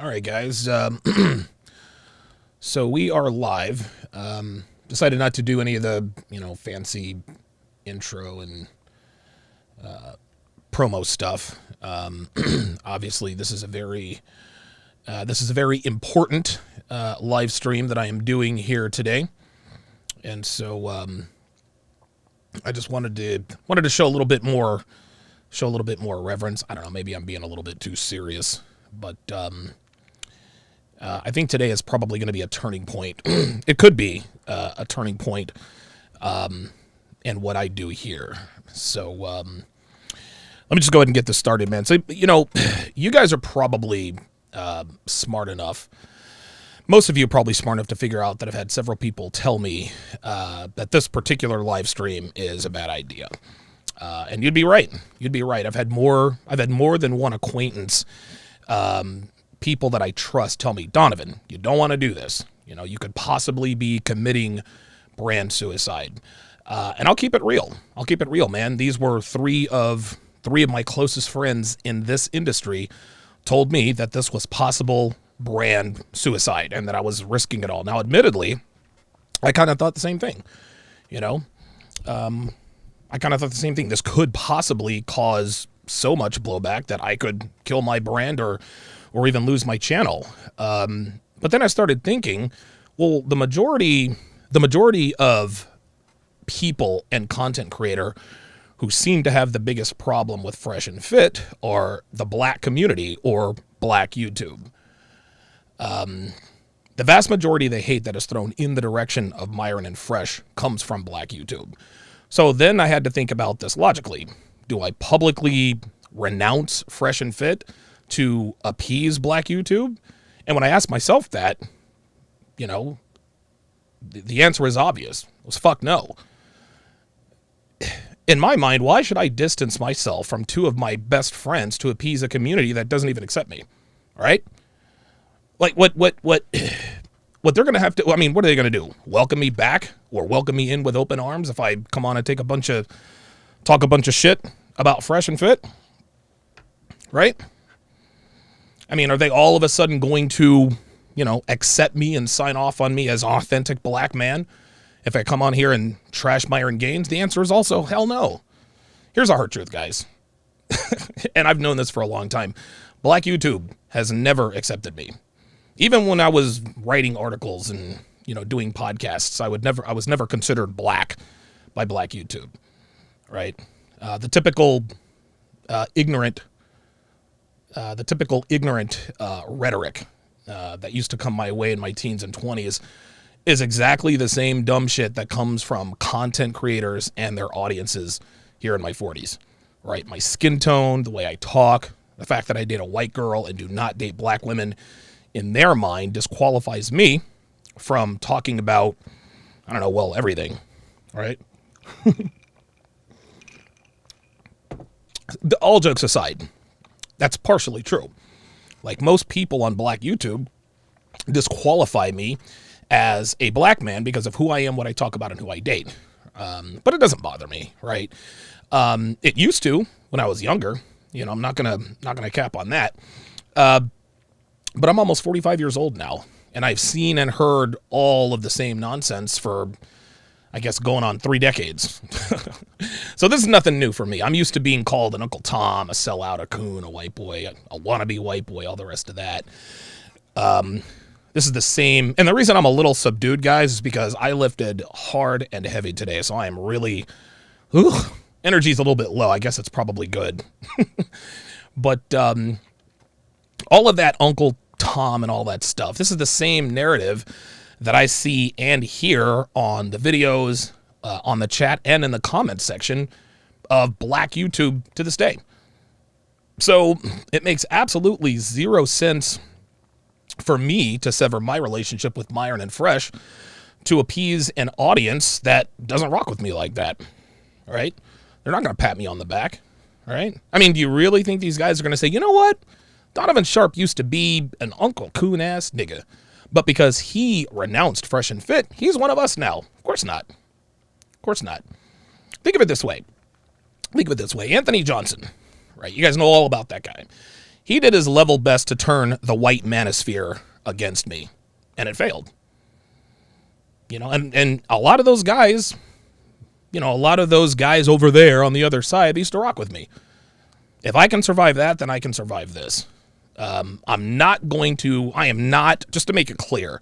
All right, guys. So we are live. Decided not to do any of the, fancy intro and promo stuff. Obviously, this is a very important live stream that I am doing here today, and so I just wanted to show a little bit more reverence. I don't know. Maybe I'm being a little bit too serious, but I think today is probably going to be a turning point. It could be a turning point in what I do here. So let me just go ahead and get this started, man. So, you guys are probably smart enough. Most of you are probably smart enough to figure out that I've had several people tell me that this particular live stream is a bad idea. And you'd be right. I've had more than one acquaintance, people that I trust tell me, Donovan, you don't want to do this. You could possibly be committing brand suicide. And I'll keep it real. Man. These were three of my closest friends in this industry told me that this was possible brand suicide and that I was risking it all. Now, admittedly, I kind of thought the same thing. This could possibly cause so much blowback that I could kill my brand or even lose my channel. But then I started thinking, well, the majority of people and content creator who seem to have the biggest problem with Fresh and Fit are the black community or black YouTube. The vast majority of the hate that is thrown in the direction of Myron and Fresh comes from black YouTube. So then I had to think about this logically. Do I publicly renounce Fresh and Fit to appease black YouTube? And when I asked myself that, the answer is obvious. It was fuck no. In my mind, why should I distance myself from two of my best friends to appease a community that doesn't even accept me? All right? Like what they're going to have to, what are they going to do? Welcome me back or welcome me in with open arms if I come on and talk a bunch of shit about Fresh and Fit? Right? Are they all of a sudden going to, accept me and sign off on me as authentic black man if I come on here and trash Myron Gaines? The answer is also hell no. Here's our hard truth, guys. And I've known this for a long time. Black YouTube has never accepted me. Even when I was writing articles and, doing podcasts, I was never considered black by black YouTube, right? The typical ignorant rhetoric that used to come my way in my teens and 20s is exactly the same dumb shit that comes from content creators and their audiences here in my 40s, right? My skin tone, the way I talk, the fact that I date a white girl and do not date black women, in their mind, disqualifies me from talking about, everything, right? All jokes aside, that's partially true. Like most people on black YouTube disqualify me as a black man because of who I am, what I talk about, and who I date. But it doesn't bother me, right? It used to when I was younger. I'm not gonna cap on that. But I'm almost 45 years old now, and I've seen and heard all of the same nonsense for, I guess, going on 3 decades. So this is nothing new for me. I'm used to being called an Uncle Tom, a sellout, a coon, a white boy, a wannabe white boy, all the rest of that. This is the same. And the reason I'm a little subdued, guys, is because I lifted hard and heavy today. So I am really, energy's a little bit low. I guess it's probably good. But all of that Uncle Tom and all that stuff, this is the same narrative that I see and hear on the videos, on the chat, and in the comments section of black YouTube to this day. So it makes absolutely zero sense for me to sever my relationship with Myron and Fresh to appease an audience that doesn't rock with me like that. All right? They're not going to pat me on the back. All right? Do you really think these guys are going to say, you know what? Donovan Sharp used to be an Uncle Coon-ass nigga, but because he renounced Fresh and Fit, he's one of us now. Of course not. Think of it this way. Anthony Johnson, right? You guys know all about that guy. He did his level best to turn the white manosphere against me, and it failed. And a lot of those guys, over there on the other side, they used to rock with me. If I can survive that, then I can survive this. I am not, just to make it clear,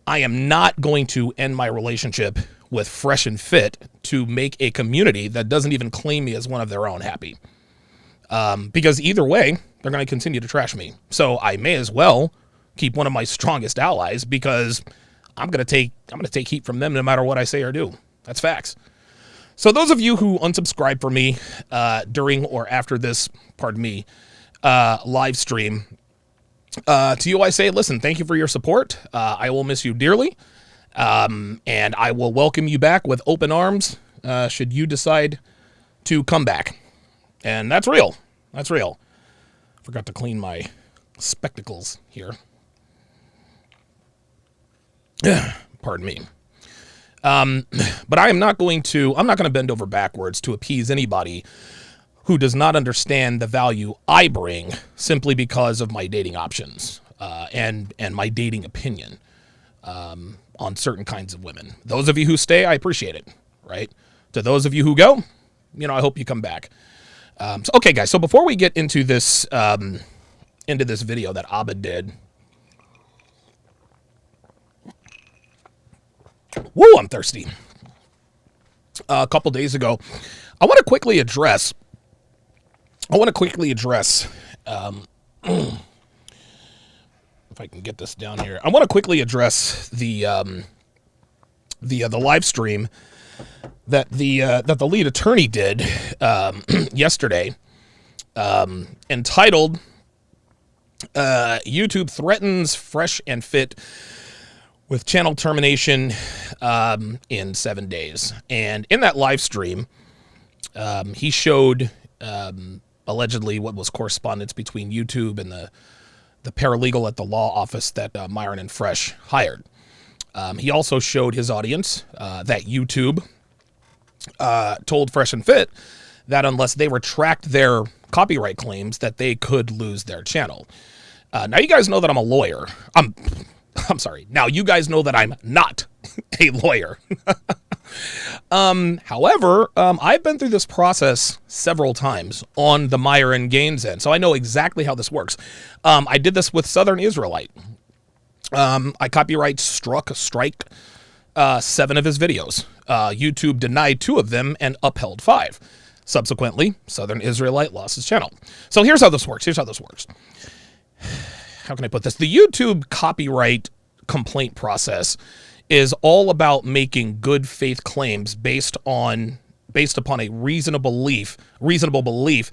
I am not going to end my relationship with Fresh and Fit to make a community that doesn't even claim me as one of their own happy. Because either way, they're going to continue to trash me. So I may as well keep one of my strongest allies, because I'm going to take heat from them no matter what I say or do. That's facts. So those of you who unsubscribe for me during or after this, live stream, to you I say, listen, thank you for your support. I will miss you dearly, and I will welcome you back with open arms should you decide to come back. And that's real. That's real. Forgot to clean my spectacles here. Pardon me. But I'm not going to bend over backwards to appease anybody who does not understand the value I bring simply because of my dating options, and my dating opinion, on certain kinds of women. Those of you who stay, I appreciate it, right? To those of you who go, I hope you come back. Okay, guys, so before we get into this video that Abed did, woo, I'm thirsty. A couple days ago, I want to quickly address, if I can get this down here, I want to quickly address the live stream that the lead attorney did yesterday, entitled YouTube Threatens Fresh and Fit with Channel Termination in 7 days. And in that live stream, he showed allegedly what was correspondence between YouTube and the paralegal at the law office that Myron and Fresh hired. He also showed his audience that YouTube told Fresh and Fit that unless they retract their copyright claims, that they could lose their channel. Now you guys know that I'm a lawyer. I'm sorry. Now you guys know that I'm not a lawyer. However, I've been through this process several times on the Myron Gaines end, so I know exactly how this works. I did this with Southern Israelite. I copyright strike 7 of his videos. YouTube denied 2 of them and upheld 5. Subsequently, Southern Israelite lost his channel. So here's how this works. How can I put this? The YouTube copyright complaint process is all about making good faith claims based upon a reasonable belief,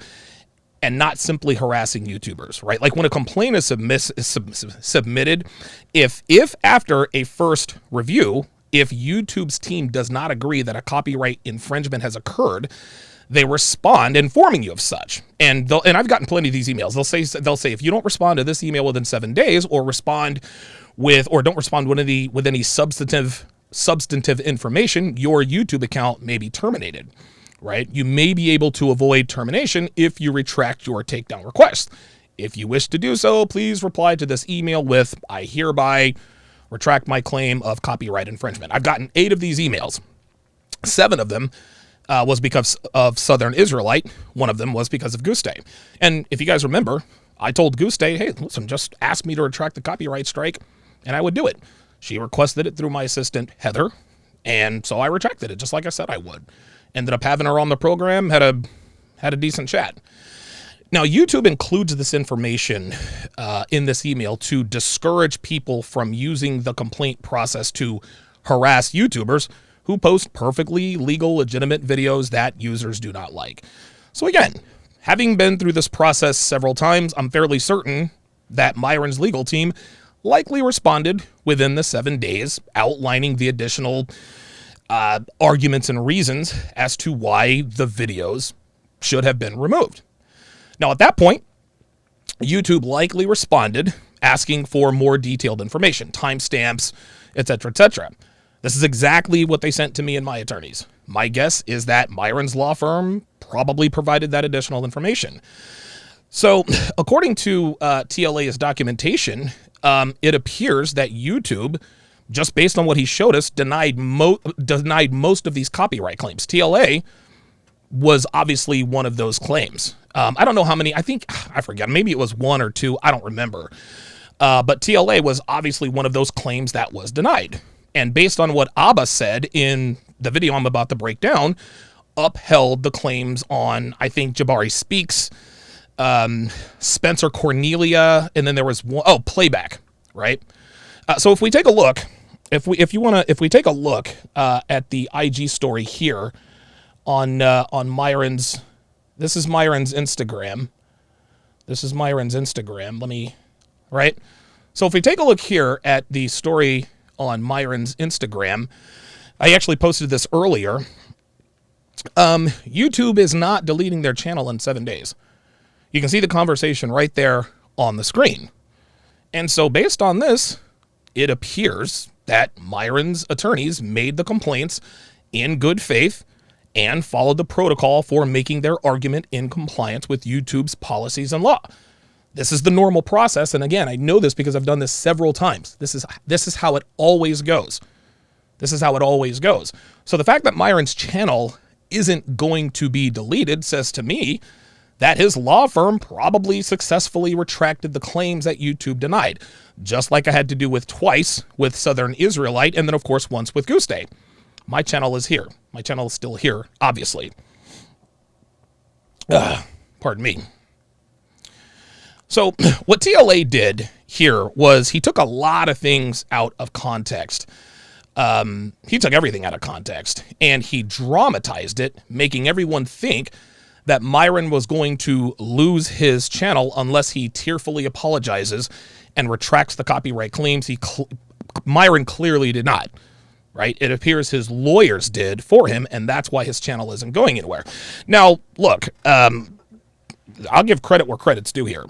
and not simply harassing YouTubers, right? Like when a complaint is submitted, if after a first review, if YouTube's team does not agree that a copyright infringement has occurred, they respond informing you of such. And I've gotten plenty of these emails. They'll say if you don't respond to this email within 7 days, or don't respond with any substantive information, your YouTube account may be terminated, right? You may be able to avoid termination if you retract your takedown request. If you wish to do so, please reply to this email with, I hereby retract my claim of copyright infringement. I've gotten 8 of these emails. 7 of them was because of Southern Israelite. 1 of them was because of Guste. And if you guys remember, I told Guste, hey, listen, just ask me to retract the copyright strike, and I would do it. She requested it through my assistant, Heather, and so I retracted it, just like I said I would. Ended up having her on the program, had a decent chat. Now, YouTube includes this information in this email to discourage people from using the complaint process to harass YouTubers who post perfectly legal, legitimate videos that users do not like. So again, having been through this process several times, I'm fairly certain that Myron's legal team likely responded within the 7 days, outlining the additional arguments and reasons as to why the videos should have been removed. Now, at that point, YouTube likely responded asking for more detailed information, timestamps, etc., etc. This is exactly what they sent to me and my attorneys. My guess is that Myron's law firm probably provided that additional information. So according to TLA's documentation, it appears that YouTube, just based on what he showed us, denied most of these copyright claims. TLA was obviously one of those claims. I don't know how many. I forget. Maybe it was one or two. I don't remember. But TLA was obviously one of those claims that was denied. And based on what Abba said in the video I'm about to break down, upheld the claims on, I think, Jabari Speaks, Spencer Cornelia, and then there was one, Playback, right? So if we take a look, if we take a look at the IG story here on Myron's, this is Myron's Instagram. Right? So if we take a look here at the story on Myron's Instagram, I actually posted this earlier. YouTube is not deleting their channel in 7 days. You can see the conversation right there on the screen. And so based on this, it appears that Myron's attorneys made the complaints in good faith and followed the protocol for making their argument in compliance with YouTube's policies and law. This is the normal process. And again, I know this because I've done this several times. This is how it always goes. So the fact that Myron's channel isn't going to be deleted says to me that his law firm probably successfully retracted the claims that YouTube denied, just like I had to do with twice with Southern Israelite, and then of course once with Goose Day. My channel is here. My channel is still here, obviously. Pardon me. So what TLA did here was he took a lot of things out of context. He took everything out of context and he dramatized it, making everyone think that Myron was going to lose his channel unless he tearfully apologizes and retracts the copyright claims. Myron clearly did not, right? It appears his lawyers did for him, and that's why his channel isn't going anywhere. Now, look, I'll give credit where credit's due here.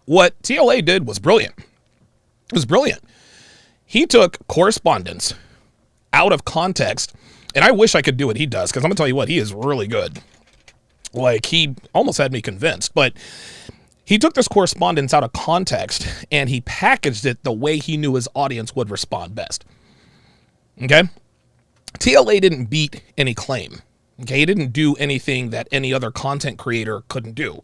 What TLA did was brilliant. It was brilliant. He took correspondence out of context, and I wish I could do what he does, because I'm going to tell you what, he is really good. Like, he almost had me convinced, but he took this correspondence out of context, and he packaged it the way he knew his audience would respond best. Okay? TLA didn't beat any claim. Okay? He didn't do anything that any other content creator couldn't do.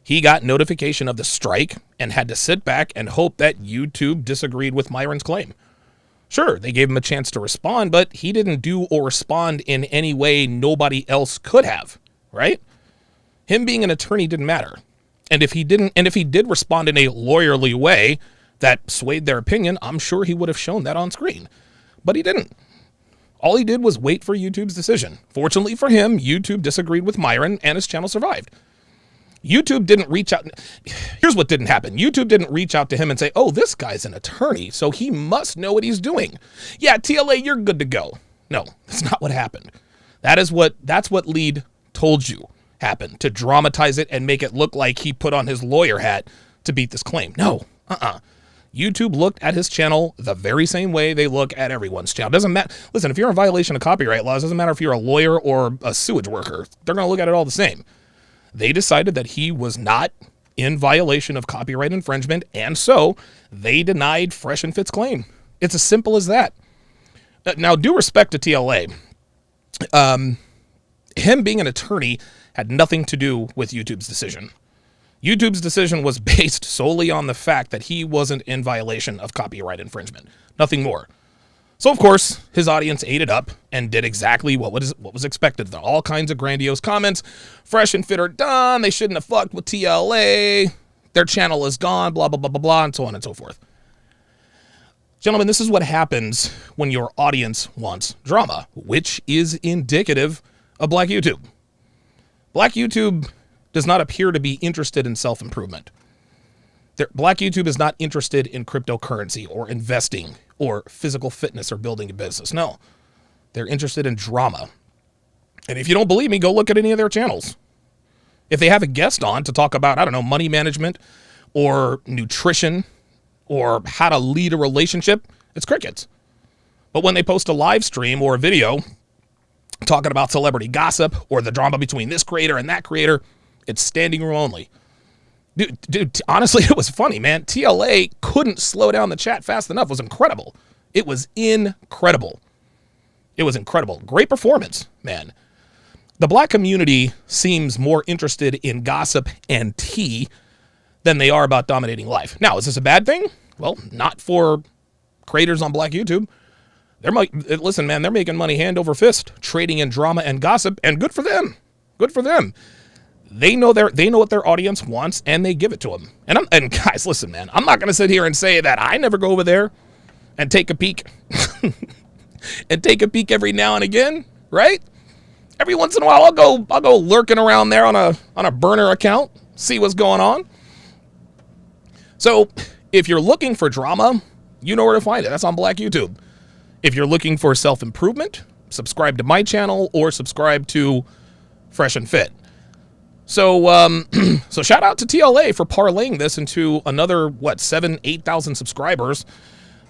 He got notification of the strike and had to sit back and hope that YouTube disagreed with Myron's claim. Sure, they gave him a chance to respond, but he didn't do or respond in any way nobody else could have, right? Him being an attorney didn't matter. And if he did respond in a lawyerly way that swayed their opinion, I'm sure he would have shown that on screen. But he didn't. All he did was wait for YouTube's decision. Fortunately for him, YouTube disagreed with Myron and his channel survived. YouTube didn't reach out. Here's what didn't happen. YouTube didn't reach out to him and say, oh, this guy's an attorney, so he must know what he's doing. Yeah, TLA, you're good to go. No, that's not what happened. That's what Lead told you happened, to dramatize it and make it look like he put on his lawyer hat to beat this claim. No, YouTube looked at his channel the very same way they look at everyone's channel. Doesn't matter. Listen, if you're in violation of copyright laws, doesn't matter if you're a lawyer or a sewage worker. They're going to look at it all the same. They decided that he was not in violation of copyright infringement, and so they denied Fresh and Fit's claim. It's as simple as that. Now, due respect to TLA, him being an attorney had nothing to do with YouTube's decision. YouTube's decision was based solely on the fact that he wasn't in violation of copyright infringement. Nothing more. So, of course, his audience ate it up and did exactly what was expected. There all kinds of grandiose comments. Fresh and Fit are done. They shouldn't have fucked with TLA. Their channel is gone, blah, blah, blah, blah, blah, and so on and so forth. Gentlemen, this is what happens when your audience wants drama, which is indicative of Black YouTube. Black YouTube does not appear to be interested in self-improvement. Black YouTube is not interested in cryptocurrency or investing or physical fitness or building a business. No, they're interested in drama. And if you don't believe me, go look at any of their channels. If they have a guest on to talk about, I don't know, money management or nutrition or how to lead a relationship, it's crickets. But when they post a live stream or a video talking about celebrity gossip or the drama between this creator and that creator. It's standing room only. Dude, honestly, it was funny, man. TLA couldn't slow down the chat fast enough. It was incredible. It was incredible. It was incredible. Great performance, man. The black community seems more interested in gossip and tea than they are about dominating life. Now, is this a bad thing? Well, not for creators on black YouTube. Listen, man, they're making money hand over fist, trading in drama and gossip, and good for them. Good for them. They know what their audience wants, and they give it to them. And guys, listen, man, I'm not going to sit here and say that I never go over there and take a peek and take a peek every now and again, right? Every once in a while, I'll go lurking around there on a burner account, see what's going on. So if you're looking for drama, you know where to find it. That's on black YouTube. If you're looking for self-improvement, subscribe to my channel or subscribe to Fresh and Fit. So so shout out to TLA for parlaying this into another, 8,000 subscribers.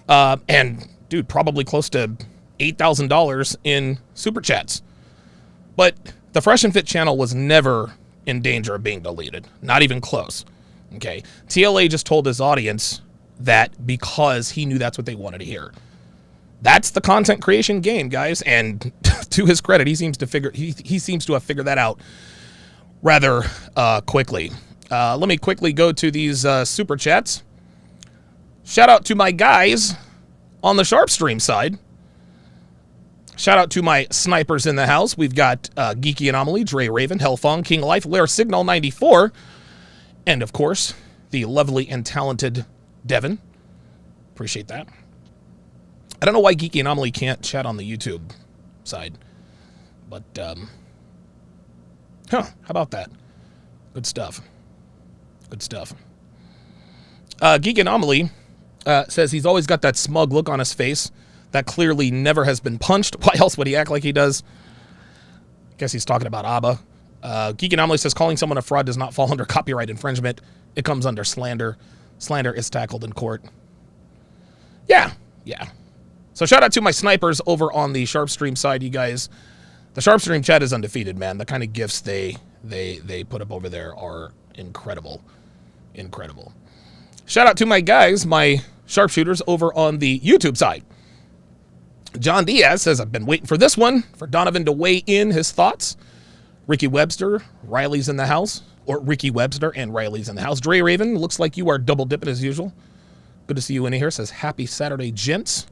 And dude, probably close to $8,000 in super chats. But the Fresh and Fit channel was never in danger of being deleted. Not even close. Okay. TLA just told his audience that because he knew that's what they wanted to hear. That's the content creation game, guys. And to his credit, he seems to have figured that out rather quickly. Let me quickly go to these super chats. Shout out to my guys on the Sharp Stream side. Shout out to my snipers in the house. We've got Geeky Anomaly, Dre Raven, Hellfong, King Life, Lair Signal 94, and of course, the lovely and talented Devin. Appreciate that. I don't know why Geeky Anomaly can't chat on the YouTube side, but how about that? Good stuff. Good stuff. Geek Anomaly says he's always got that smug look on his face that clearly never has been punched. Why else would he act like he does? Guess he's talking about ABBA. Geek Anomaly says calling someone a fraud does not fall under copyright infringement. It comes under slander. Slander is tackled in court. Yeah. So shout out to my snipers over on the Sharp Stream side, you guys. The Sharp Stream chat is undefeated, man. The kind of gifts they put up over there are incredible. Incredible. Shout out to my guys, my sharpshooters over on the YouTube side. John Diaz says, I've been waiting for this one, for Donovan to weigh in his thoughts. Ricky Webster, Riley's in the house. Or Ricky Webster and Riley's in the house. Dre Raven, looks like you are double dipping as usual. Good to see you in here. Says, happy Saturday, gents.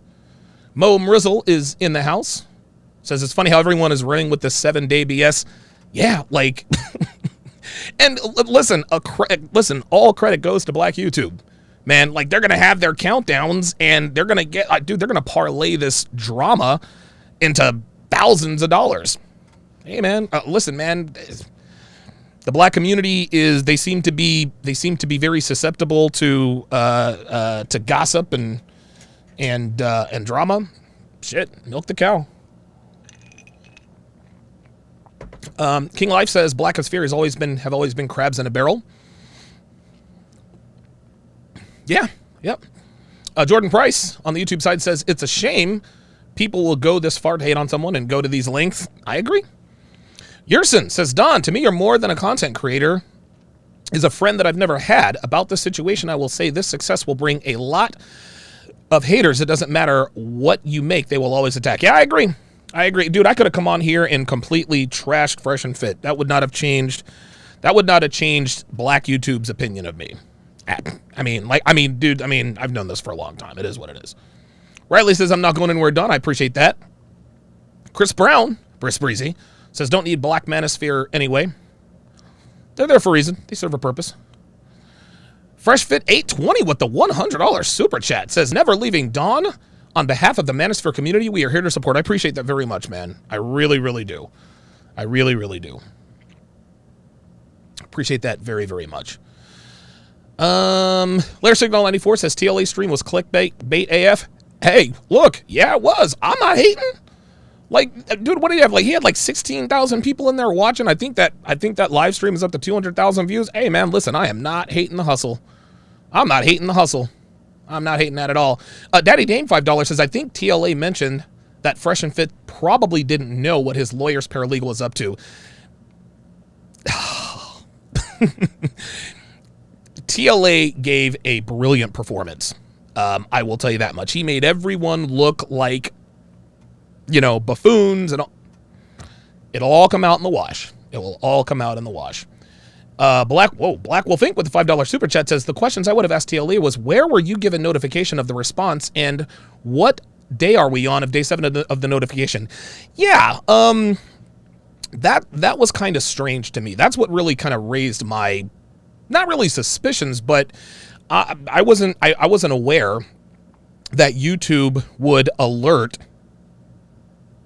Mo Mrizzle is in the house. Says, it's funny how everyone is running with the 7-day BS. Yeah, like... and listen, all credit goes to Black YouTube. Man, like, they're going to have their countdowns, and they're going to get... dude, they're going to parlay this drama into thousands of dollars. Hey, man, listen, man... The black community they seem to be very susceptible to gossip and drama. Shit, milk the cow. King Life says Black as Fear have always been crabs in a barrel. Yeah, yep. Jordan Price on the YouTube side says it's a shame people will go this far to hate on someone and go to these lengths. I agree. Yerson says, Don, to me, you're more than a content creator. Is a friend that I've never had. About this situation, I will say this success will bring a lot of haters. It doesn't matter what you make, they will always attack. Yeah, I agree. Dude, I could have come on here and completely trashed Fresh and Fit. That would not have changed Black YouTube's opinion of me. Dude, I've known this for a long time. It is what it is. Riley says, I'm not going anywhere, Don. I appreciate that. Chris Brown, Briss Breezy, says, don't need Black Manosphere anyway. They're there for a reason. They serve a purpose. Fresh Fit 820 with the $100 super chat says, never leaving Dawn. On behalf of the Manosphere community, we are here to support. I appreciate that very much, man. I really, really do. I really, really do. Appreciate that very, very much. Lair Signal 94 says, TLA stream was clickbait AF. Hey, look. Yeah, it was. I'm not hating. Like, dude, what do you have? Like, he had like 16,000 people in there watching. I think that live stream is up to 200,000 views. Hey, man, listen, I am not hating the hustle. I'm not hating that at all. Daddy Dame $5 says, I think TLA mentioned that Fresh and Fit probably didn't know what his lawyer's paralegal was up to. TLA gave a brilliant performance. I will tell you that much. He made everyone look like, buffoons, and all. It'll all come out in the wash. It will all come out in the wash. Black Wolf Inc. with the $5 super chat says, the questions I would have asked TLA was, where were you given notification of the response, and what day are we on of day 7 of the notification? Yeah, that was kind of strange to me. That's what really kind of raised my, not really suspicions, but I wasn't aware that YouTube would alert,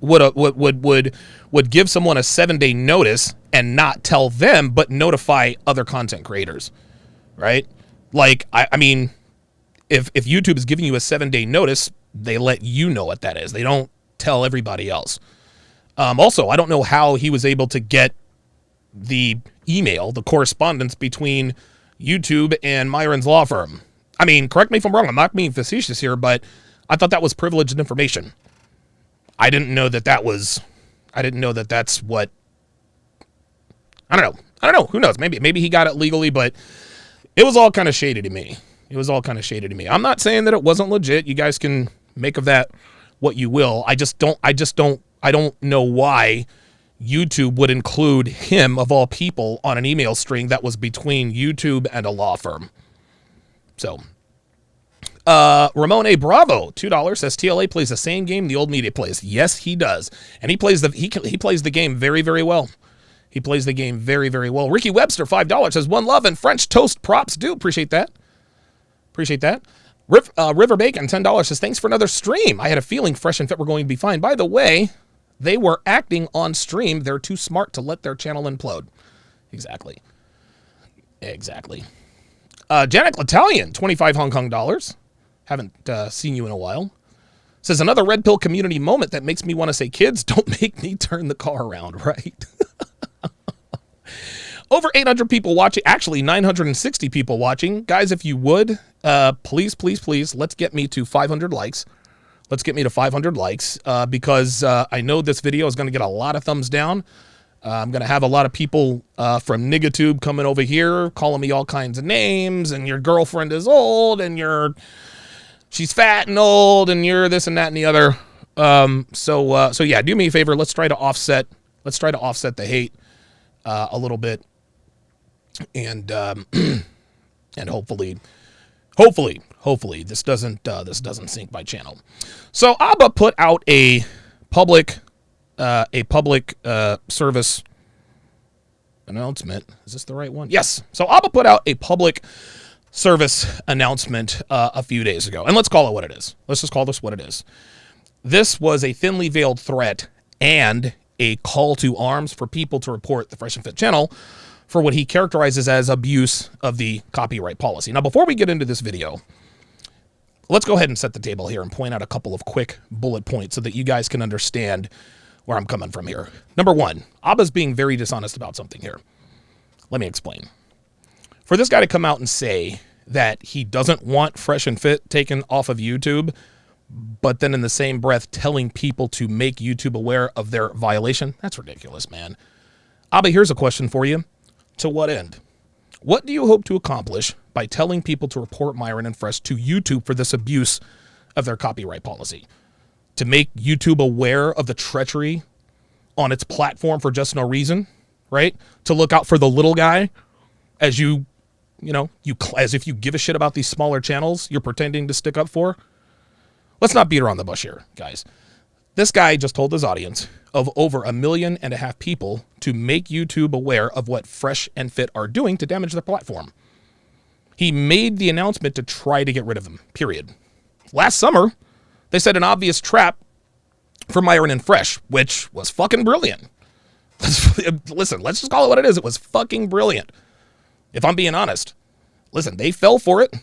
would give someone a 7-day notice and not tell them, but notify other content creators, right? Like, I mean, if YouTube is giving you a 7-day notice, they let you know what that is. They don't tell everybody else. Also, I don't know how he was able to get the email, the correspondence between YouTube and Myron's law firm. I mean, correct me if I'm wrong. I'm not being facetious here, but I thought that was privileged information. I didn't know that that's what, I don't know. Who knows? Maybe he got it legally, but it was all kind of shady to me. I'm not saying that it wasn't legit. You guys can make of that what you will. I don't know why YouTube would include him, of all people, on an email string that was between YouTube and a law firm. So, Ramon A. Bravo, $2, says TLA plays the same game the old media plays. Yes, he does. And he plays the game very, very well. He plays the game very, very well. Ricky Webster, $5, says, one love and French toast props. Do appreciate that. River Bacon, $10, says, thanks for another stream. I had a feeling Fresh and Fit were going to be fine. By the way, they were acting on stream. They're too smart to let their channel implode. Exactly. Janet L'Italian, 25 Hong Kong dollars. Haven't seen you in a while. Says, another red pill community moment that makes me want to say, kids, don't make me turn the car around, right? Over 800 people watching. Actually, 960 people watching. Guys, if you would, please, let's get me to 500 likes. Because I know this video is going to get a lot of thumbs down. I'm going to have a lot of people from Nigatube coming over here, calling me all kinds of names, and your girlfriend is old, and she's fat and old, and you're this and that and the other. So yeah, do me a favor. Let's try to offset the hate a little bit, and hopefully this doesn't sink my channel. So Abba put out a public service announcement. Is this the right one? Yes. So Abba put out a public service announcement a few days ago, and let's call it what it is. Let's just call this what it is. This was a thinly veiled threat and a call to arms for people to report the Fresh and Fit channel for what he characterizes as abuse of the copyright policy. Now, before we get into this video, let's go ahead and set the table here and point out a couple of quick bullet points so that you guys can understand where I'm coming from here. Number one, Abba's being very dishonest about something here. Let me explain. For this guy to come out and say that he doesn't want Fresh and Fit taken off of YouTube, but then in the same breath telling people to make YouTube aware of their violation, that's ridiculous, man. Abba, here's a question for you. To what end? What do you hope to accomplish by telling people to report Myron and Fresh to YouTube for this abuse of their copyright policy? To make YouTube aware of the treachery on its platform for just no reason, right? To look out for the little guy as as if you give a shit about these smaller channels you're pretending to stick up for. Let's not beat around the bush here, guys. This guy just told his audience of over 1.5 million people to make YouTube aware of what Fresh and Fit are doing to damage their platform. He made the announcement to try to get rid of them, period. Last summer, they set an obvious trap for Myron and Fresh, which was fucking brilliant. Listen, let's just call it what it is. It was fucking brilliant. If I'm being honest. Listen, they fell for it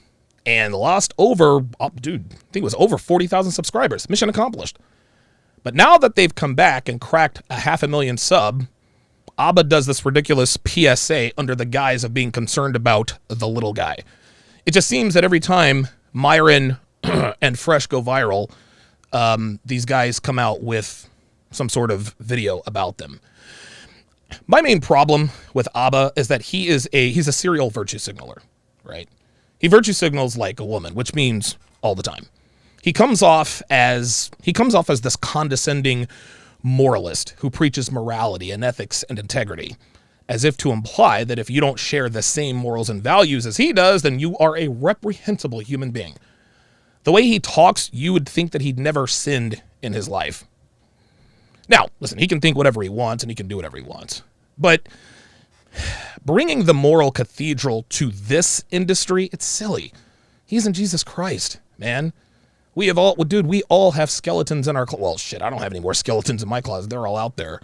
and lost over, I think it was over 40,000 subscribers. Mission accomplished. But now that they've come back and cracked 500,000 sub, Abba does this ridiculous PSA under the guise of being concerned about the little guy. It just seems that every time Myron and Fresh go viral, these guys come out with some sort of video about them. My main problem with Abba is that he's a serial virtue signaler, right? He virtue signals like a woman, which means all the time. He comes off as this condescending moralist who preaches morality and ethics and integrity, as if to imply that if you don't share the same morals and values as he does, then you are a reprehensible human being. The way he talks, you would think that he'd never sinned in his life. Now, listen, he can think whatever he wants and he can do whatever he wants. But bringing the moral cathedral to this industry, it's silly. He isn't Jesus Christ, man. We all have skeletons in our closet. Well, shit, I don't have any more skeletons in my closet. They're all out there.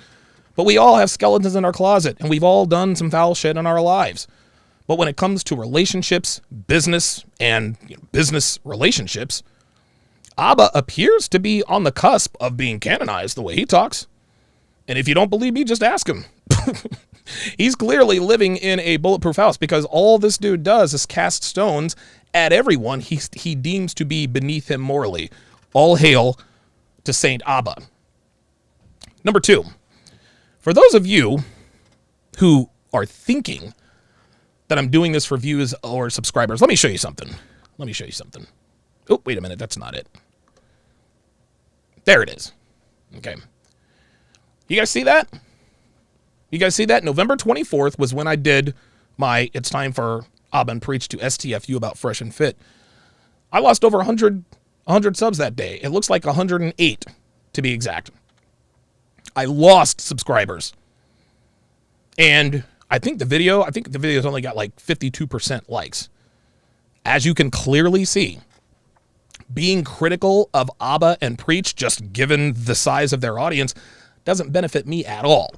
But we all have skeletons in our closet, and we've all done some foul shit in our lives. But when it comes to relationships, business, and business relationships, Abba appears to be on the cusp of being canonized the way he talks. And if you don't believe me, just ask him. He's clearly living in a bulletproof house because all this dude does is cast stones at everyone he deems to be beneath him morally. All hail to Saint Abba. Number 2, for those of you who are thinking that I'm doing this for views or subscribers, let me show you something. Oh, wait a minute, that's not it. There it is. Okay. You guys see that? November 24th was when I did my It's Time for Abba and Preach to STFU about Fresh and Fit. I lost over 100 subs that day. It looks like 108 to be exact. I lost subscribers. And I think the video's only got like 52% likes. As you can clearly see, being critical of Abba and Preach, just given the size of their audience, doesn't benefit me at all.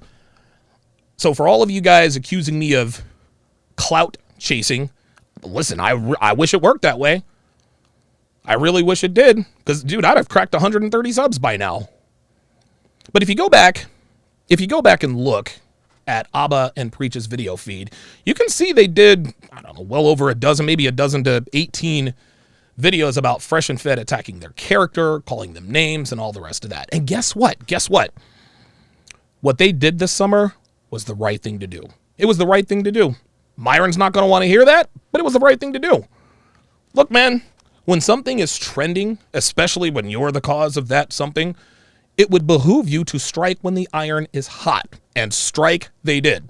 So for all of you guys accusing me of clout chasing, listen, I wish it worked that way. I really wish it did, because, dude, I'd have cracked 130 subs by now. But if you go back and look at Abba and Preach's video feed, you can see they did, I don't know, well over a dozen, maybe a dozen to 18 videos about Fresh and Fit attacking their character, calling them names, and all the rest of that. And guess what? What they did this summer was the right thing to do. It was the right thing to do. Myron's not going to want to hear that, but it was the right thing to do. Look, man, when something is trending, especially when you're the cause of that something, it would behoove you to strike when the iron is hot. And strike they did.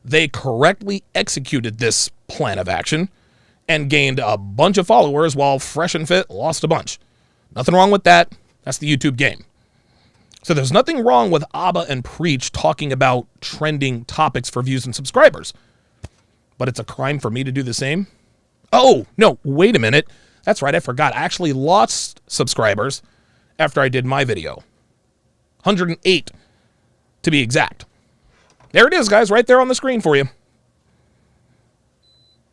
They correctly executed this plan of action and gained a bunch of followers while Fresh and Fit lost a bunch. Nothing wrong with that. That's the YouTube game. So there's nothing wrong with Abba and Preach talking about trending topics for views and subscribers. But it's a crime for me to do the same? Oh, no, wait a minute. That's right, I forgot. I actually lost subscribers after I did my video. 108 to be exact. There it is, guys, right there on the screen for you.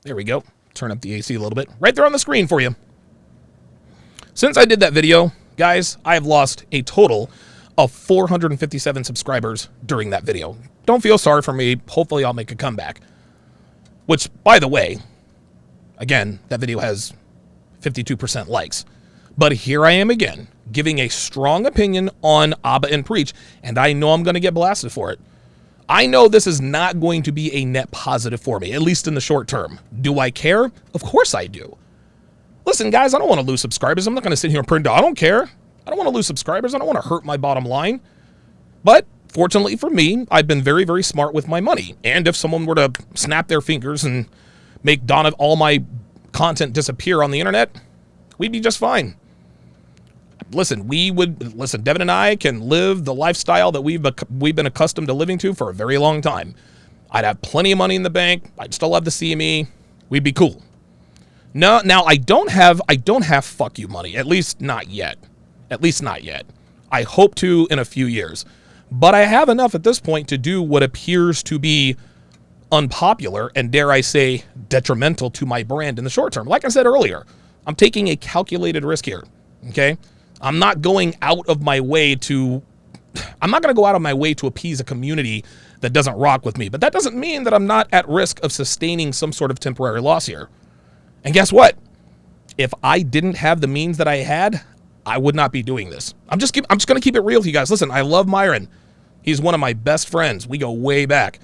There we go. Turn up the AC a little bit. Right there on the screen for you. Since I did that video, guys, I have lost a total of 457 subscribers during that video. Don't feel sorry for me. Hopefully I'll make a comeback. Which, by the way, again, that video has 52% likes. But here I am again, giving a strong opinion on Abba and Preach, and I know I'm going to get blasted for it. I know this is not going to be a net positive for me, at least in the short term. Do I care? Of course I do. Listen, guys, I don't want to lose subscribers. I'm not going to sit here and print. I don't care. I don't want to lose subscribers. I don't want to hurt my bottom line. But fortunately for me, I've been very, very smart with my money. And if someone were to snap their fingers and make all my content disappear on the internet, we'd be just fine. Listen, Devin and I can live the lifestyle that we've been accustomed to living to for a very long time. I'd have plenty of money in the bank. I'd still have the CME. We'd be cool. No, now I don't have fuck you money. At least not yet. I hope to in a few years. But I have enough at this point to do what appears to be unpopular and, dare I say, detrimental to my brand in the short term. Like I said earlier, I'm taking a calculated risk here. Okay? I'm not going out of my way to appease a community that doesn't rock with me. But that doesn't mean that I'm not at risk of sustaining some sort of temporary loss here. And guess what? If I didn't have the means that I had, I would not be doing this. I'm just going to keep it real with you guys. Listen, I love Myron. He's one of my best friends. We go way back.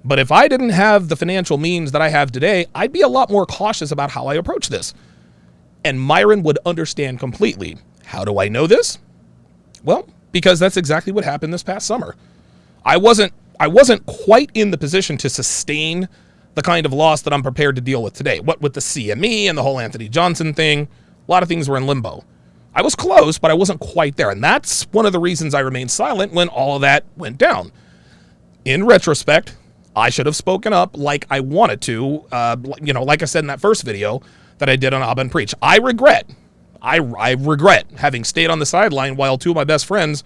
But if I didn't have the financial means that I have today, I'd be a lot more cautious about how I approach this. And Myron would understand completely. How do I know this? Well, because that's exactly what happened this past summer. I wasn't quite in the position to sustain the kind of loss that I'm prepared to deal with today. What with the CME and the whole Anthony Johnson thing, a lot of things were in limbo. I was close, but I wasn't quite there. And that's one of the reasons I remained silent when all of that went down. In retrospect, I should have spoken up like I wanted to, like I said in that first video that I did on Abba and Preach. I regret having stayed on the sideline while two of my best friends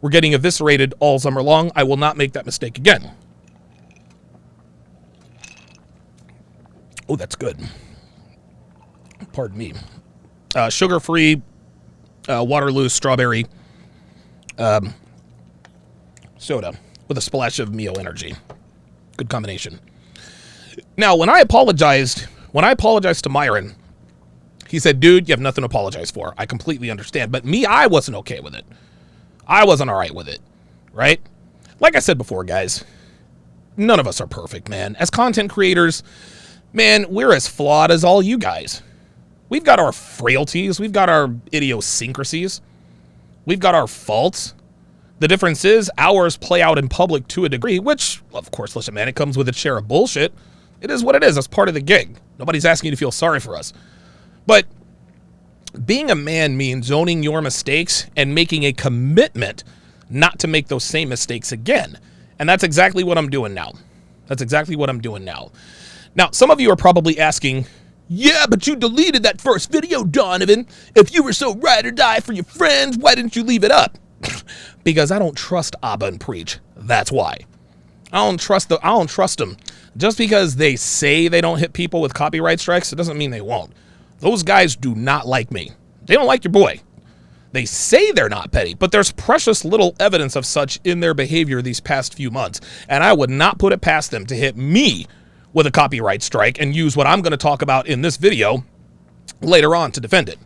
were getting eviscerated all summer long. I will not make that mistake again. Oh, that's good. Pardon me. Sugar-free Waterloo strawberry soda with a splash of Mio Energy. Good combination. Now, when I apologized to Myron, he said, dude, you have nothing to apologize for. I completely understand. But me, I wasn't okay with it. I wasn't all right with it, right? Like I said before, guys, none of us are perfect, man. As content creators, man, we're as flawed as all you guys. We've got our frailties. We've got our idiosyncrasies. We've got our faults. The difference is ours play out in public to a degree, which, of course, listen, man, it comes with its share of bullshit. It is what it is. That's part of the gig. Nobody's asking you to feel sorry for us. But being a man means owning your mistakes and making a commitment not to make those same mistakes again. And that's exactly what I'm doing now. Now, some of you are probably asking, yeah, but you deleted that first video, Donovan. If you were so ride or die for your friends, why didn't you leave it up? Because I don't trust Abba and Preach. That's why. I don't trust them. Just because they say they don't hit people with copyright strikes, it doesn't mean they won't. Those guys do not like me. They don't like your boy. They say they're not petty, but there's precious little evidence of such in their behavior these past few months. And I would not put it past them to hit me with a copyright strike and use what I'm going to talk about in this video later on to defend it.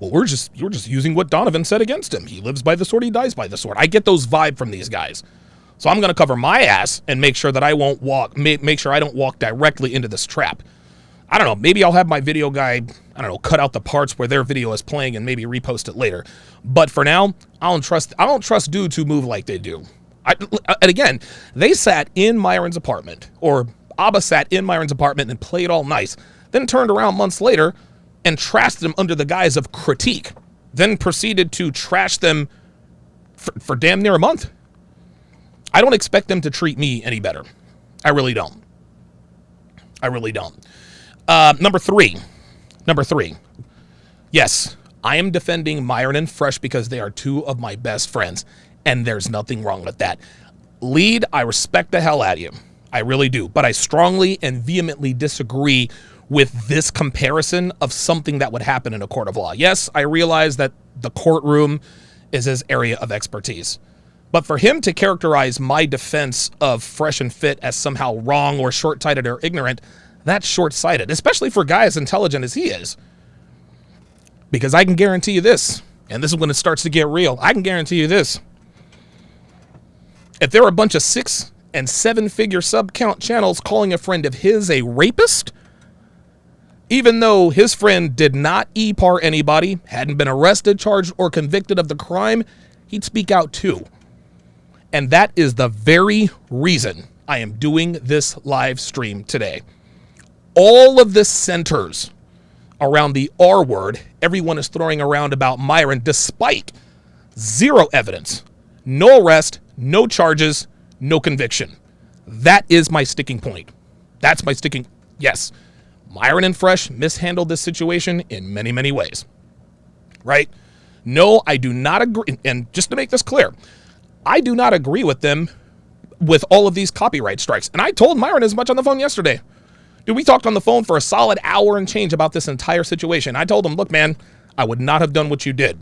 Well, you're just using what Donovan said against him. He lives by the sword, he dies by the sword. I get those vibes from these guys. So I'm going to cover my ass and make sure that I won't make sure I don't walk directly into this trap. I don't know, maybe I'll have my video guy, cut out the parts where their video is playing and maybe repost it later. But for now, I don't trust dudes who move like they do. And again, they sat in Myron's apartment, or Abba sat in Myron's apartment and played all nice, then turned around months later and trashed them under the guise of critique, then proceeded to trash them for damn near a month. I don't expect them to treat me any better. I really don't. Number three. Yes, I am defending Myron and Fresh because they are two of my best friends, and there's nothing wrong with that. Lead, I respect the hell out of you. I really do. But I strongly and vehemently disagree with this comparison of something that would happen in a court of law. Yes, I realize that the courtroom is his area of expertise. But for him to characterize my defense of Fresh and Fit as somehow wrong or short-sighted or ignorant, that's short-sighted, especially for a guy as intelligent as he is. Because I can guarantee you this, and this is when it starts to get real, I can guarantee you this. If there are a bunch of 6- and 7-figure sub-count channels calling a friend of his a rapist, even though his friend did not E-par anybody, hadn't been arrested, charged, or convicted of the crime, he'd speak out too. And that is the very reason I am doing this live stream today. All of this centers around the R word everyone is throwing around about Myron, despite zero evidence, no arrest, no charges, no conviction. That is my sticking point. Yes, Myron and Fresh mishandled this situation in many, many ways. Right? No, I do not agree. And just to make this clear, I do not agree with them with all of these copyright strikes. And I told Myron as much on the phone yesterday. Dude, we talked on the phone for a solid hour and change about this entire situation. I told him, look, man, I would not have done what you did.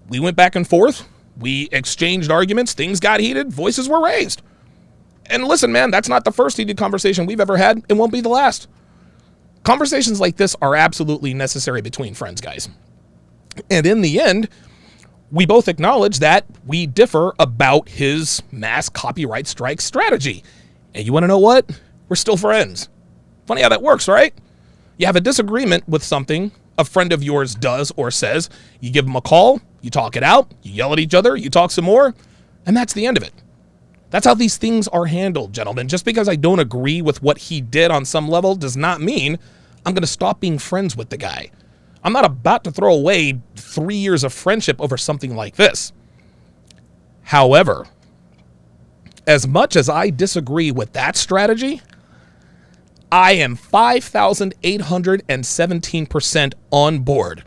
We went back and forth. We exchanged arguments. Things got heated. Voices were raised. And listen, man, that's not the first heated conversation we've ever had. It won't be the last. Conversations like this are absolutely necessary between friends, guys. And in the end, we both acknowledge that we differ about his mass copyright strike strategy. And you want to know what? We're still friends. Funny how that works, right? You have a disagreement with something a friend of yours does or says. You give them a call, you talk it out, you yell at each other, you talk some more, and that's the end of it. That's how these things are handled, gentlemen. Just because I don't agree with what he did on some level does not mean I'm going to stop being friends with the guy. I'm not about to throw away 3 years of friendship over something like this. However, as much as I disagree with that strategy, I am 5,817% on board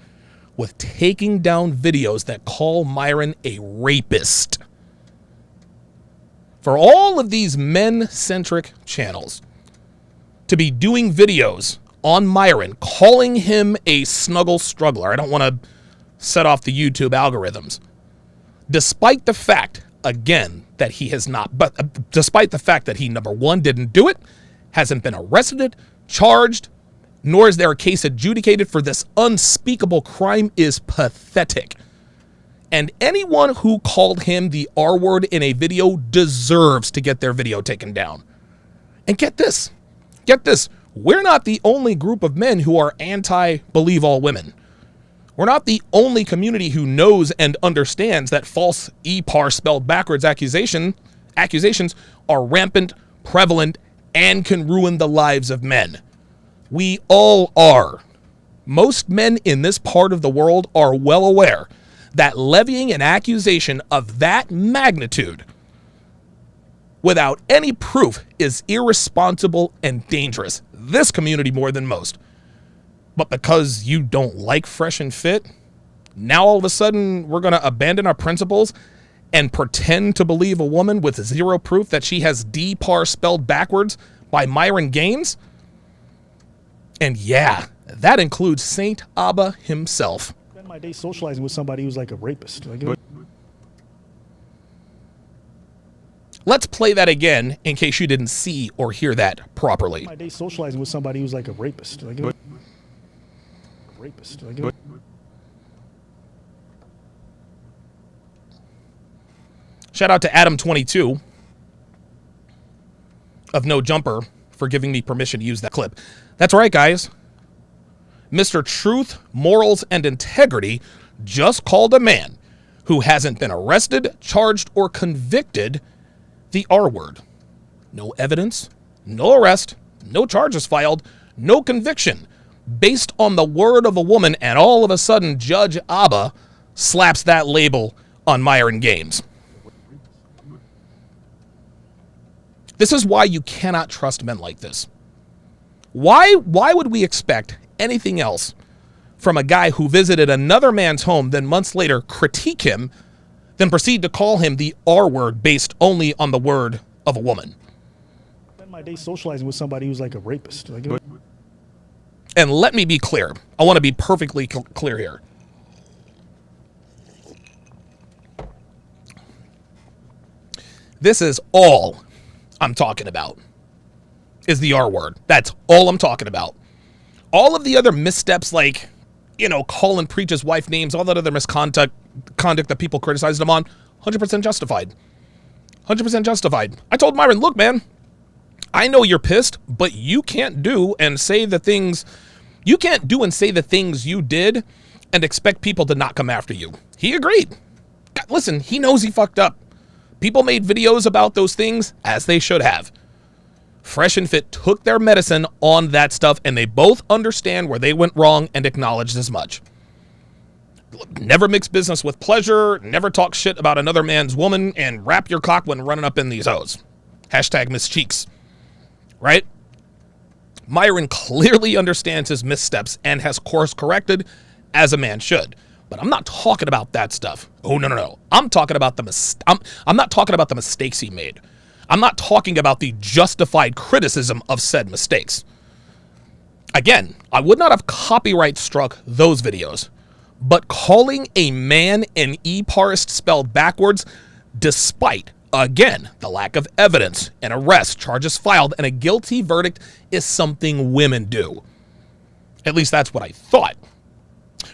with taking down videos that call Myron a rapist. For all of these men-centric channels to be doing videos on Myron, calling him a snuggle struggler, I don't want to set off the YouTube algorithms, despite the fact, again, that he has not, but despite the fact that he, number one, didn't do it, hasn't been arrested, charged, nor is there a case adjudicated for this unspeakable crime, is pathetic. And anyone who called him the R word in a video deserves to get their video taken down. And get this, we're not the only group of men who are anti-believe all women. We're not the only community who knows and understands that false EPAR spelled backwards accusations are rampant, prevalent, and can ruin the lives of men. We all are. Most men in this part of the world are well aware that levying an accusation of that magnitude without any proof is irresponsible and dangerous. This community more than most. But because you don't like Fresh and Fit, now all of a sudden we're going to abandon our principles and pretend to believe a woman with zero proof that she has D-par spelled backwards by Myron Gaines? And yeah, that includes Saint Abba himself. I spent my day socializing with somebody who's like a rapist. Let's play that again in case you didn't see or hear that properly. My day socializing with somebody who's like a rapist. Shout out to Adam22 of No Jumper for giving me permission to use that clip. That's right, guys. Mr. Truth, Morals, and Integrity just called a man who hasn't been arrested, charged, or convicted the R word. No evidence, no arrest, no charges filed, no conviction, based on the word of a woman, and all of a sudden Judge Abba slaps that label on Myron Gaines. This is why you cannot trust men like this. Why would we expect anything else from a guy who visited another man's home, then months later critique him, then proceed to call him the R word based only on the word of a woman? I spent my day socializing with somebody who's like a rapist. And let me be clear. I want to be perfectly clear here. This is all I'm talking about, is the R word. That's all I'm talking about. All of the other missteps, like, call and preach his wife names, all that other misconduct that people criticized him on, 100% justified. 100% justified. I told Myron, look, man, I know you're pissed, but you can't do and say the things you did and expect people to not come after you. He agreed. God, listen, he knows he fucked up. People made videos about those things, as they should have. Fresh and Fit took their medicine on that stuff, and they both understand where they went wrong and acknowledged as much. Never mix business with pleasure, never talk shit about another man's woman, and wrap your cock when running up in these hoes. Hashtag Miss Cheeks. Right? Myron clearly understands his missteps and has course corrected, as a man should. But I'm not talking about that stuff. Oh, no. I'm talking about I'm not talking about the mistakes he made. I'm not talking about the justified criticism of said mistakes. Again, I would not have copyright struck those videos, but calling a man an e-parist spelled backwards, despite, again, the lack of evidence, an arrest, charges filed, and a guilty verdict, is something women do. At least that's what I thought.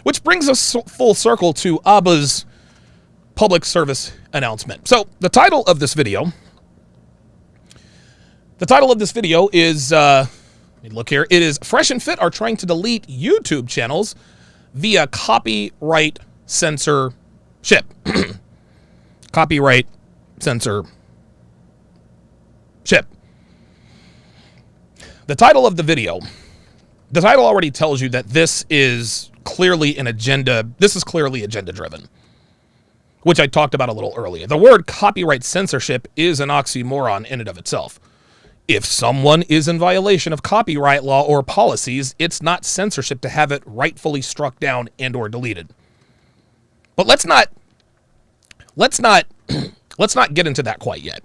Which brings us full circle to Abba's public service announcement. So the title of this video is, let me look here. It is Fresh and Fit are trying to delete YouTube channels via copyright censorship. Copyright censorship. The title of the video, the title already tells you that this is clearly an agenda. This is clearly agenda driven, which I talked about a little earlier. The word copyright censorship is an oxymoron in and of itself. If someone is in violation of copyright law or policies, it's not censorship to have it rightfully struck down and or deleted. But let's not get into that quite yet.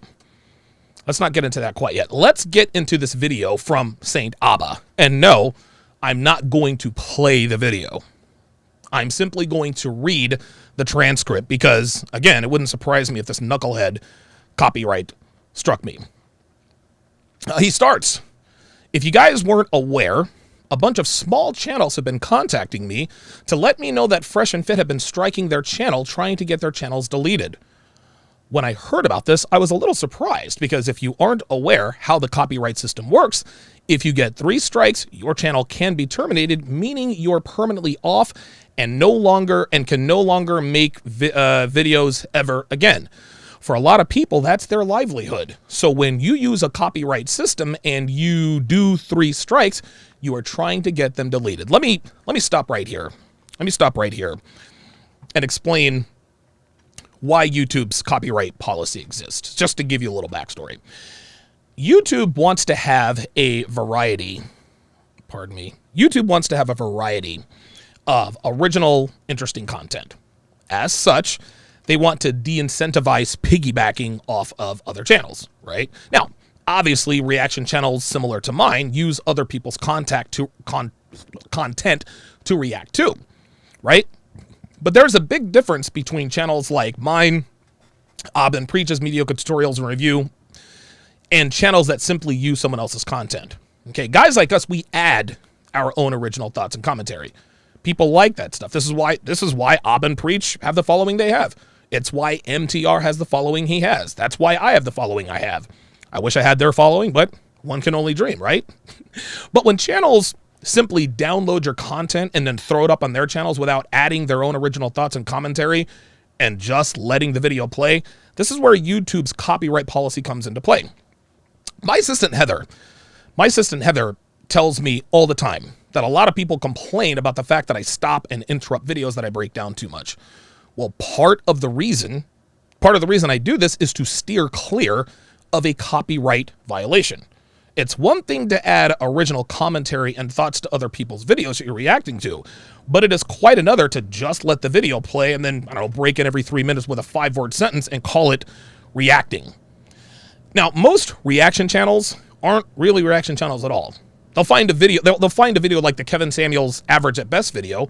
Let's get into this video from Saint Abba. And no, I'm not going to play the video. I'm simply going to read the transcript because, again, it wouldn't surprise me if this knucklehead copyright struck me. He starts, if you guys weren't aware, a bunch of small channels have been contacting me to let me know that Fresh and Fit have been striking their channel, trying to get their channels deleted. When I heard about this, I was a little surprised because if you aren't aware how the copyright system works, if you get 3 strikes, your channel can be terminated, meaning you're permanently off and can no longer make videos ever again. For a lot of people, that's their livelihood. So when you use a copyright system and you do 3 strikes, you are trying to get them deleted. Let me stop right here. And explain why YouTube's copyright policy exists, just to give you a little backstory. YouTube wants to have a variety, of original, interesting content. As such, they want to de-incentivize piggybacking off of other channels, right? Now, obviously, reaction channels similar to mine use other people's content to react to, right? But there's a big difference between channels like mine, Abba Preaches, Mediocre Tutorials and Review, and channels that simply use someone else's content. Okay, guys like us, we add our own original thoughts and commentary. People like that stuff. This is why Abba and Preach have the following they have. It's why MTR has the following he has. That's why I have the following I have. I wish I had their following, but one can only dream, right? But when channels simply download your content and then throw it up on their channels without adding their own original thoughts and commentary and just letting the video play, this is where YouTube's copyright policy comes into play. My assistant Heather tells me all the time that a lot of people complain about the fact that I stop and interrupt videos that I break down too much. Well, part of the reason I do this is to steer clear of a copyright violation. It's one thing to add original commentary and thoughts to other people's videos that you're reacting to, but it is quite another to just let the video play and then, break in every 3 minutes with a 5-word sentence and call it reacting. Now, most reaction channels aren't really reaction channels at all. They'll find a video like the Kevin Samuels Average at Best video.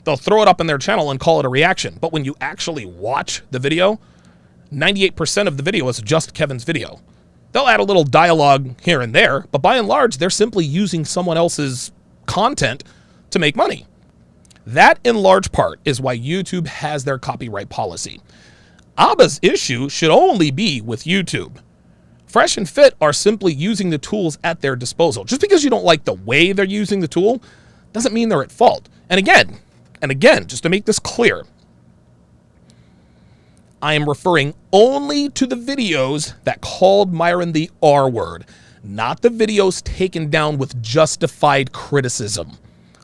They'll throw it up in their channel and call it a reaction. But when you actually watch the video, 98% of the video is just Kevin's video. They'll add a little dialogue here and there, but by and large, they're simply using someone else's content to make money. That, in large part, is why YouTube has their copyright policy. Abba's issue should only be with YouTube. Fresh and Fit are simply using the tools at their disposal. Just because you don't like the way they're using the tool doesn't mean they're at fault. And again, just to make this clear, I am referring only to the videos that called Myron the R word, not the videos taken down with justified criticism.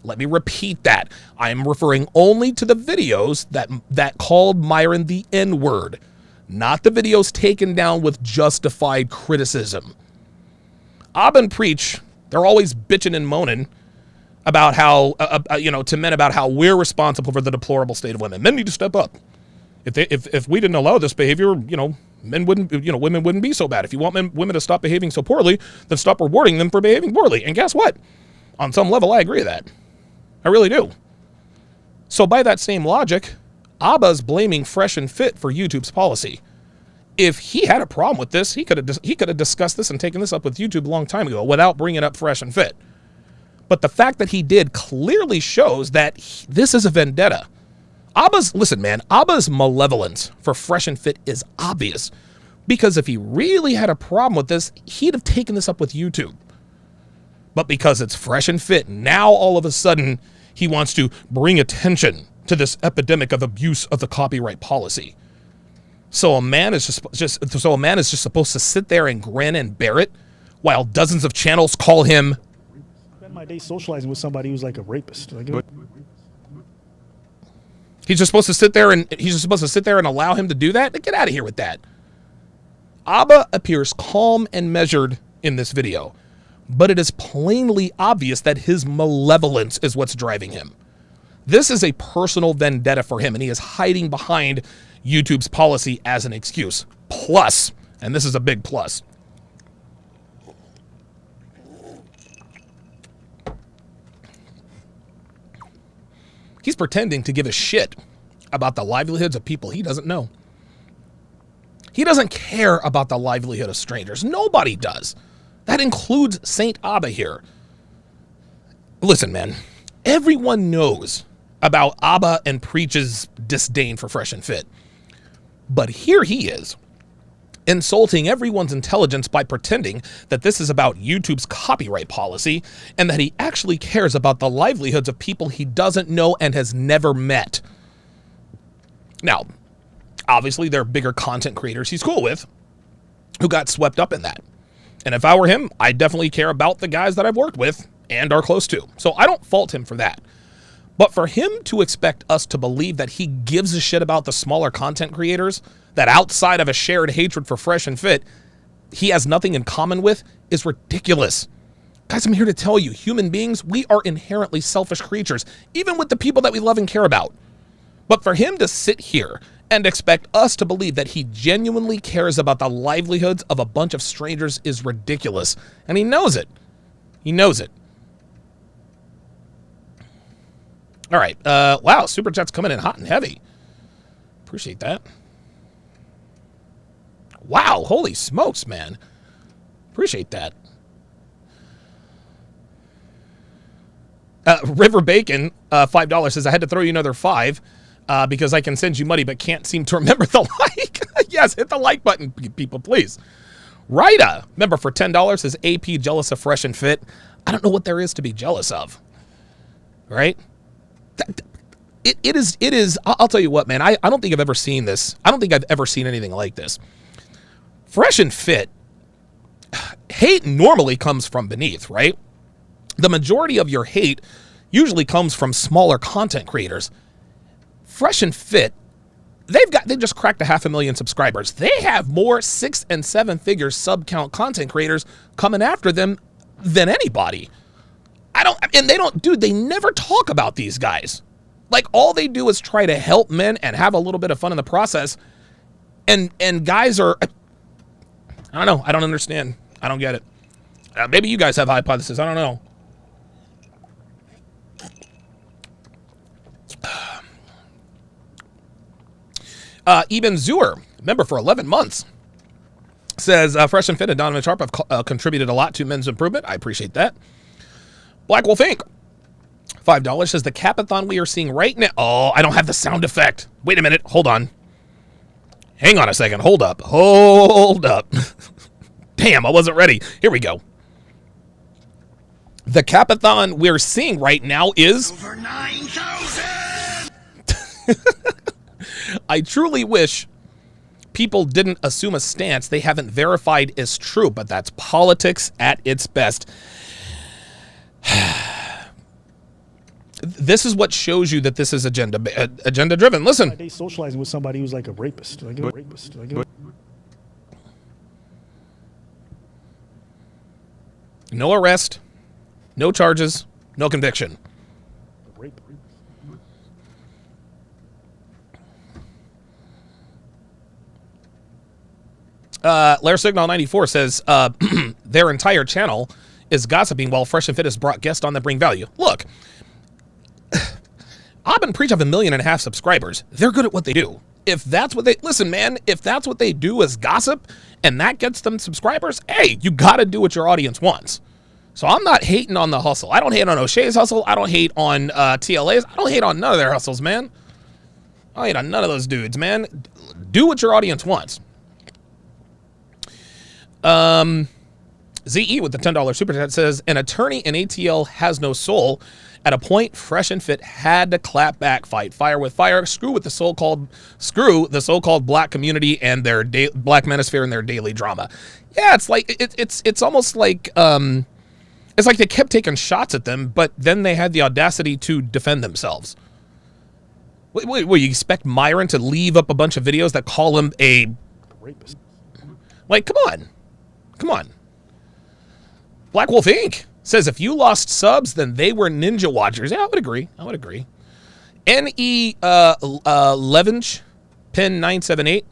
Let me repeat that. I am referring only to the videos that called Myron the N word, not the videos taken down with justified criticism. Abba and Preach, they're always bitching and moaning about how, to men about how we're responsible for the deplorable state of women. Men need to step up. If we didn't allow this behavior, women wouldn't be so bad. If you want women to stop behaving so poorly, then stop rewarding them for behaving poorly. And guess what? On some level, I agree with that. I really do. So by that same logic, Abba's blaming Fresh and Fit for YouTube's policy. If he had a problem with this, he could have discussed this and taken this up with YouTube a long time ago without bringing up Fresh and Fit. But the fact that he did clearly shows that this is a vendetta. Listen, man, Abba's malevolence for Fresh and Fit is obvious. Because if he really had a problem with this, he'd have taken this up with YouTube. But because it's Fresh and Fit, now all of a sudden he wants to bring attention to this epidemic of abuse of the copyright policy. So a man is just supposed to sit there and grin and bear it while dozens of channels call him. I spent my day socializing with somebody who's like a rapist. He's just supposed to sit there and allow him to do that? Get out of here with that. Abba appears calm and measured in this video, but it is plainly obvious that his malevolence is what's driving him. This is a personal vendetta for him, and he is hiding behind YouTube's policy as an excuse. Plus, and this is a big plus, he's pretending to give a shit about the livelihoods of people he doesn't know. He doesn't care about the livelihood of strangers. Nobody does. That includes Saint Abba here. Listen, man, everyone knows about Abba and Preach's disdain for Fresh and Fit. But here he is, insulting everyone's intelligence by pretending that this is about YouTube's copyright policy and that he actually cares about the livelihoods of people he doesn't know and has never met. Now, obviously, there are bigger content creators he's cool with who got swept up in that. And if I were him, I definitely care about the guys that I've worked with and are close to. So I don't fault him for that. But for him to expect us to believe that he gives a shit about the smaller content creators, that outside of a shared hatred for Fresh and Fit, he has nothing in common with, is ridiculous. Guys, I'm here to tell you, human beings, we are inherently selfish creatures, even with the people that we love and care about. But for him to sit here and expect us to believe that he genuinely cares about the livelihoods of a bunch of strangers is ridiculous. And he knows it. He knows it. All right. Wow, Super Chat's coming in hot and heavy. Appreciate that. Wow, holy smokes, man. Appreciate that. River Bacon, $5 says, I had to throw you another $5 because I can send you money but can't seem to remember the like. Yes, hit the like button, people, please. Rita, member for $10, says, AP jealous of Fresh and Fit. I don't know what there is to be jealous of. Right? It is, I'll tell you what, man, I don't think I've ever seen this. I don't think I've ever seen anything like this. Fresh and Fit, hate normally comes from beneath, right? The majority of your hate usually comes from smaller content creators. Fresh and Fit, they just cracked 500,000 subscribers. They have more 6 and 7 figure sub count content creators coming after them than anybody. They never talk about these guys. Like, all they do is try to help men and have a little bit of fun in the process. And guys are, I don't know. I don't understand. I don't get it. Maybe you guys have hypotheses. I don't know. Eben Zuer, member for 11 months, says, Fresh and Fit and Donovan Sharp have contributed a lot to men's improvement. I appreciate that. Black Wolf Inc., $5, says, the capathon we are seeing right now. Oh, I don't have the sound effect. Wait a minute. Hold on. Hang on a second. Hold up. Hold up. Damn, I wasn't ready. Here we go. The capathon we're seeing right now is over 9,000. I truly wish people didn't assume a stance they haven't verified is true, but that's politics at its best. This is what shows you that this is agenda driven. Listen. They socializing with somebody who's like a rapist. No arrest, no charges, no conviction. Lair Signal 94 says their entire channel is gossiping while Fresh and Fit has brought guests on that bring value. Look, Ab and Preach have 1.5 million subscribers. They're good at what they do. If that's what they, listen, man, if that's what they do is gossip and that gets them subscribers, hey, you got to do what your audience wants. So I'm not hating on the hustle. I don't hate on O'Shea's hustle. I don't hate on TLA's. I don't hate on none of their hustles, man. I ain't on none of those dudes, man. Do what your audience wants. ZE with the $10 super chat says, an attorney in ATL has no soul. At a point, Fresh and Fit had to clap back, fight fire with fire, screw the so-called black community and their black manosphere and their daily drama. Yeah, it's like it's almost like it's like they kept taking shots at them, but then they had the audacity to defend themselves. Wait, you expect Myron to leave up a bunch of videos that call him a Rapist. Like, come on. Black Wolf Inc. says if you lost subs, then they were ninja watchers. Yeah, I would agree. NE Levinge, pin 978,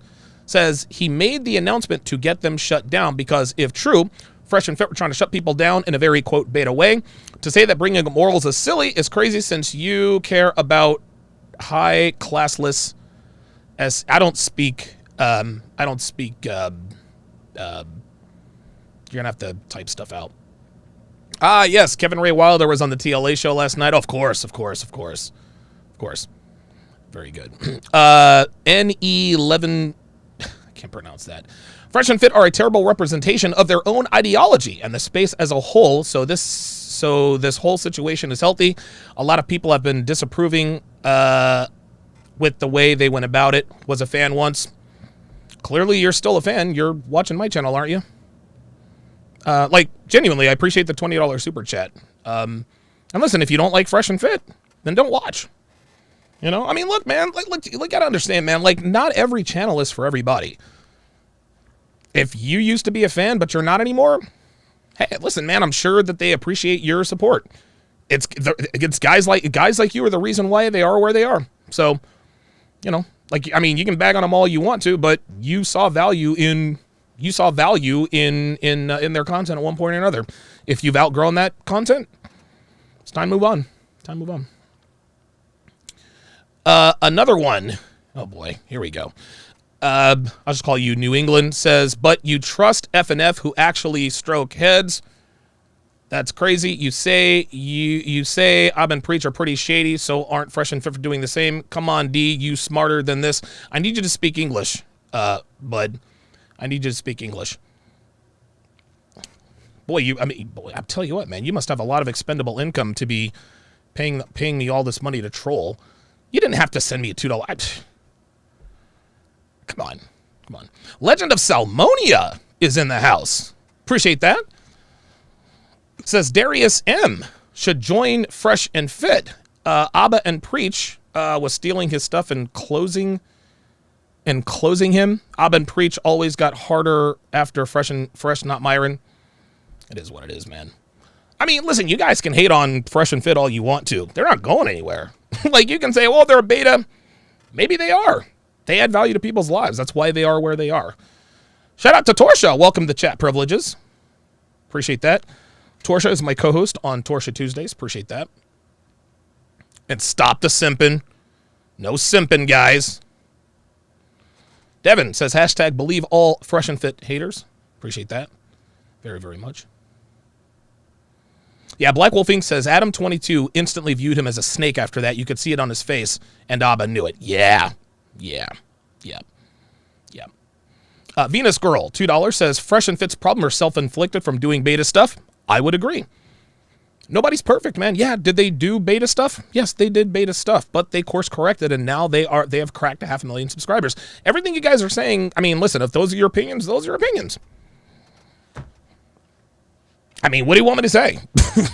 says he made the announcement to get them shut down because if true, Fresh and Fit were trying to shut people down in a very, quote, beta way. To say that bringing up morals is silly is crazy since you care about high classless as I don't speak you're gonna have to type stuff out. Yes, Kevin Ray Wilder was on the TLA show last night. Of course. Very good. NE11, I can't pronounce that. Fresh and Fit are a terrible representation of their own ideology and the space as a whole. So this whole situation is healthy. A lot of people have been disapproving with the way they went about it. Was a fan once. Clearly, you're still a fan. You're watching my channel, aren't you? Like, genuinely, I appreciate the $20 super chat. And listen, if you don't like Fresh and Fit, then don't watch. You know? I mean, look, man, look, you gotta understand, man, like, not every channel is for everybody. If you used to be a fan, but you're not anymore, hey, listen, man, I'm sure that they appreciate your support. It's guys like you are the reason why they are where they are. So, you know, like, I mean, you can bag on them all you want to, but you saw value in their content at one point or another. If you've outgrown that content, it's time to move on. Another one. Oh boy, here we go. I'll just call you New England, says, but you trust FNF who actually stroke heads. That's crazy. You say Ab and Preach are pretty shady, so aren't Fresh and Fit for doing the same? Come on, D, you smarter than this. I need you to speak English, bud. I need you to speak English. Boy, I'll tell you what, man, you must have a lot of expendable income to be paying me all this money to troll. You didn't have to send me a $2. Come on. Legend of Salmonia is in the house. Appreciate that. It says Darius M should join Fresh and Fit. Abba and Preach was stealing his stuff and closing him. Abba and Preach always got harder after Fresh, not Myron. It is what it is, man. I mean, listen, you guys can hate on Fresh and Fit all you want to. They're not going anywhere. Like, you can say, well, they're a beta. Maybe they are. They add value to people's lives. That's why they are where they are. Shout out to Torsha. Welcome to Chat Privileges. Appreciate that. Torsha is my co-host on Torsha Tuesdays. Appreciate that. And stop the simping. No simping, guys. Devin says, hashtag believe all Fresh and Fit haters. Appreciate that. Very, very much. Yeah, Black Wolf Inc. says, Adam22 instantly viewed him as a snake after that. You could see it on his face, and Abba knew it. Yeah. Venus Girl, $2, says, Fresh and Fit's problem are self-inflicted from doing beta stuff. I would agree. Nobody's perfect, man. Yeah, did they do beta stuff? Yes, they did beta stuff, but they course corrected, and now they have cracked 500,000 subscribers. Everything you guys are saying, I mean, listen, if those are your opinions, those are your opinions. I mean, what do you want me to say?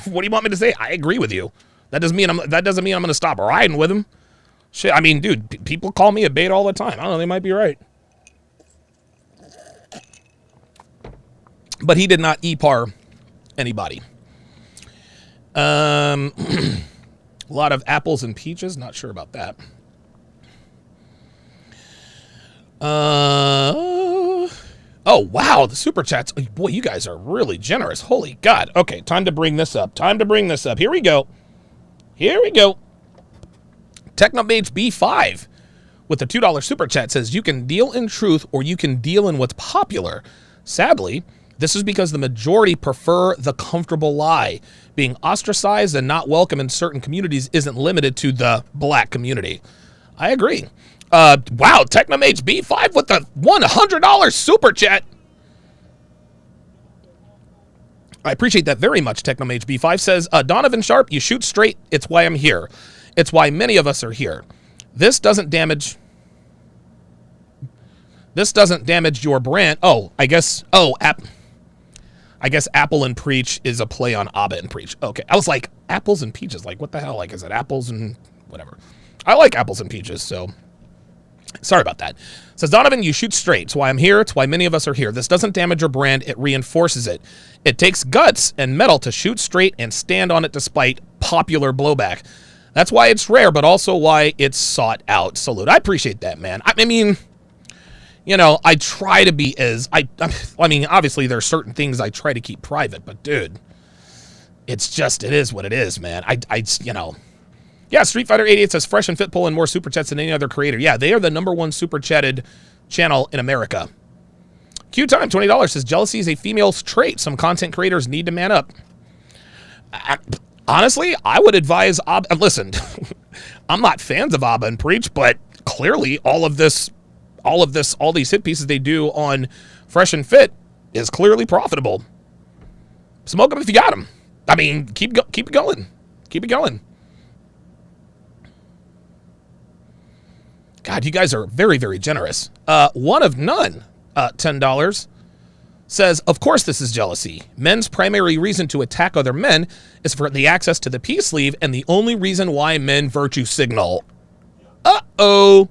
What do you want me to say? I agree with you. That doesn't mean I'm going to stop riding with him. Shit, I mean, dude, people call me a beta all the time. I don't know, they might be right. But he did not EPAR anybody. A lot of apples and peaches. Not sure about that. Oh, wow. The super chats. Oh, boy, you guys are really generous. Holy God. Okay, time to bring this up. Here we go. Technomage B5 with the $2 super chat says, you can deal in truth or you can deal in what's popular. Sadly, this is because the majority prefer the comfortable lie. Being ostracized and not welcome in certain communities isn't limited to the black community. I agree. Wow, Technomage B5 with the $100 super chat. I appreciate that very much. Technomage B5 says, Donovan Sharp, you shoot straight. It's why I'm here. It's why many of us are here. This doesn't damage your brand. Oh, I guess Apple and Preach is a play on Abba and Preach. Okay. I was like, apples and peaches. Like, what the hell? Like, is it apples and whatever? I like apples and peaches, so sorry about that. Says, Donovan, you shoot straight. It's why I'm here. It's why many of us are here. This doesn't damage your brand. It reinforces it. It takes guts and metal to shoot straight and stand on it despite popular blowback. That's why it's rare, but also why it's sought out. Salute. I appreciate that, man. I mean, you know, I try to be as, I mean, obviously there are certain things I try to keep private, but dude, it's just, it is what it is, man. You know, yeah, Street Fighter 88 says Fresh and Fit pull in more super chats than any other creator. Yeah, they are the #1 super chatted channel in America. Q Time, $20 says jealousy is a female's trait. Some content creators need to man up. Honestly, I would advise listen, I'm not fans of Abba and Preach, but clearly all these hit pieces they do on Fresh and Fit is clearly profitable. Smoke them if you got them. I mean, keep it going. Keep it going. God, you guys are very, very generous. One of none, $10, says, of course this is jealousy. Men's primary reason to attack other men is for the access to the peace sleeve and the only reason why men virtue signal. Uh-oh.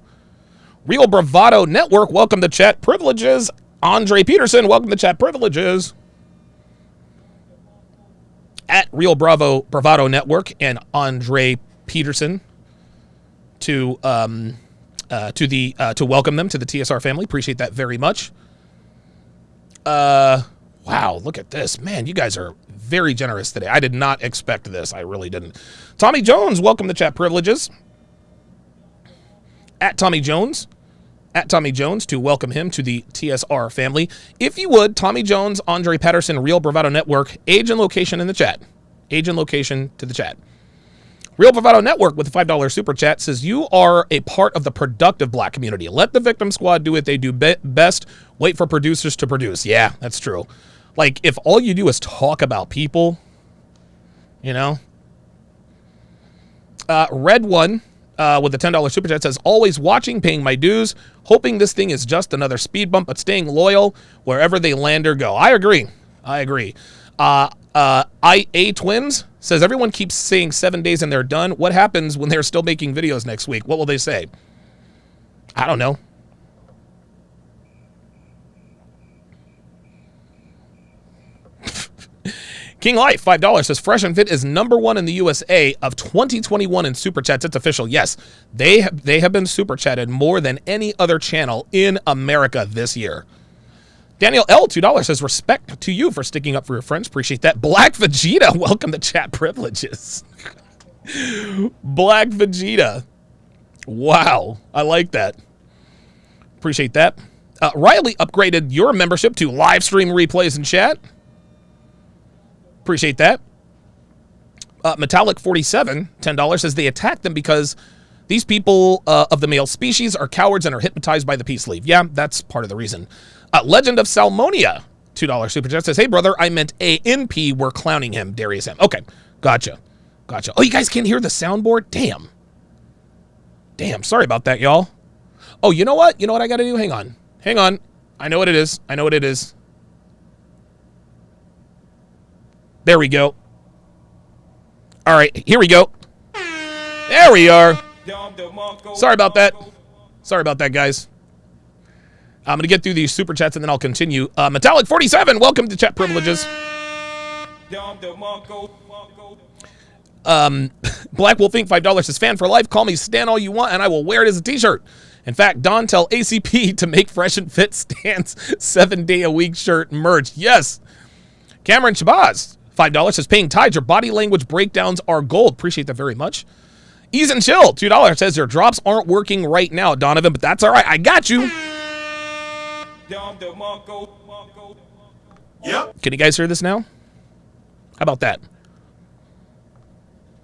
Real Bravado Network, welcome to chat privileges. Andre Peterson, welcome to chat privileges. At Real Bravado Network and Andre Peterson to welcome them to the TSR family. Appreciate that very much. Wow, look at this. Man, you guys are very generous today. I did not expect this. I really didn't. Tommy Jones, welcome to chat privileges. At Tommy Jones to welcome him to the TSR family. If you would, Tommy Jones, Andre Patterson, Real Bravado Network, age and location in the chat. Age and location to the chat. Real Bravado Network with a $5 super chat says, you are a part of the productive black community. Let the victim squad do what they do best. Wait for producers to produce. Yeah, that's true. Like, if all you do is talk about people, you know. Red One with a $10 super chat says, always watching, paying my dues, hoping this thing is just another speed bump, but staying loyal wherever they land or go. I agree. IA Twins says, everyone keeps saying 7 days and they're done. What happens when they're still making videos next week? What will they say? I don't know. King Life, $5 says, Fresh and Fit is #1 in the USA of 2021 in super chats. It's official. Yes, they have been super chatted more than any other channel in America this year. Daniel L, $2 says, respect to you for sticking up for your friends. Appreciate that. Black Vegeta, welcome to chat privileges. Black Vegeta. Wow, I like that. Appreciate that. Riley upgraded your membership to live stream replays in chat. Appreciate that. Metallic 47, $10 says, they attack them because these people of the male species are cowards and are hypnotized by the peace sleeve. Yeah, that's part of the reason. Legend of Salmonia, $2 super chat says, hey brother, I meant ANP, we're clowning him, Darius M. Okay, gotcha. Oh, you guys can't hear the soundboard? Damn, sorry about that, y'all. Oh, you know what I gotta do? Hang on. I know what it is. There we go. All right, here we go. There we are. Sorry about that, guys. I'm going to get through these super chats and then I'll continue. Metallic 47, welcome to chat privileges. Black Wolf Inc., $5 says, fan for life. Call me Stan all you want and I will wear it as a t-shirt. In fact, Don, tell ACP to make Fresh and Fit Stan's 7-day-a-week shirt merch. Yes. Cameron Shabazz, $5 says, paying tithes, your body language breakdowns are gold. Appreciate that very much. Ease and Chill, $2 says, your drops aren't working right now, Donovan, but that's all right. I got you. Yep. Can you guys hear this now? How about that?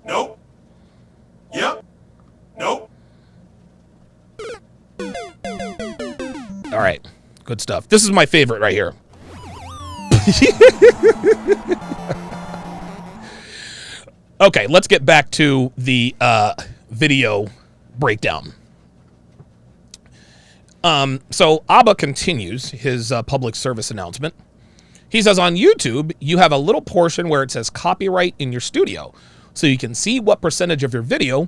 Nope. Yep. Nope. All right. Good stuff. This is my favorite right here. Okay, let's get back to the video breakdown. So Abba continues his public service announcement. He says, on YouTube, you have a little portion where it says copyright in your studio. So you can see what percentage of your video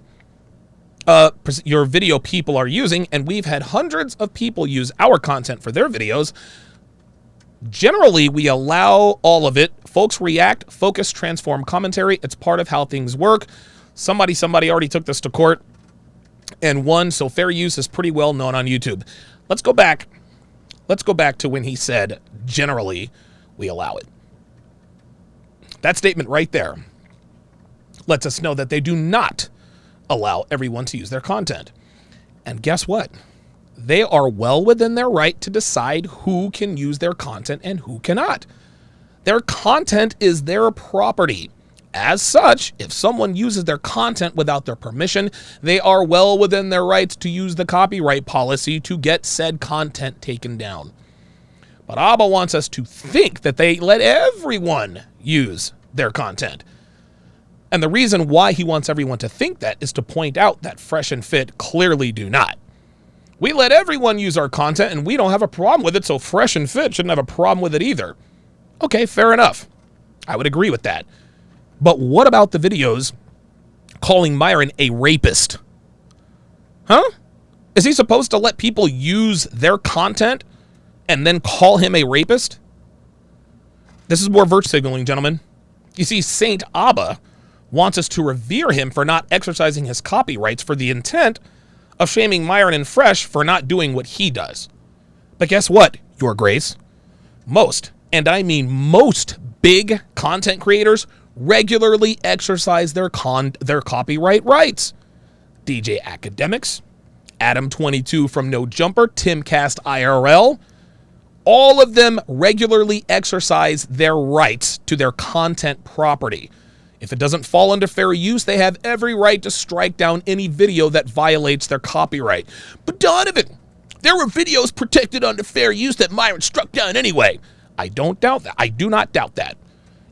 people are using. And we've had hundreds of people use our content for their videos. Generally, we allow all of it. Folks react, focus, transform commentary. It's part of how things work. Somebody already took this to court and won. So fair use is pretty well known on YouTube. Let's go back to when he said, generally, we allow it. That statement right there lets us know that they do not allow everyone to use their content. And guess what? They are well within their right to decide who can use their content and who cannot. Their content is their property. As such, if someone uses their content without their permission, they are well within their rights to use the copyright policy to get said content taken down. But Abba wants us to think that they let everyone use their content. And the reason why he wants everyone to think that is to point out that Fresh and Fit clearly do not. We let everyone use our content and we don't have a problem with it, so Fresh and Fit shouldn't have a problem with it either. Okay, fair enough. I would agree with that. But what about the videos calling Myron a rapist? Huh? Is he supposed to let people use their content and then call him a rapist? This is more virtue signaling, gentlemen. You see, Saint Abba wants us to revere him for not exercising his copyrights for the intent of shaming Myron and Fresh for not doing what he does. But guess what, Your Grace? Most, and I mean most, big content creators regularly exercise their copyright rights. DJ Academics, Adam22 from No Jumper, Timcast IRL, all of them regularly exercise their rights to their content property. If it doesn't fall under fair use, they have every right to strike down any video that violates their copyright. But Donovan, there were videos protected under fair use that Myron struck down anyway. I don't doubt that. I do not doubt that.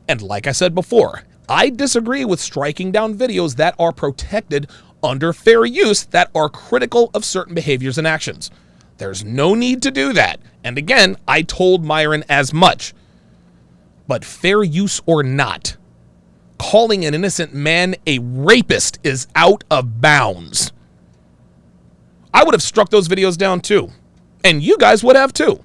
And like I said before, I disagree with striking down videos that are protected under fair use that are critical of certain behaviors and actions. There's no need to do that. And again, I told Myron as much. But fair use or not, calling an innocent man a rapist is out of bounds. I would have struck those videos down too. And you guys would have too.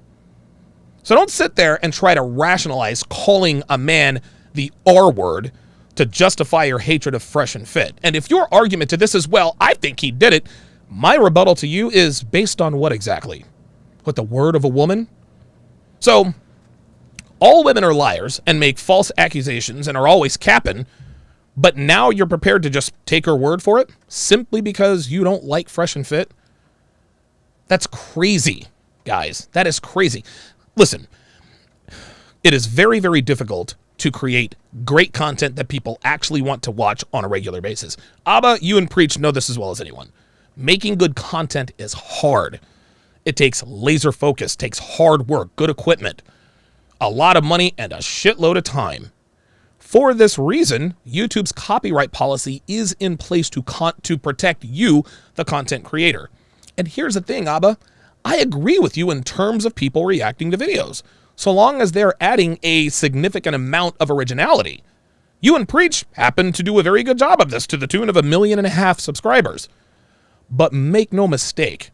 So don't sit there and try to rationalize calling a man the R word to justify your hatred of Fresh and Fit. And if your argument to this is, well, I think he did it, my rebuttal to you is based on what exactly? With the word of a woman? So, all women are liars and make false accusations and are always capping, but now you're prepared to just take her word for it simply because you don't like Fresh and Fit? That's crazy, guys. That is crazy. Listen, it is very, very difficult to create great content that people actually want to watch on a regular basis. Abba, you and Preach know this as well as anyone. Making good content is hard. It takes laser focus, takes hard work, good equipment, a lot of money, and a shitload of time. For this reason, YouTube's copyright policy is in place to protect you, the content creator. And here's the thing, Abba. I agree with you in terms of people reacting to videos, so long as they're adding a significant amount of originality. You and Preach happen to do a very good job of this to the tune of 1.5 million subscribers. But make no mistake,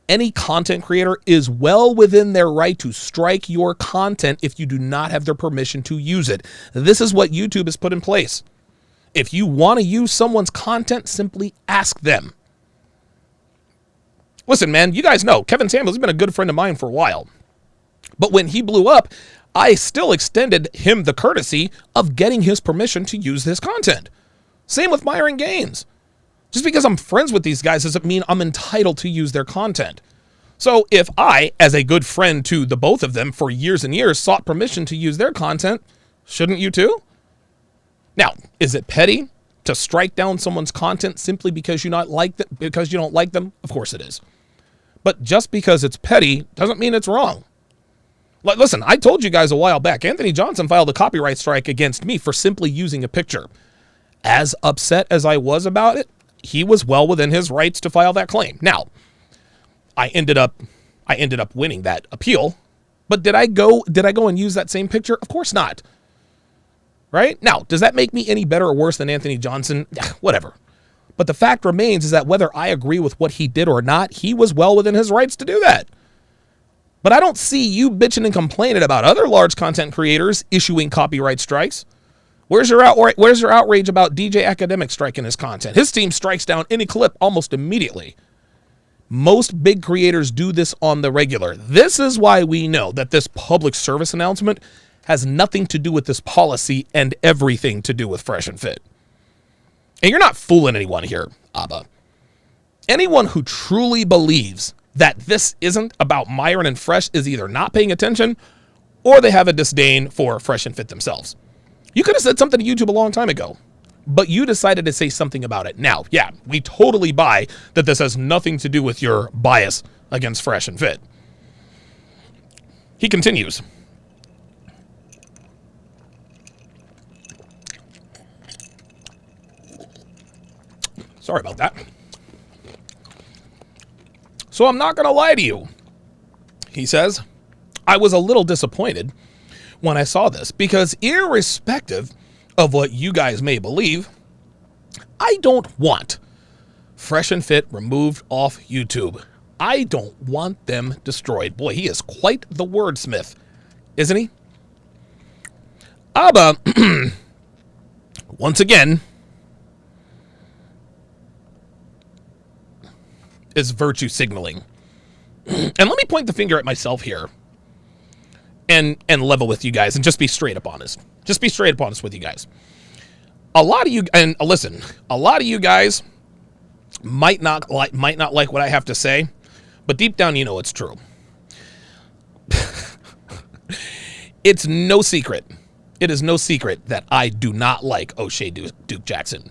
any content creator is well within their right to strike your content if you do not have their permission to use it. This is what YouTube has put in place. If you want to use someone's content, simply ask them. Listen, man, you guys know Kevin Samuels has been a good friend of mine for a while. But when he blew up, I still extended him the courtesy of getting his permission to use his content. Same with Myron Gaines. Just because I'm friends with these guys doesn't mean I'm entitled to use their content. So if I, as a good friend to the both of them for years and years, sought permission to use their content, shouldn't you too? Now, is it petty to strike down someone's content simply because you don't like them? Of course it is. But just because it's petty doesn't mean it's wrong. Listen, I told you guys a while back, Anthony Johnson filed a copyright strike against me for simply using a picture. As upset as I was about it, he was well within his rights to file that claim. Now, I ended up winning that appeal, but did I go and use that same picture? Of course not. Right? Now, does that make me any better or worse than Anthony Johnson? Whatever. But the fact remains is that whether I agree with what he did or not, he was well within his rights to do that. But I don't see you bitching and complaining about other large content creators issuing copyright strikes. Where's your outrage about DJ Academic striking his content? His team strikes down any clip almost immediately. Most big creators do this on the regular. This is why we know that this public service announcement has nothing to do with this policy and everything to do with Fresh and Fit. And you're not fooling anyone here, Abba. Anyone who truly believes that this isn't about Myron and Fresh is either not paying attention or they have a disdain for Fresh and Fit themselves. You could have said something to YouTube a long time ago, but you decided to say something about it now. Yeah, we totally buy that this has nothing to do with your bias against Fresh and Fit. He continues. Sorry about that. So I'm not going to lie to you. He says, I was a little disappointed when I saw this because irrespective of what you guys may believe, I don't want Fresh and Fit removed off YouTube. I don't want them destroyed. Boy, he is quite the wordsmith, isn't he? Abba, once again, is virtue signaling. And let me point the finger at myself here and level with you guys and just be straight up honest. Just be straight up honest with you guys. A lot of you, and listen, a lot of you guys might not like what I have to say, but deep down you know it's true. It's no secret. It is no secret that I do not like O'Shea Duke Jackson.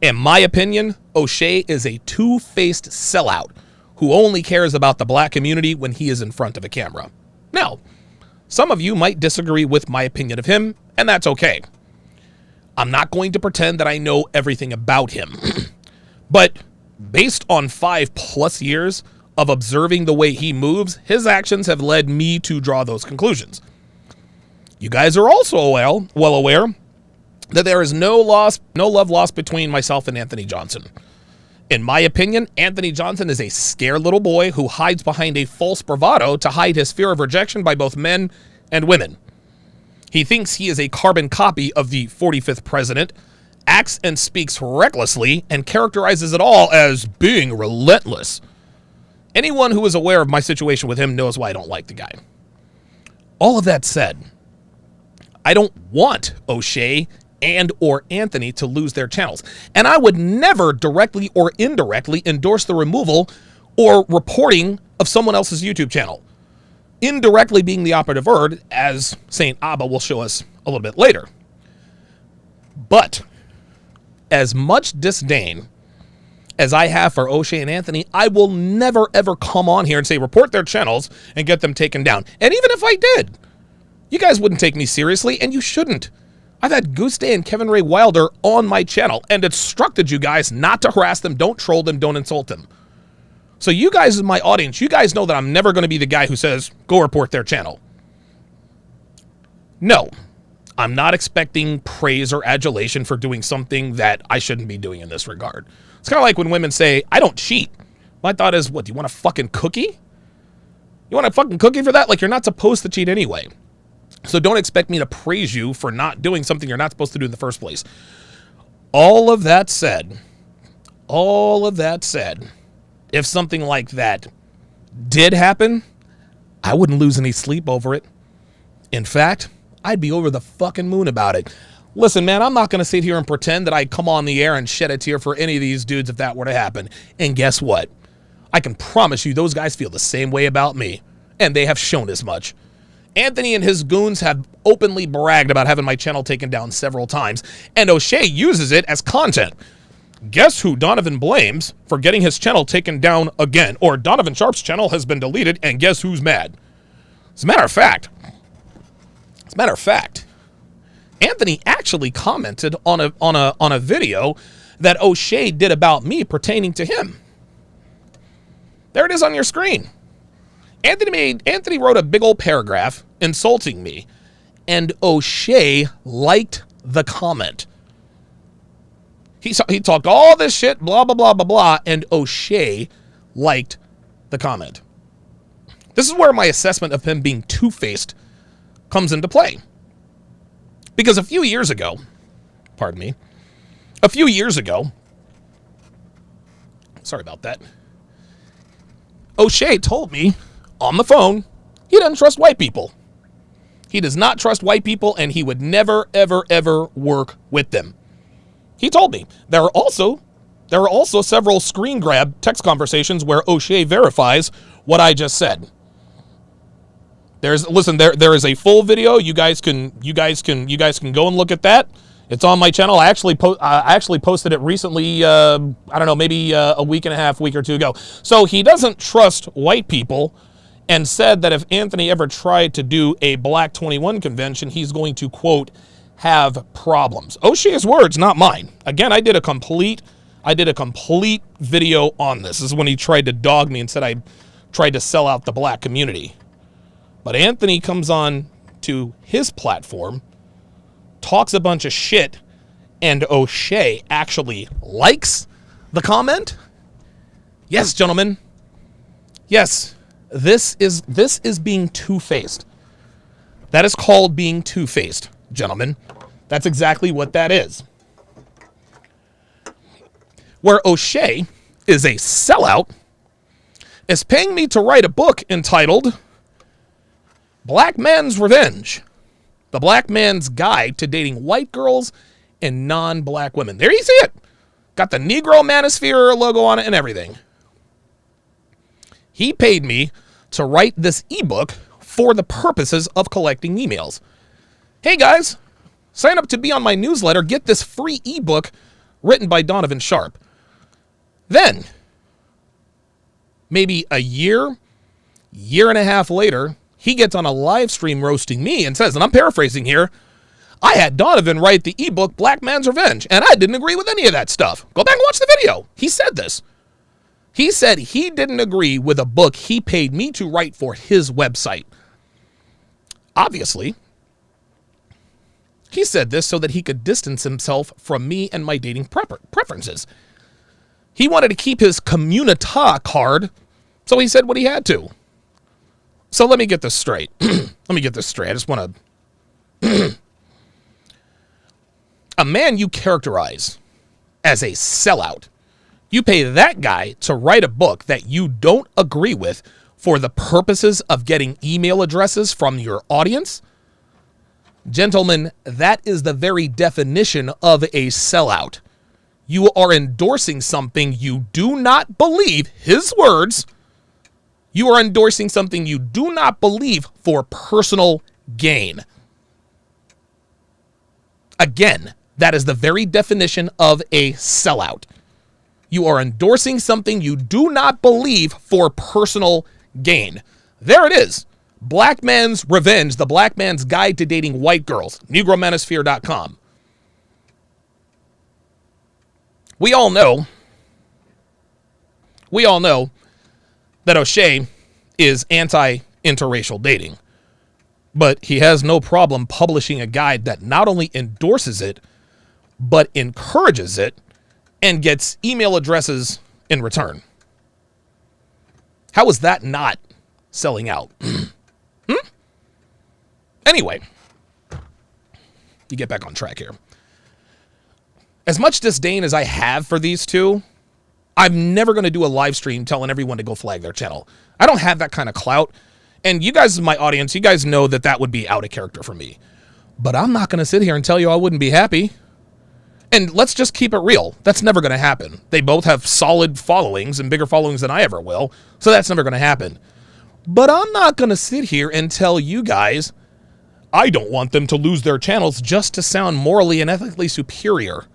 In my opinion, O'Shea is a two-faced sellout who only cares about the black community when he is in front of a camera. Now, some of you might disagree with my opinion of him, and that's okay. I'm not going to pretend that I know everything about him. But based on 5+ years of observing the way he moves, his actions have led me to draw those conclusions. You guys are also well aware that there is no love lost between myself and Anthony Johnson. In my opinion, Anthony Johnson is a scared little boy who hides behind a false bravado to hide his fear of rejection by both men and women. He thinks he is a carbon copy of the 45th president, acts and speaks recklessly, and characterizes it all as being relentless. Anyone who is aware of my situation with him knows why I don't like the guy. All of that said, I don't want O'Shea and or Anthony to lose their channels. And I would never directly or indirectly endorse the removal or reporting of someone else's YouTube channel. Indirectly being the operative word, as Saint Abba will show us a little bit later. But as much disdain as I have for O'Shea and Anthony, I will never ever come on here and say report their channels and get them taken down. And even if I did, you guys wouldn't take me seriously, and you shouldn't. I've had Goose Day and Kevin Ray Wilder on my channel and instructed you guys not to harass them, don't troll them, don't insult them. So you guys in my audience, you guys know that I'm never going to be the guy who says, go report their channel. No, I'm not expecting praise or adulation for doing something that I shouldn't be doing in this regard. It's kind of like when women say, I don't cheat. My thought is, what, do you want a fucking cookie? You want a fucking cookie for that? Like, you're not supposed to cheat anyway. So don't expect me to praise you for not doing something you're not supposed to do in the first place. All of that said, if something like that did happen, I wouldn't lose any sleep over it. In fact, I'd be over the fucking moon about it. Listen, man, I'm not going to sit here and pretend that I'd come on the air and shed a tear for any of these dudes if that were to happen. And guess what? I can promise you those guys feel the same way about me, and they have shown as much. Anthony and his goons have openly bragged about having my channel taken down several times, and O'Shea uses it as content. Guess who Donovan blames for getting his channel taken down again? Or Donovan Sharp's channel has been deleted, and guess who's mad? As a matter of fact, Anthony actually commented on a video that O'Shea did about me pertaining to him. There it is on your screen. Anthony wrote a big old paragraph insulting me, and O'Shea liked the comment. He talked all this shit, blah, blah, blah, blah, blah, and O'Shea liked the comment. This is where my assessment of him being two-faced comes into play. Because a few years ago, sorry about that, O'Shea told me on the phone he doesn't trust white people. He does not trust white people, and he would never, ever, ever work with them. He told me. There are also several screen grab text conversations where O'Shea verifies what I just said. There is a full video. You guys can go and look at that. It's on my channel. I actually posted it recently. I don't know, maybe a week or two ago. So he doesn't trust white people, and said that if Anthony ever tried to do a Black 21 convention, he's going to, quote, have problems. O'Shea's words, not mine. Again, I did a complete video on this. This is when he tried to dog me and said I tried to sell out the black community. But Anthony comes on to his platform, talks a bunch of shit, and O'Shea actually likes the comment. Yes, gentlemen. Yes, this is being two-faced. That is called being two-faced, gentlemen. That's exactly what that is. Where O'Shea is a sellout, is paying me to write a book entitled Black Man's Revenge, the Black Man's Guide to Dating White Girls and Non-Black Women. There you see it. Got the Negro Manosphere logo on it and everything. He paid me to write this ebook for the purposes of collecting emails. Hey guys, sign up to be on my newsletter. Get this free ebook written by Donovan Sharp. Then, maybe a year and a half later, he gets on a live stream roasting me and says, and I'm paraphrasing here, I had Donovan write the ebook Black Man's Revenge, and I didn't agree with any of that stuff. Go back and watch the video. He said this. He said he didn't agree with a book he paid me to write for his website. Obviously, he said this so that he could distance himself from me and my dating preferences. He wanted to keep his communita card, so he said what he had to. So let me get this straight. I just want to... A man you characterize as a sellout, you pay that guy to write a book that you don't agree with for the purposes of getting email addresses from your audience? Gentlemen, that is the very definition of a sellout. You are endorsing something you do not believe, his words, you are endorsing something you do not believe for personal gain. Again, that is the very definition of a sellout. You are endorsing something you do not believe for personal gain. There it is. Black Man's Revenge, the Black Man's Guide to Dating White Girls, NegroManosphere.com. We all know that O'Shea is anti-interracial dating, but he has no problem publishing a guide that not only endorses it, but encourages it and gets email addresses in return. How is that not selling out? Anyway, you get back on track here. As much disdain as I have for these two, I'm never going to do a live stream telling everyone to go flag their channel. I don't have that kind of clout. And you guys, my audience, you guys know that that would be out of character for me. But I'm not going to sit here and tell you I wouldn't be happy. And let's just keep it real. That's never going to happen. They both have solid followings and bigger followings than I ever will. So that's never going to happen. But I'm not going to sit here and tell you guys I don't want them to lose their channels just to sound morally and ethically superior.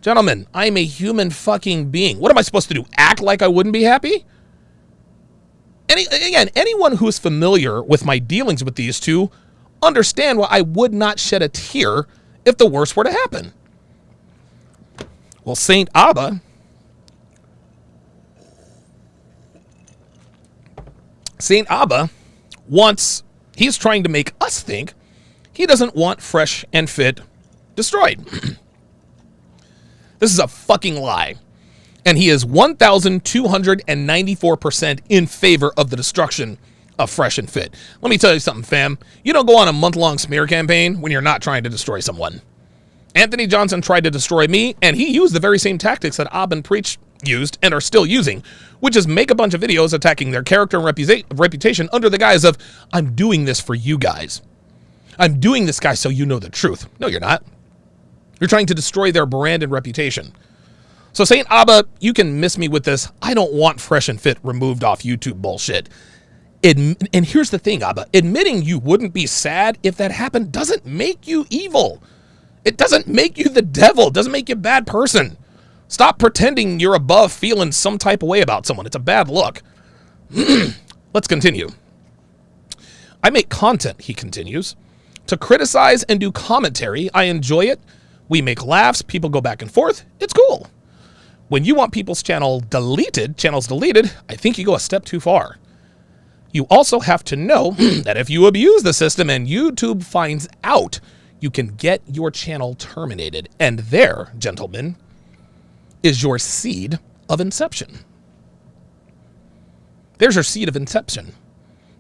Gentlemen, I'm a human fucking being. What am I supposed to do? Act like I wouldn't be happy? Anyone who is familiar with my dealings with these two understand why I would not shed a tear if the worst were to happen. Well, Saint Abba he's trying to make us think he doesn't want Fresh and Fit destroyed. This is a fucking lie. And he is 1,294% in favor of the destruction of Fresh and Fit. Let me tell you something, fam. You don't go on a month-long smear campaign when you're not trying to destroy someone. Anthony Johnson tried to destroy me, and he used the very same tactics that Ab and Preach used and are still using, which is make a bunch of videos attacking their character and reputation under the guise of, I'm doing this for you guys. I'm doing this, guys, so you know the truth. No, you're not. You're trying to destroy their brand and reputation. So Saint Abba, you can miss me with this. I don't want Fresh and Fit removed off YouTube bullshit. And here's the thing, Abba. Admitting you wouldn't be sad if that happened doesn't make you evil. It doesn't make you the devil. It doesn't make you a bad person. Stop pretending you're above feeling some type of way about someone. It's a bad look. Let's continue. I make content, he continues, to criticize and do commentary. I enjoy it. We make laughs. People go back and forth. It's cool. When you want people's channels deleted, I think you go a step too far. You also have to know that if you abuse the system and YouTube finds out, you can get your channel terminated. And there, gentlemen, is your seed of inception. There's your seed of inception.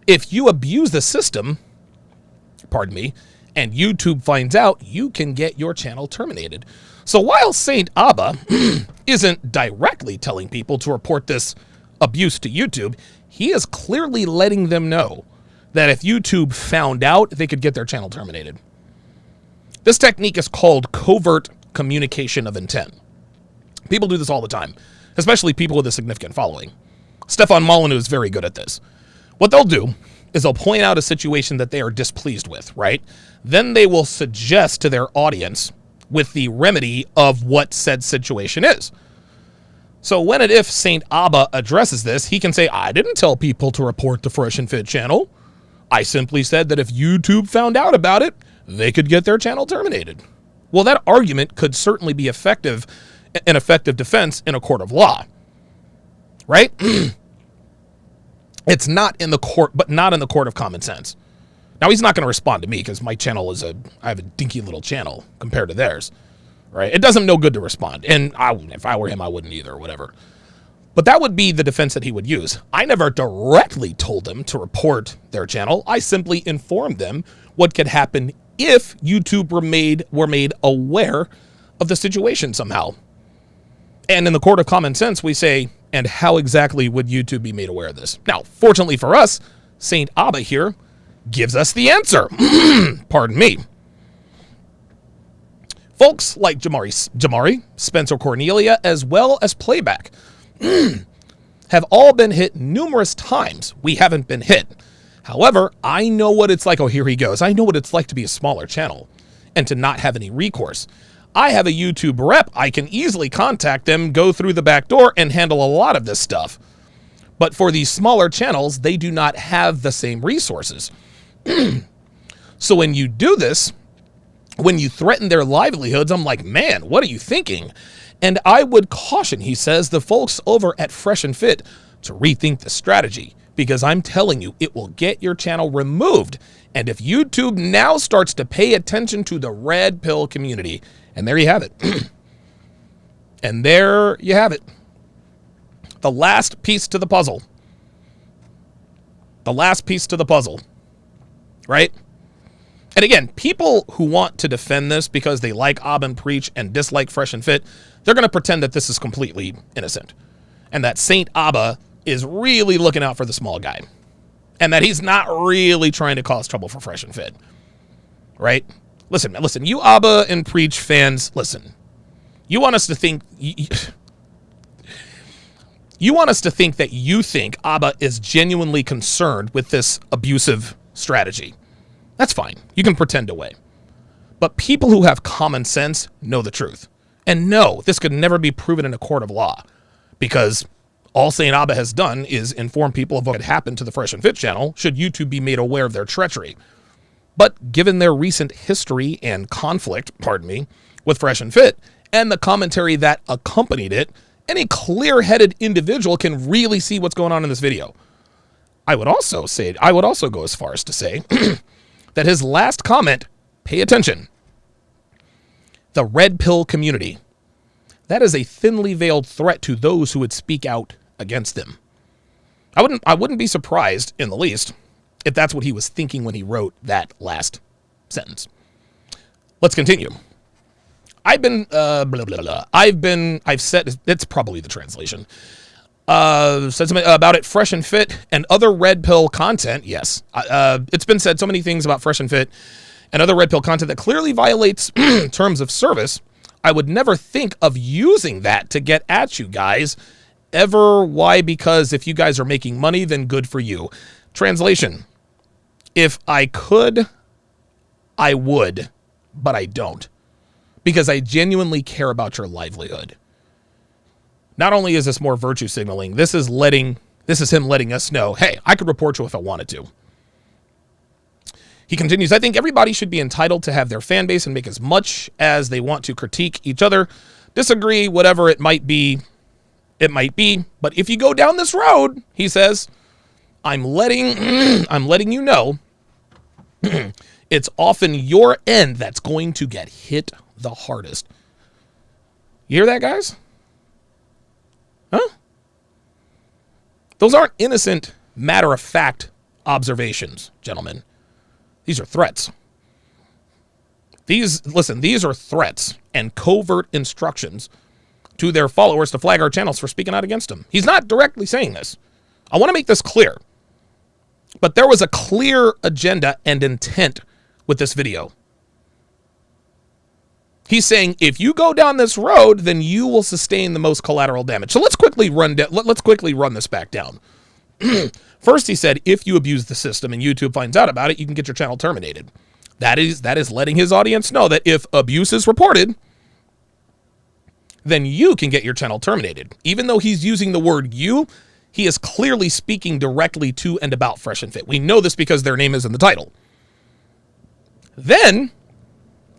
If you abuse the system, and YouTube finds out, you can get your channel terminated. So while Saint Abba isn't directly telling people to report this abuse to YouTube, he is clearly letting them know that if YouTube found out, they could get their channel terminated. This technique is called covert communication of intent. People do this all the time, especially people with a significant following. Stefan Molyneux is very good at this. What they'll do is they'll point out a situation that they are displeased with, right? Then they will suggest to their audience with the remedy of what said situation is. So when and if Saint Abba addresses this, he can say, I didn't tell people to report the Fresh and Fit channel. I simply said that if YouTube found out about it, they could get their channel terminated. Well, that argument could certainly be an effective defense in a court of law, right? It's not in the court, but not in the court of common sense. Now, he's not going to respond to me because my channel I have a dinky little channel compared to theirs, right? It does him no good to respond. And if I were him, I wouldn't either or whatever. But that would be the defense that he would use. I never directly told them to report their channel. I simply informed them what could happen if YouTube were made aware of the situation somehow. And in the court of common sense, we say, and how exactly would YouTube be made aware of this? Now, fortunately for us, Saint Abba here gives us the answer. Pardon me. Folks like Jamari, Spencer Cornelia, as well as Playback have all been hit numerous times. We haven't been hit. However, I know what it's like. Oh, here he goes. I know what it's like to be a smaller channel and to not have any recourse. I have a YouTube rep. I can easily contact them, go through the back door, and handle a lot of this stuff. But for these smaller channels, they do not have the same resources. So when you do this, when you threaten their livelihoods, I'm like, man, what are you thinking? And I would caution, he says, the folks over at Fresh and Fit to rethink the strategy, because I'm telling you, it will get your channel removed. And if YouTube now starts to pay attention to the red pill community, and there you have it. And there you have it. The last piece to the puzzle. The last piece to the puzzle. Right? And again, people who want to defend this because they like Ab and Preach and dislike Fresh and Fit, they're going to pretend that this is completely innocent. And that Saint Abba is really looking out for the small guy. And that he's not really trying to cause trouble for Fresh and Fit. Right? Listen, you Abba and Preach fans, listen. You want us to think you want us to think that you think Abba is genuinely concerned with this abusive strategy. That's fine. You can pretend away. But people who have common sense know the truth. And no, this could never be proven in a court of law, because all Saint Abba has done is inform people of what had happened to the Fresh and Fit channel should YouTube be made aware of their treachery. But given their recent history and conflict, with Fresh and Fit, and the commentary that accompanied it, any clear-headed individual can really see what's going on in this video. I would also go as far as to say that his last comment, pay attention, the red pill community, that is a thinly veiled threat to those who would speak out against them. I wouldn't be surprised in the least if that's what he was thinking when he wrote that last sentence. Let's continue. I've said, it's probably the translation. Said something about it, Fresh and Fit and other red pill content. Yes. It's been said so many things about Fresh and Fit and other red pill content that clearly violates terms of service. I would never think of using that to get at you guys ever. Why? Because if you guys are making money, then good for you. Translation. If I could, I would, but I don't, because I genuinely care about your livelihood. Not only is this more virtue signaling, this is him letting us know, hey, I could report you if I wanted to. He continues, I think everybody should be entitled to have their fan base and make as much as they want to critique each other, disagree, whatever it might be. But if you go down this road, he says, I'm letting you know, it's often your end that's going to get hit the hardest. You hear that, guys? Huh? Those aren't innocent, matter-of-fact observations, gentlemen. These are threats. These are threats and covert instructions to their followers to flag our channels for speaking out against them. He's not directly saying this. I want to make this clear. But there was a clear agenda and intent with this video. He's saying, if you go down this road, then you will sustain the most collateral damage. So let's quickly run this back down. First, he said, if you abuse the system and YouTube finds out about it, you can get your channel terminated. That is letting his audience know that if abuse is reported, then you can get your channel terminated. Even though he's using the word you, he is clearly speaking directly to and about Fresh and Fit. We know this because their name is in the title. Then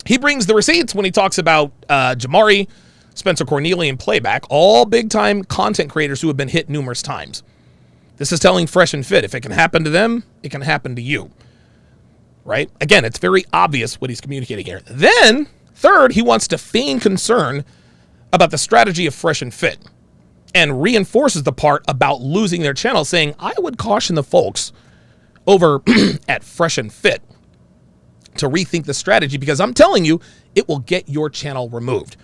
he brings the receipts when he talks about Jamari, Spencer Cornelia, and Playback, all big-time content creators who have been hit numerous times. This is telling Fresh and Fit, if it can happen to them, it can happen to you. Right? Again, it's very obvious what he's communicating here. Then, third, he wants to feign concern about the strategy of Fresh and Fit and reinforces the part about losing their channel, saying, I would caution the folks over at Fresh and Fit to rethink the strategy, because I'm telling you, it will get your channel removed.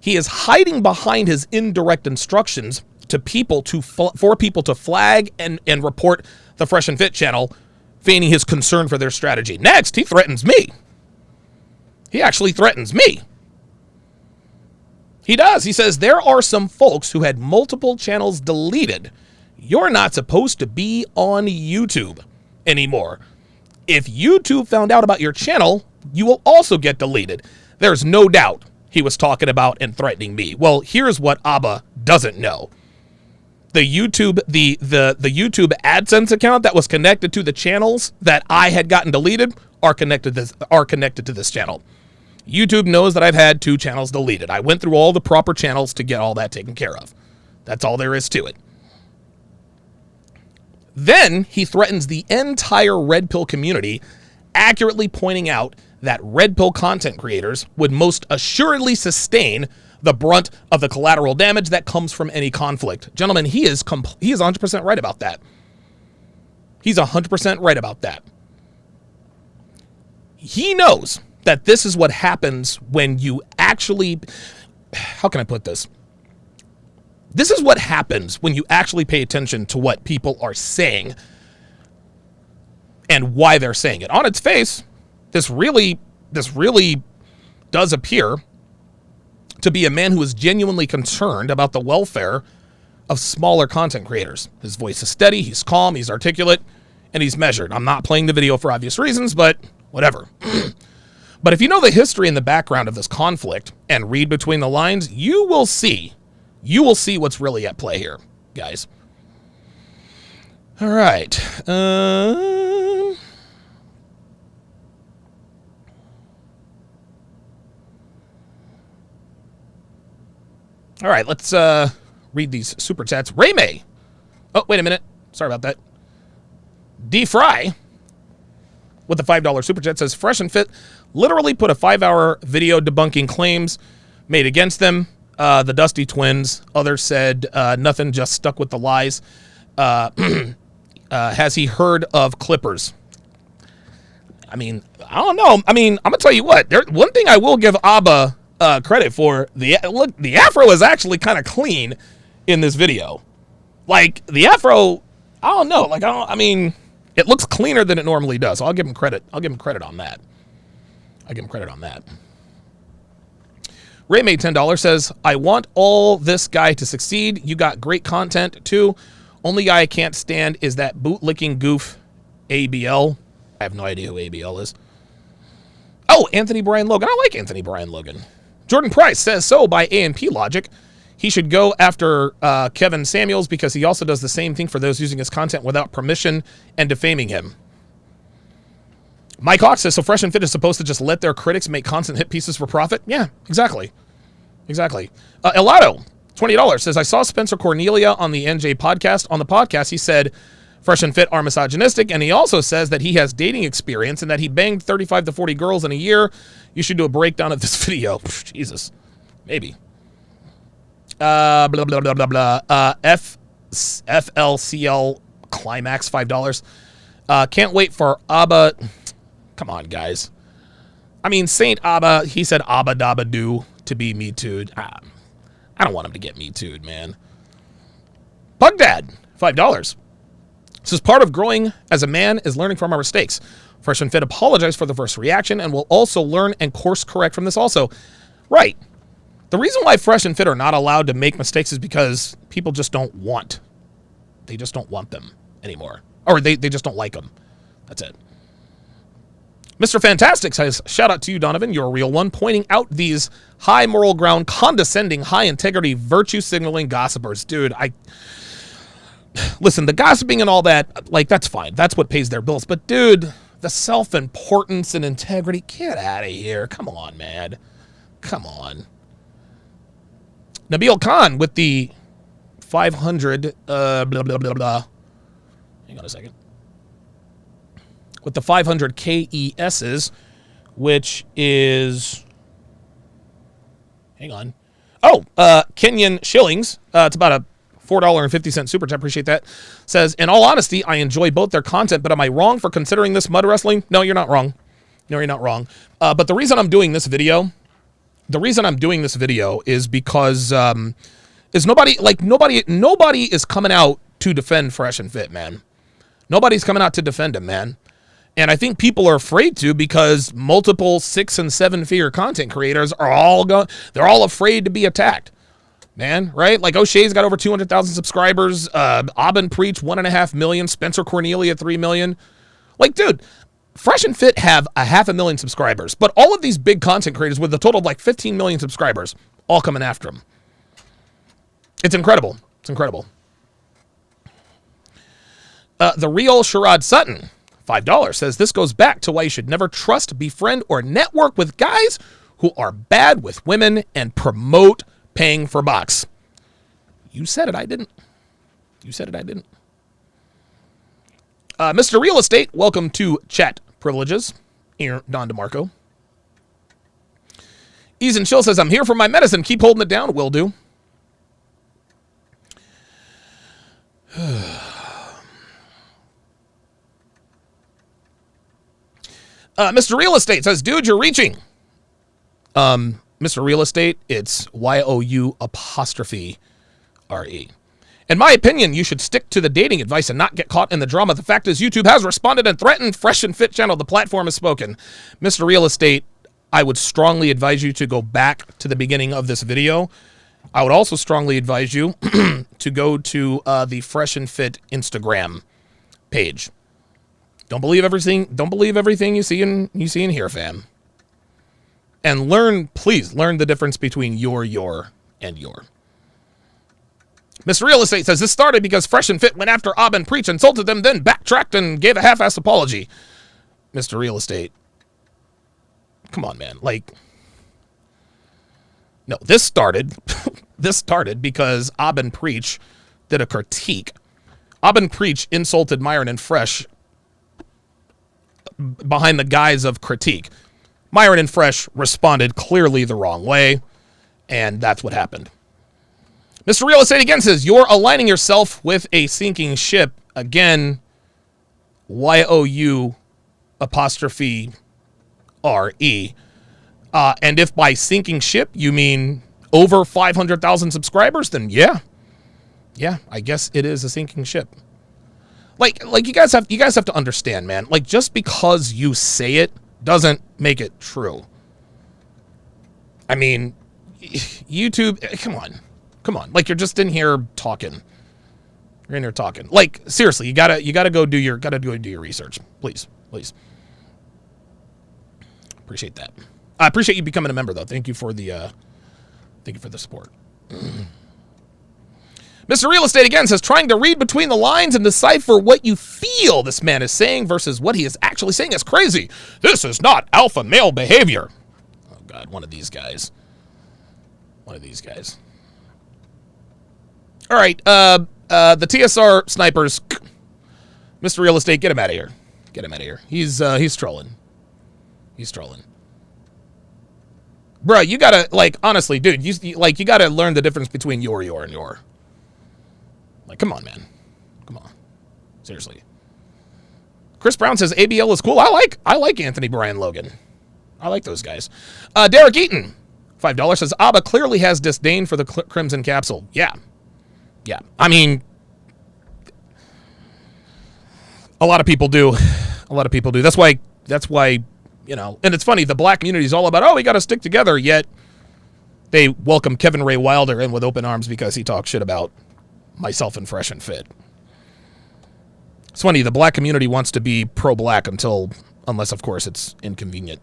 He is hiding behind his indirect instructions to people for people to flag and report the Fresh and Fit channel, feigning his concern for their strategy. Next, he threatens me. He actually threatens me. He does. He says, there are some folks who had multiple channels deleted. You're not supposed to be on YouTube anymore. If YouTube found out about your channel, you will also get deleted. There's no doubt he was talking about and threatening me. Well, here's what Abba doesn't know. The YouTube AdSense account that was connected to the channels that I had gotten deleted are connected to this channel. YouTube knows that I've had 2 channels deleted. I went through all the proper channels to get all that taken care of. That's all there is to it. Then he threatens the entire Red Pill community, accurately pointing out that Red Pill content creators would most assuredly sustain the brunt of the collateral damage that comes from any conflict. Gentlemen, he is 100% right about that. He's 100% right about that. He knows that this is what happens when you actually, how can I put this? This is what happens when you actually pay attention to what people are saying and why they're saying it. On its face, this really does appear to be a man who is genuinely concerned about the welfare of smaller content creators. His voice is steady, he's calm, he's articulate, and he's measured. I'm not playing the video for obvious reasons, but whatever. But if you know the history and the background of this conflict and read between the lines, you will see what's really at play here, guys. All right. All right, let's read these super chats. Ray May. Oh, wait a minute. Sorry about that. D Fry with the $5 super chat says, Fresh and Fit literally put a 5-hour video debunking claims made against them. The Dusty Twins. Others said nothing, just stuck with the lies. Has he heard of Clippers? I mean, I don't know. I mean, I'm going to tell you what. One thing I will give Abba credit for, the afro is actually kind of clean in this video. Like, the afro, I don't know. Like, I mean, it looks cleaner than it normally does. So I'll give him credit. I'll give him credit on that. Ray made $10 says, I want all this guy to succeed. You got great content, too. Only guy I can't stand is that bootlicking goof, ABL. I have no idea who ABL is. Oh, Anthony Brian Logan. I like Anthony Brian Logan. Jordan Price says, so by A&P logic, he should go after Kevin Samuels because he also does the same thing for those using his content without permission and defaming him. Mike Hawk says, so Fresh and Fit is supposed to just let their critics make constant hit pieces for profit? Yeah, exactly. Elato, $20, says, I saw Spencer Cornelia on the NJ podcast. On the podcast, he said Fresh and Fit are misogynistic, and he also says that he has dating experience and that he banged 35 to 40 girls in a year. You should do a breakdown of this video. Jesus. Maybe. Blah, blah, blah, blah, blah. FLCL Climax, $5. Can't wait for Abba. Come on, guys. I mean, Saint Abba, he said Abba Dabba Doo to be Me Too'd. I don't want him to get Me Too'd, man. Bug Dad, $5. This is part of growing as a man is learning from our mistakes. Fresh and Fit apologize for the first reaction and will also learn and course correct from this also. Right. The reason why Fresh and Fit are not allowed to make mistakes is because people just don't want. They just don't want them anymore. Or they just don't like them. That's it. Mr. Fantastic says, shout out to you, Donovan. You're a real one. Pointing out these high moral ground, condescending, high integrity, virtue signaling gossipers. Dude, listen, the gossiping and all that, like, that's fine. That's what pays their bills. But, dude, the self-importance and integrity, get out of here. Come on, man. Come on. Nabil Khan with the 500, blah, blah, blah, blah. Hang on a second. With the 500 KESs, which is, hang on. Oh, Kenyan shillings. It's about a $4.50 super chat. Appreciate that. Says, in all honesty, I enjoy both their content, but am I wrong for considering this mud wrestling? No, you're not wrong. No, you're not wrong. But the reason I'm doing this video, is because is nobody is coming out to defend Fresh and Fit, man. Nobody's coming out to defend him, man. And I think people are afraid to because multiple 6- and 7-figure content creators are they're all afraid to be attacked. Man, right? Like O'Shea's got over 200,000 subscribers. Aubin Preach, 1.5 million. Spencer Cornelia, 3 million. Like, dude, Fresh and Fit have 500,000 subscribers. But all of these big content creators with a total of like 15 million subscribers all coming after them. It's incredible. It's incredible. The real Sherrod Sutton, $5, says, this goes back to why you should never trust, befriend, or network with guys who are bad with women and promote paying for box. You said it, I didn't. You said it, I didn't. Mr. Real Estate, welcome to Chat Privileges. Here, Don DeMarco. Eason Chill says, I'm here for my medicine. Keep holding it down. Will do. Mr. Real Estate says, dude, you're reaching. Mr. Real Estate, it's YOU''RE. In my opinion, you should stick to the dating advice and not get caught in the drama. The fact is, YouTube has responded and threatened Fresh and Fit channel. The platform has spoken. Mr. Real Estate, I would strongly advise you to go back to the beginning of this video. I would also strongly advise you to go to the Fresh and Fit Instagram page. Don't believe everything. Don't believe everything you see in here, fam. And please learn the difference between your, and your. Mr. Real Estate says, this started because Fresh and Fit went after Ab and Preach, insulted them, then backtracked and gave a half-assed apology. Mr. Real Estate. Come on, man. Like, no, this started because Ab and Preach did a critique. Ab and Preach insulted Myron and Fresh behind the guise of critique. Myron and Fresh responded clearly the wrong way, and that's what happened. Mr. Real Estate again says, you're aligning yourself with a sinking ship. Again, YOU apostrophe RE. And if by sinking ship you mean over 500,000 subscribers, then yeah, I guess it is a sinking ship. Like you guys have to understand, man. Like, just because you say it doesn't make it true. I mean, YouTube, come on. Like, you're just in here talking. You're in here talking. Like, seriously, you gotta go do your research, please. Appreciate that. I appreciate you becoming a member, though. Thank you for the support. Mr. Real Estate again says, trying to read between the lines and decipher what you feel this man is saying versus what he is actually saying is crazy. This is not alpha male behavior. Oh, God, one of these guys. All right, the TSR snipers. Mr. Real Estate, get him out of here. He's trolling. Bruh, you gotta, like, honestly, dude, you gotta learn the difference between your, and your. Like, come on, man. Come on. Seriously. Chris Brown says ABL is cool. I like Anthony Brian Logan. I like those guys. Derek Eaton, $5 says, Abba clearly has disdain for the Crimson Capsule. Yeah. I mean, a lot of people do. That's why, you know, and it's funny, the black community is all about, oh, we got to stick together, yet they welcome Kevin Ray Wilder in with open arms because he talks shit about myself and Fresh and Fit. It's funny, the black community wants to be pro-black unless, of course, it's inconvenient.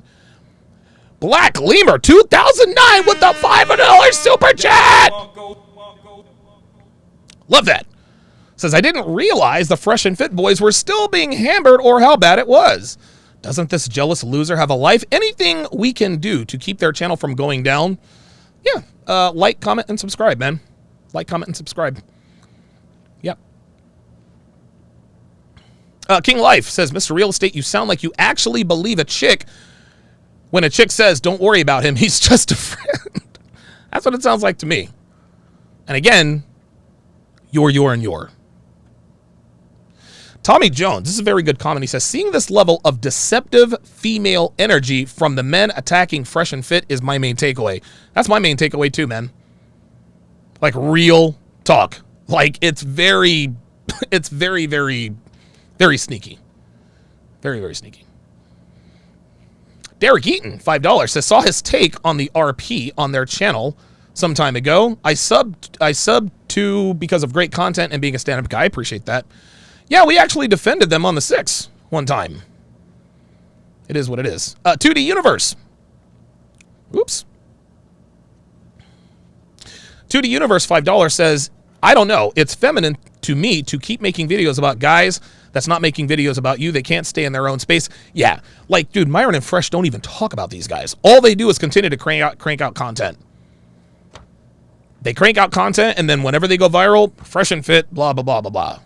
Black Lemur 2009 with the $500 super chat. Love that. Says, I didn't realize the Fresh and Fit boys were still being hammered or how bad it was. Doesn't this jealous loser have a life? Anything we can do to keep their channel from going down? Yeah. Like, comment, and subscribe, man. Like, comment, and subscribe. Yep. King Life says, Mr. Real Estate, you sound like you actually believe a chick when a chick says, don't worry about him, he's just a friend. That's what it sounds like to me. And again, your. Tommy Jones, this is a very good comment. He says, seeing this level of deceptive female energy from the men attacking Fresh and Fit is my main takeaway. That's my main takeaway too, man. Like, real talk. Like, it's very, very sneaky. Very, very sneaky. Derek Eaton, $5, says, saw his take on the RP on their channel some time ago. I subbed to because of great content and being a stand-up guy. I appreciate that. Yeah, we actually defended them on the 6 one time. It is what it is. 2D Universe. Oops. 2D Universe, $5, says, I don't know. It's feminine to me to keep making videos about guys that's not making videos about you. They can't stay in their own space. Yeah. Like, dude, Myron and Fresh don't even talk about these guys. All they do is continue to crank out content. They crank out content, and then whenever they go viral, Fresh and Fit, blah, blah, blah, blah, blah.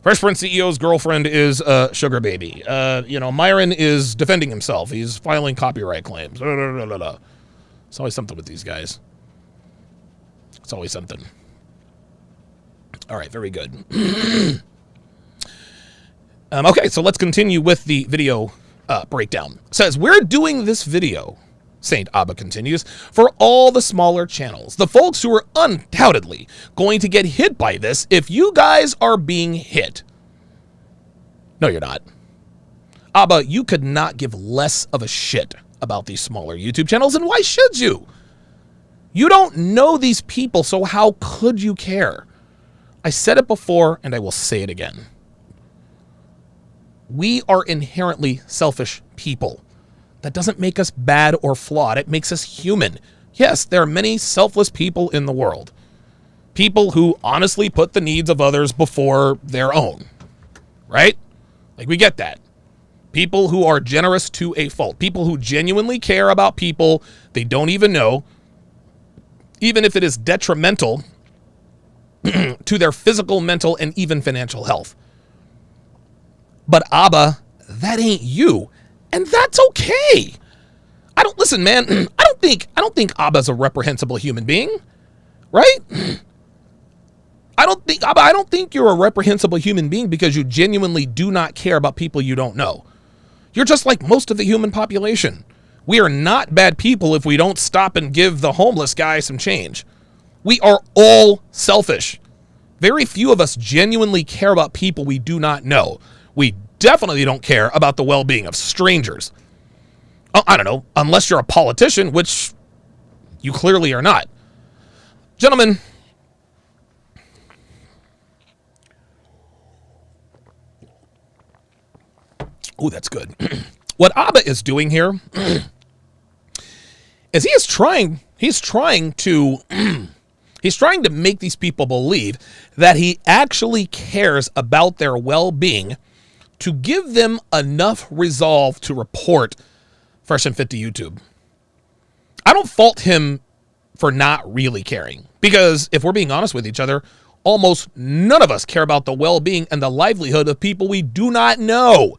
Fresh Prince CEO's girlfriend is Sugar Baby. Myron is defending himself. He's filing copyright claims. It's always something with these guys. It's always something. All right, very good. Okay, so let's continue with the video breakdown. It says, we're doing this video, Saint Abba continues, for all the smaller channels, the folks who are undoubtedly going to get hit by this if you guys are being hit. No, you're not. Abba, you could not give less of a shit about these smaller YouTube channels, and why should you? You don't know these people, so how could you care? I said it before, and I will say it again. We are inherently selfish people. That doesn't make us bad or flawed. It makes us human. Yes, there are many selfless people in the world. People who honestly put the needs of others before their own. Right? Like, we get that. People who are generous to a fault. People who genuinely care about people they don't even know, even if it is detrimental to their physical, mental, and even financial health. But Abba, that ain't you. And that's okay. Listen, man, I don't think Abba's a reprehensible human being. Right? Abba, I don't think you're a reprehensible human being because you genuinely do not care about people you don't know. You're just like most of the human population. We are not bad people if we don't stop and give the homeless guy some change. We are all selfish. Very few of us genuinely care about people we do not know. We definitely don't care about the well-being of strangers. Oh, I don't know, unless you're a politician, which you clearly are not. Gentlemen, oh, that's good. What Abba is doing here is he's trying to make these people believe that he actually cares about their well-being to give them enough resolve to report Fresh and Fit to YouTube. I don't fault him for not really caring, because if we're being honest with each other, almost none of us care about the well-being and the livelihood of people we do not know.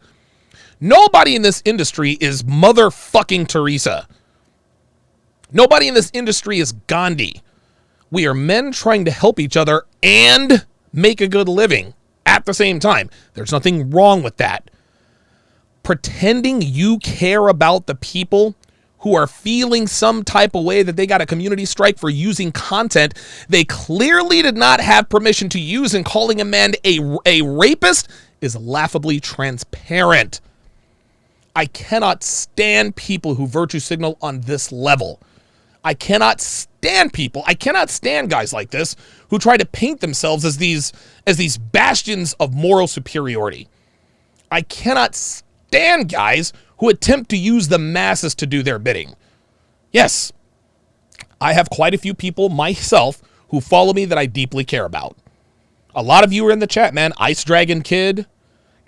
Nobody in this industry is motherfucking Teresa. Nobody in this industry is Gandhi. We are men trying to help each other and make a good living at the same time. There's nothing wrong with that. Pretending you care about the people who are feeling some type of way that they got a community strike for using content they clearly did not have permission to use, and calling a man a rapist is laughably transparent. I cannot stand people who virtue signal on this level. I cannot stand guys like this who try to paint themselves as these bastions of moral superiority. I cannot stand guys who attempt to use the masses to do their bidding. Yes, I have quite a few people myself who follow me that I deeply care about. A lot of you are in the chat, man. Ice Dragon Kid,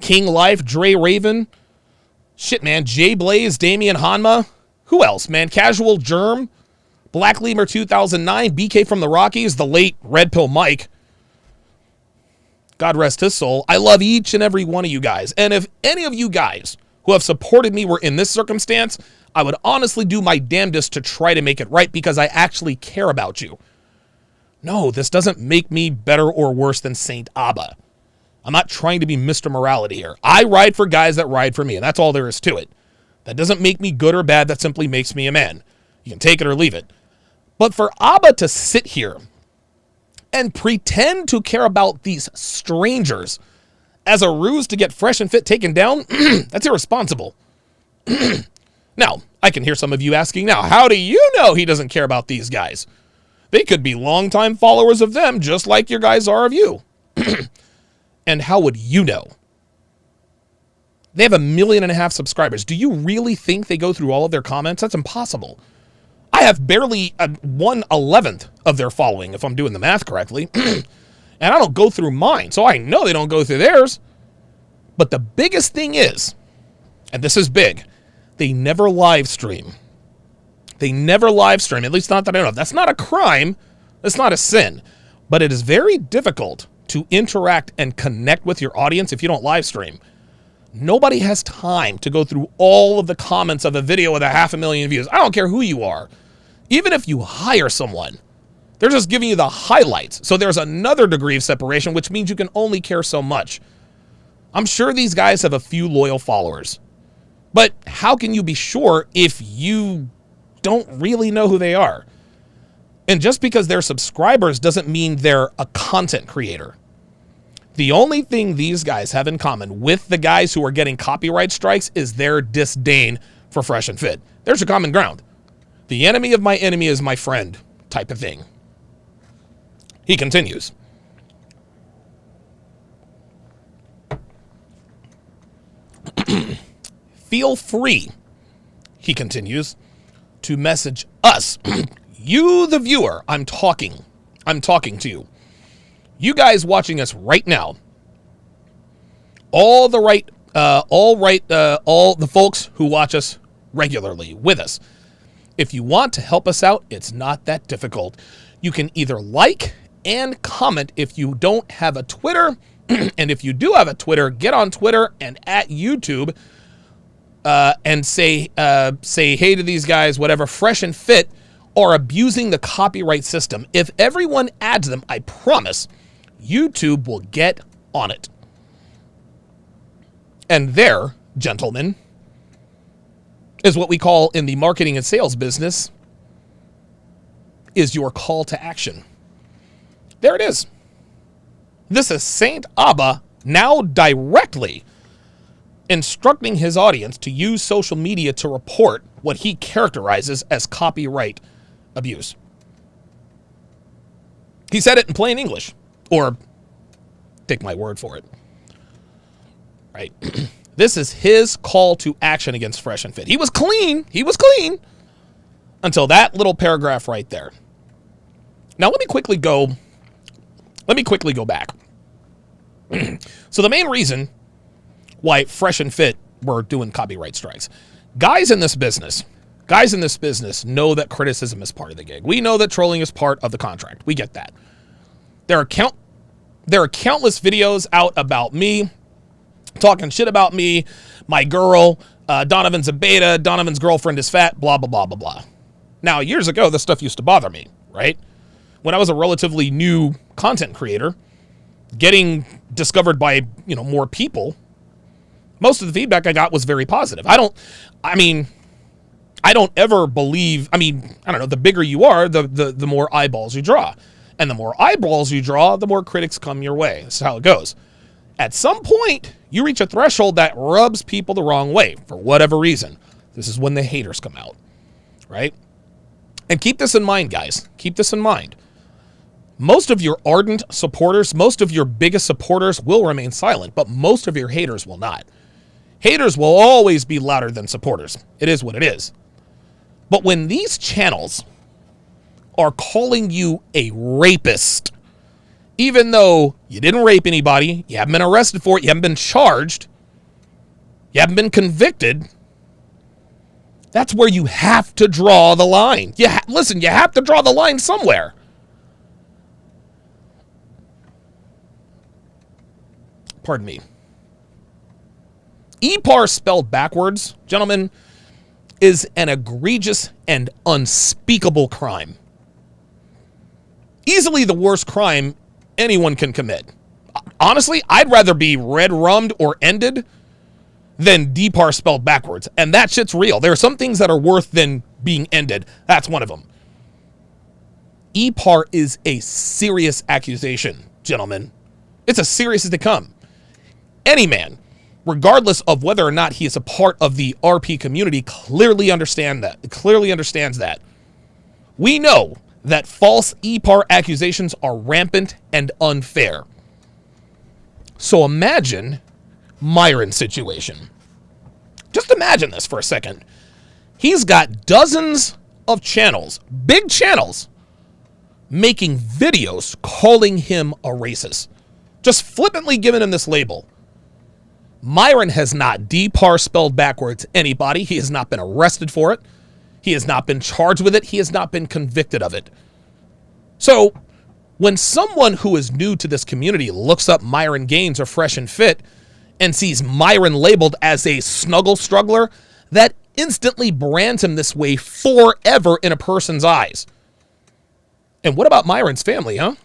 King Life, Dre Raven, shit, man, Jay Blaze, Damian Hanma. Who else, man? Casual Germ, Black Lemur 2009, BK from the Rockies, the late Red Pill Mike. God rest his soul. I love each and every one of you guys. And if any of you guys who have supported me were in this circumstance, I would honestly do my damnedest to try to make it right because I actually care about you. No, this doesn't make me better or worse than Saint Abba. I'm not trying to be Mr. Morality here. I ride for guys that ride for me, and that's all there is to it. That doesn't make me good or bad. That simply makes me a man. You can take it or leave it. But for Abba to sit here and pretend to care about these strangers as a ruse to get Fresh and Fit taken down, that's irresponsible. Now, I can hear some of you asking now, how do you know he doesn't care about these guys? They could be longtime followers of them, just like your guys are of you. And how would you know? They have 1.5 million subscribers. Do you really think they go through all of their comments? That's impossible. I have barely 1/11 of their following, if I'm doing the math correctly. And I don't go through mine, so I know they don't go through theirs. But the biggest thing is, and this is big, they never live stream. They never live stream, at least not that I know of. That's not a crime. That's not a sin. But it is very difficult to interact and connect with your audience if you don't live stream. Nobody has time to go through all of the comments of a video with 500,000 views. I don't care who you are. Even if you hire someone, they're just giving you the highlights. So there's another degree of separation, which means you can only care so much. I'm sure these guys have a few loyal followers. But how can you be sure if you don't really know who they are? And just because they're subscribers doesn't mean they're a content creator. The only thing these guys have in common with the guys who are getting copyright strikes is their disdain for Fresh and Fit. There's a common ground. The enemy of my enemy is my friend type of thing. He continues. Feel free. he continues, to message us. You, the viewer, I'm talking to you. You guys watching us right now. All the folks who watch us regularly with us. If you want to help us out, it's not that difficult. You can either like and comment if you don't have a Twitter. And if you do have a Twitter, get on Twitter and at YouTube and say hey to these guys, whatever, Fresh and Fit are abusing the copyright system. If everyone adds them, I promise YouTube will get on it. And there, gentlemen, is what we call in the marketing and sales business is your call to action. There it is. This is Saint Abba now directly instructing his audience to use social media to report what he characterizes as copyright abuse. He said it in plain English, or take my word for it. Right? This is his call to action against Fresh and Fit. He was clean until that little paragraph right there. Now let me quickly go back. So the main reason why Fresh and Fit were doing copyright strikes. Guys in this business know that criticism is part of the gig. We know that trolling is part of the contract. We get that. There are countless videos out about me, talking shit about me, my girl, Donovan's a beta, Donovan's girlfriend is fat, blah, blah, blah, blah, blah. Now, years ago, this stuff used to bother me, right? When I was a relatively new content creator, getting discovered by, more people, most of the feedback I got was very positive. I don't ever believe, the bigger you are, the more eyeballs you draw. And the more eyeballs you draw, the more critics come your way. That's how it goes. At some point, you reach a threshold that rubs people the wrong way for whatever reason. This is when the haters come out, right? And keep this in mind, guys. Keep this in mind. Most of your ardent supporters, most of your biggest supporters will remain silent, but most of your haters will not. Haters will always be louder than supporters. It is what it is. But when these channels are calling you a rapist, even though you didn't rape anybody, you haven't been arrested for it, you haven't been charged, you haven't been convicted, that's where you have to draw the line. Listen, you have to draw the line somewhere. Pardon me. EPAR spelled backwards, gentlemen, is an egregious and unspeakable crime. Easily the worst crime anyone can commit. Honestly, I'd rather be red rummed or ended than DPAR spelled backwards. And that shit's real. There are some things that are worth than being ended. That's one of them. EPAR is a serious accusation, gentlemen. It's as serious as they come. Any man, regardless of whether or not he is a part of the RP community, clearly understands that. We know that false EPAR accusations are rampant and unfair. So imagine Myron's situation. Just imagine this for a second. He's got dozens of channels, big channels, making videos calling him a racist. Just flippantly giving him this label. Myron has not DPAR spelled backwards anybody. He has not been arrested for it. He has not been charged with it. He has not been convicted of it. So when someone who is new to this community looks up Myron Gaines or Fresh and Fit and sees Myron labeled as a snuggle struggler, that instantly brands him this way forever in a person's eyes. And what about Myron's family, huh?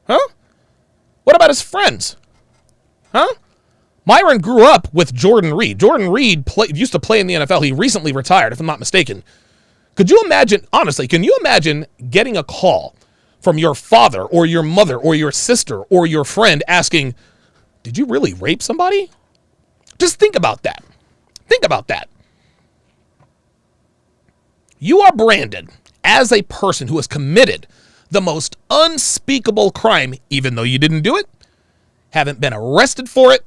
What about his friends? Myron grew up with Jordan Reed. Jordan Reed used to play in the NFL. He recently retired, if I'm not mistaken. Could you imagine, honestly, can you imagine getting a call from your father or your mother or your sister or your friend asking, did you really rape somebody? Just think about that. Think about that. You are branded as a person who has committed the most unspeakable crime, even though you didn't do it, haven't been arrested for it,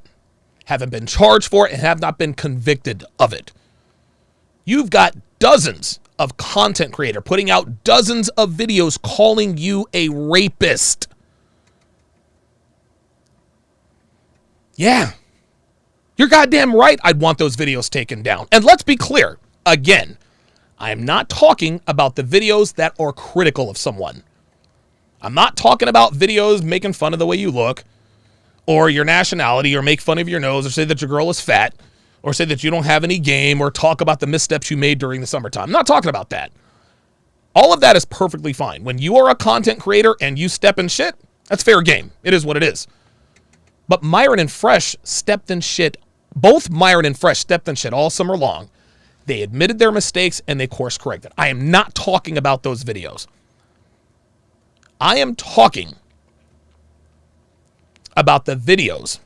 haven't been charged for it, and have not been convicted of it. You've got dozens of content creator putting out dozens of videos calling you a rapist. Yeah. You're goddamn right I'd want those videos taken down. And let's be clear, again, I am not talking about the videos that are critical of someone. I'm not talking about videos making fun of the way you look, or your nationality, or make fun of your nose, or say that your girl is fat, or say that you don't have any game, or talk about the missteps you made during the summertime. I'm not talking about that. All of that is perfectly fine. When you are a content creator and you step in shit, that's fair game. It is what it is. But Myron and Fresh stepped in shit. Both Myron and Fresh stepped in shit all summer long. They admitted their mistakes and they course corrected. I am not talking about those videos. I am talking about the videos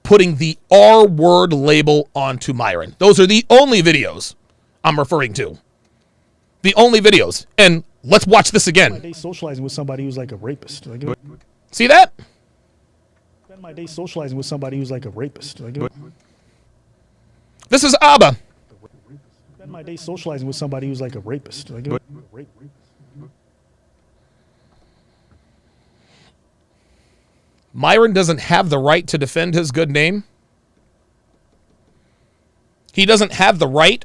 putting the R word label onto Myron. Those are the only videos I'm referring to. The only videos. And let's watch this again. My day socializing with somebody who's like a rapist. See that? Spend my day socializing with somebody who's like a rapist. This is Abba. Spend my day socializing with somebody who's like a rapist. Myron doesn't have the right to defend his good name. He doesn't have the right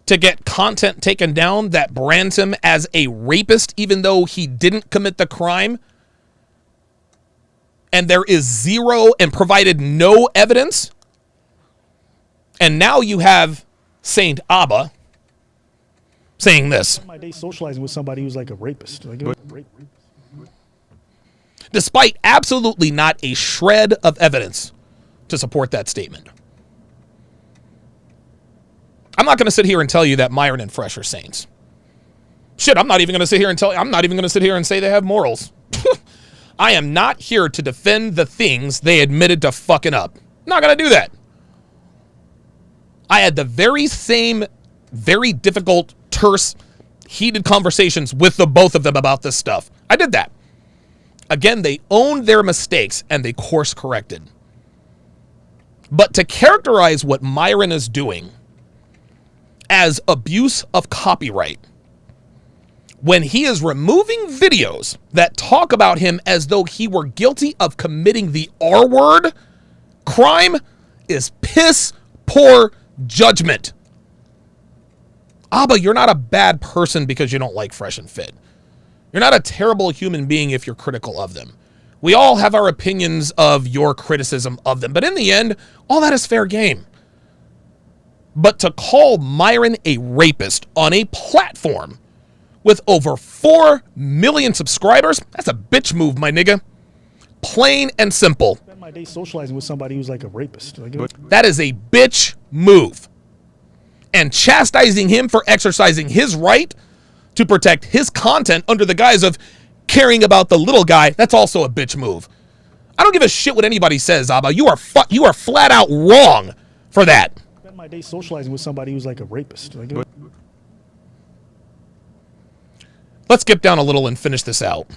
to get content taken down that brands him as a rapist, even though he didn't commit the crime. And there is zero and provided no evidence. And now you have Saint Abba saying this. Spend my day socializing with somebody who's like a rapist. Despite absolutely not a shred of evidence to support that statement. I'm not going to sit here and tell you that Myron and Fresh are saints. Shit, I'm not even going to sit here and say they have morals. I am not here to defend the things they admitted to fucking up. Not going to do that. I had the very same, very difficult, terse, heated conversations with the both of them about this stuff. I did that. Again, they owned their mistakes and they course corrected. But to characterize what Myron is doing as abuse of copyright, when he is removing videos that talk about him as though he were guilty of committing the R word crime, is piss poor judgment. Abba, you're not a bad person because you don't like Fresh and Fit. You're not a terrible human being if you're critical of them. We all have our opinions of your criticism of them, but in the end, all that is fair game. But to call Myron a rapist on a platform with over 4 million subscribers, that's a bitch move, my nigga. Plain and simple. Spend my day socializing with somebody who's like a rapist. That is a bitch move. And chastising him for exercising his right to protect his content under the guise of caring about the little guy, that's also a bitch move. I don't give a shit what anybody says, Abba. You are flat out wrong for that. Spend my day socializing with somebody who's like a rapist. Let's skip down a little and finish this out.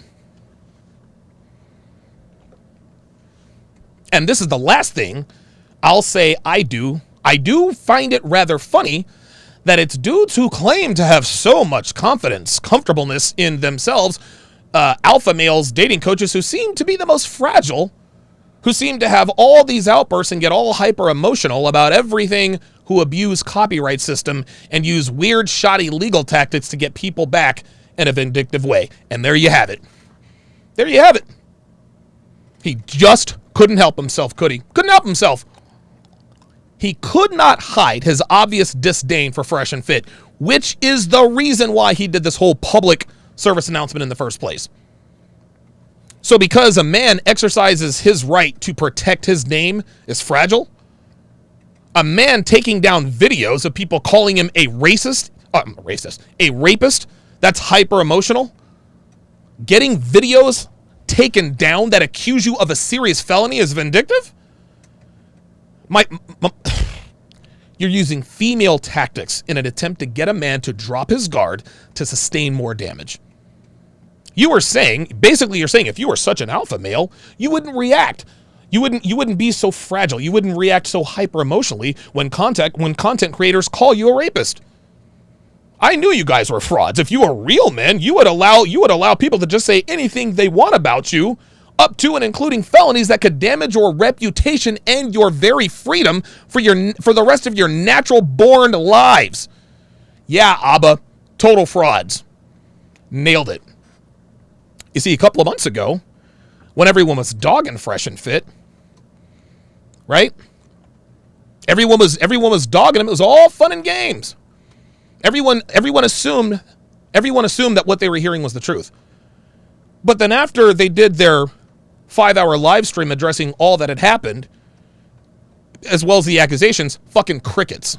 And this is the last thing I'll say I do. I do find it rather funny that it's dudes who claim to have so much confidence, comfortableness in themselves, alpha males, dating coaches who seem to be the most fragile, who seem to have all these outbursts and get all hyper emotional about everything, who abuse copyright system and use weird, shoddy legal tactics to get people back in a vindictive way. And there you have it. There you have it. He just couldn't help himself, could he? Couldn't help himself. He could not hide his obvious disdain for Fresh and Fit, which is the reason why he did this whole public service announcement in the first place. So because a man exercises his right to protect his name is fragile, a man taking down videos of people calling him a a rapist, that's hyper emotional, getting videos taken down that accuse you of a serious felony is vindictive? You're using female tactics in an attempt to get a man to drop his guard to sustain more damage. You're saying if you were such an alpha male, you wouldn't react. You wouldn't be so fragile. You wouldn't react so hyper emotionally when content creators call you a rapist. I knew you guys were frauds. If you were real men, you would allow people to just say anything they want about you, up to and including felonies that could damage your reputation and your very freedom for the rest of your natural born lives. Yeah, Abba, total frauds. Nailed it. You see, a couple of months ago, when everyone was dogging Fresh and Fit, right? Everyone was dogging him. It was all fun and games. Everyone assumed that what they were hearing was the truth. But then after they did their 5-hour live stream addressing all that had happened, as well as the accusations, fucking crickets.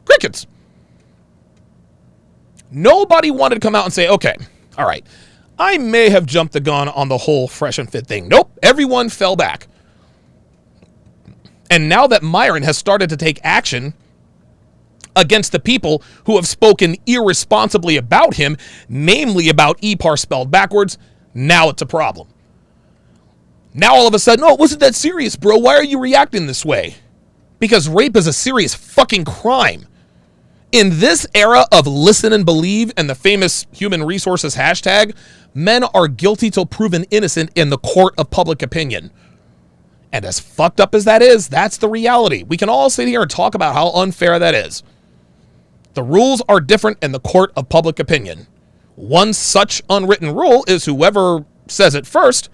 Crickets. Nobody wanted to come out and say, okay, all right, I may have jumped the gun on the whole Fresh and Fit thing. Nope, everyone fell back. And now that Myron has started to take action against the people who have spoken irresponsibly about him, namely about EPAR spelled backwards, now it's a problem. Now all of a sudden, oh, it wasn't that serious, bro. Why are you reacting this way? Because rape is a serious fucking crime. In this era of listen and believe and the famous human resources hashtag, men are guilty till proven innocent in the court of public opinion. And as fucked up as that is, that's the reality. We can all sit here and talk about how unfair that is. The rules are different in the court of public opinion. One such unwritten rule is whoever says it first,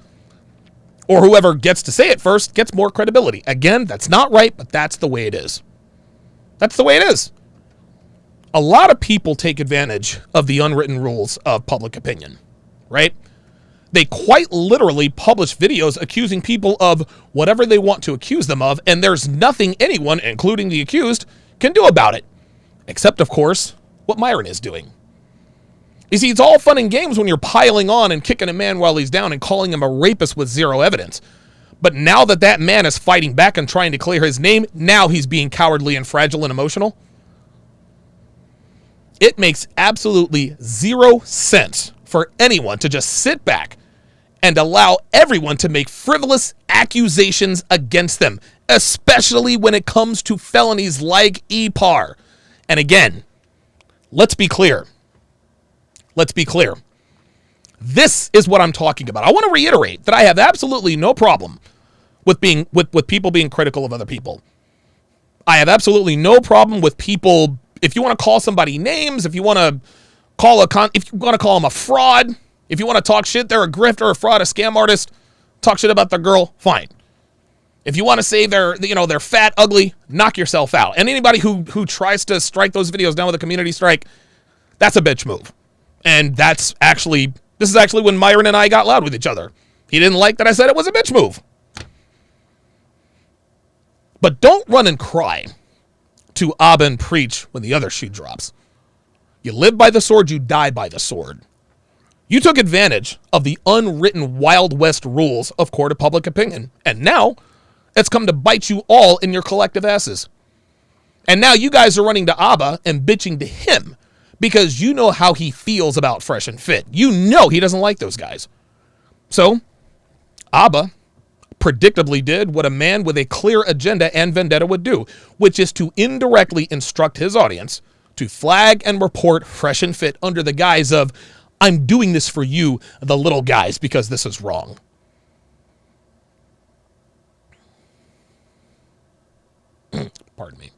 or whoever gets to say it first, gets more credibility. Again, that's not right, but that's the way it is. That's the way it is. A lot of people take advantage of the unwritten rules of public opinion, right? They quite literally publish videos accusing people of whatever they want to accuse them of, and there's nothing anyone, including the accused, can do about it. Except, of course, what Myron is doing. You see, it's all fun and games when you're piling on and kicking a man while he's down and calling him a rapist with zero evidence. But now that man is fighting back and trying to clear his name, now he's being cowardly and fragile and emotional. It makes absolutely 0 sense for anyone to just sit back and allow everyone to make frivolous accusations against them, especially when it comes to felonies like EPAR. And again, let's be clear. Let's be clear. This is what I'm talking about. I want to reiterate that I have absolutely no problem with people being critical of other people. I have absolutely no problem with people. If you want to call somebody names, if you want to call them a fraud, if you want to talk shit, they're a grifter, a fraud, a scam artist, talk shit about their girl, fine. If you want to say they're fat, ugly, knock yourself out. And anybody who tries to strike those videos down with a community strike, that's a bitch move. And this is actually when Myron and I got loud with each other. He didn't like that I said it was a bitch move. But don't run and cry to Abba and preach when the other shoe drops. You live by the sword, you die by the sword. You took advantage of the unwritten Wild West rules of court of public opinion. And now it's come to bite you all in your collective asses. And now you guys are running to Abba and bitching to him because you know how he feels about Fresh and Fit. You know he doesn't like those guys. So Abba predictably did what a man with a clear agenda and vendetta would do, which is to indirectly instruct his audience to flag and report Fresh and Fit under the guise of, I'm doing this for you, the little guys, because this is wrong. Pardon me.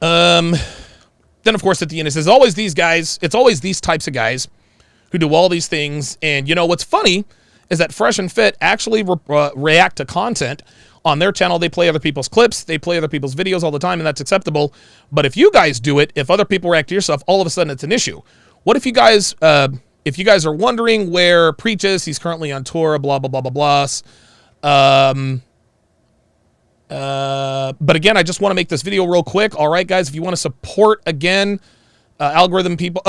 Then, of course, at the end, it's always these guys. It's always these types of guys who do all these things. And, you know, what's funny is that Fresh and Fit actually react to content on their channel. They play other people's clips. They play other people's videos all the time, and that's acceptable. But if you guys do it, if other people react to your stuff, all of a sudden it's an issue. What if you guys are wondering where Preach is? He's currently on tour, blah, blah, blah, blah, blah. But again, I just want to make this video real quick. All right, guys, if you want to support, again, algorithm people,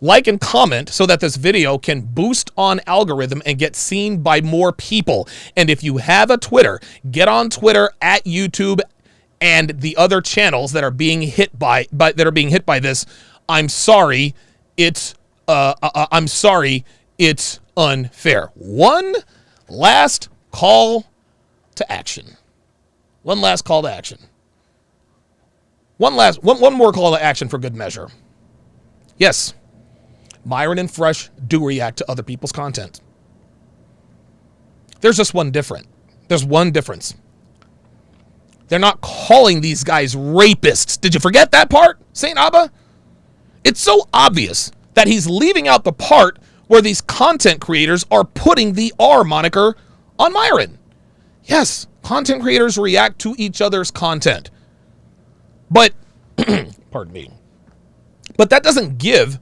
like and comment so that this video can boost on algorithm and get seen by more people. And if you have a Twitter, get on Twitter at YouTube and the other channels that are being hit by this. I'm sorry. It's unfair. One last call to action. One last call to action. One more call to action for good measure. Yes, Myron and Fresh do react to other people's content. There's just one difference. There's one difference. They're not calling these guys rapists. Did you forget that part, St. Abba? It's so obvious that he's leaving out the part where these content creators are putting the R moniker on Myron. Yes, content creators react to each other's content. But, pardon me, but that doesn't give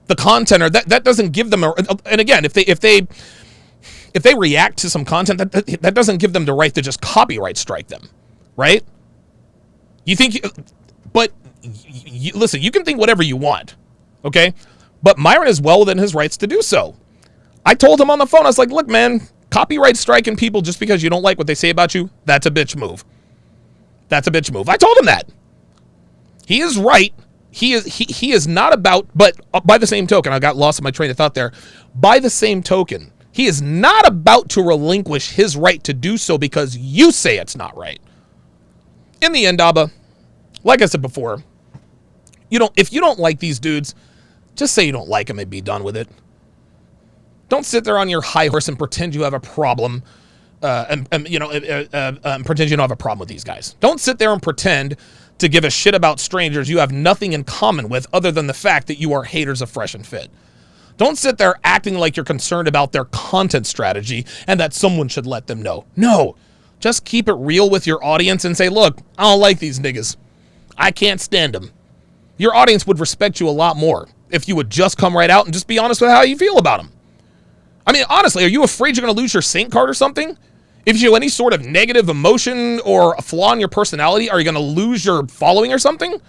the content, or that doesn't give them, and again, if they react to some content, that doesn't give them the right to just copyright strike them, right? Listen, you can think whatever you want, okay? But Myron is well within his rights to do so. I told him on the phone, I was like, look, man, copyright striking people just because you don't like what they say about you, that's a bitch move. That's a bitch move. I told him that. He is right. He is not about, but by the same token, I got lost in my train of thought there. By the same token, he is not about to relinquish his right to do so because you say it's not right. In the end, Abba, like I said before, if you don't like these dudes, just say you don't like them and be done with it. Don't sit there on your high horse and pretend you have a problem, and pretend you don't have a problem with these guys. Don't sit there and pretend to give a shit about strangers you have nothing in common with other than the fact that you are haters of Fresh and Fit. Don't sit there acting like you're concerned about their content strategy and that someone should let them know. No, just keep it real with your audience and say, look, I don't like these niggas. I can't stand them. Your audience would respect you a lot more if you would just come right out and just be honest with how you feel about them. I mean, honestly, are you afraid you're going to lose your Saint card or something? If you show any sort of negative emotion or a flaw in your personality, are you going to lose your following or something?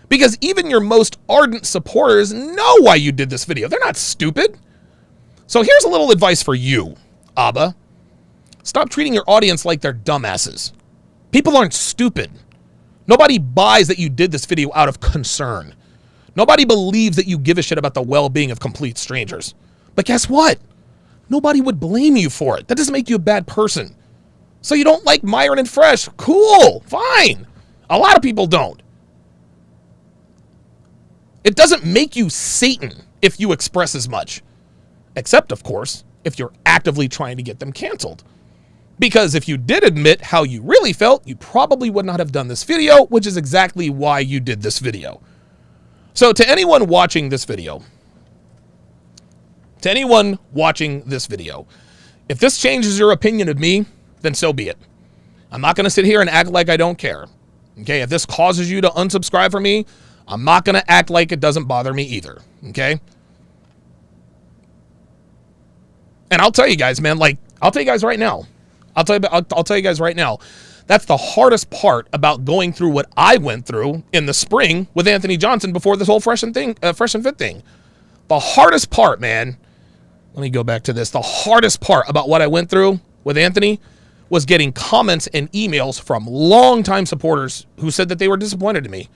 Because even your most ardent supporters know why you did this video. They're not stupid. So here's a little advice for you, Abba. Stop treating your audience like they're dumbasses. People aren't stupid. Nobody buys that you did this video out of concern. Nobody believes that you give a shit about the well-being of complete strangers. But guess what? Nobody would blame you for it. That doesn't make you a bad person. So you don't like Myron and Fresh. Cool. Fine. A lot of people don't. It doesn't make you Satan if you express as much. Except, of course, if you're actively trying to get them canceled. Because if you did admit how you really felt, you probably would not have done this video, which is exactly why you did this video. So to anyone watching this video, if this changes your opinion of me, then so be it. I'm not going to sit here and act like I don't care. Okay, if this causes you to unsubscribe from me, I'm not going to act like it doesn't bother me either. Okay? And I'll tell you guys, man, I'll tell you guys right now. I'll tell you guys right now. That's the hardest part about going through what I went through in the spring with Anthony Johnson before this whole Fresh and Fit thing. The hardest part, man, let me go back to this. The hardest part about what I went through with Anthony was getting comments and emails from longtime supporters who said that they were disappointed in me.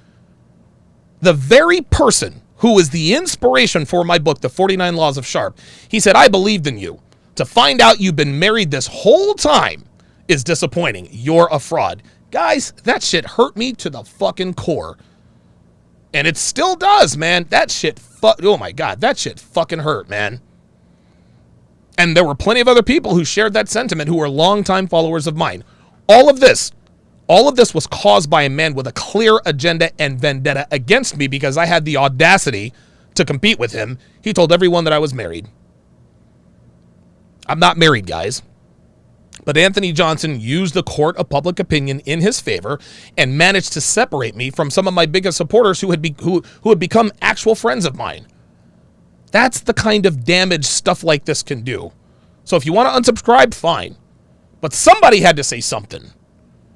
The very person who was the inspiration for my book, The 49 Laws of Sharp, he said, I believed in you. To find out you've been married this whole time is disappointing. You're a fraud. Guys, that shit hurt me to the fucking core. And it still does, man. That shit, oh my God, that shit fucking hurt, man. And there were plenty of other people who shared that sentiment who were longtime followers of mine. All of this was caused by a man with a clear agenda and vendetta against me because I had the audacity to compete with him. He told everyone that I was married. I'm not married, guys. But Anthony Johnson used the court of public opinion in his favor and managed to separate me from some of my biggest supporters who had become actual friends of mine. That's the kind of damage stuff like this can do. So if you want to unsubscribe, fine. But somebody had to say something.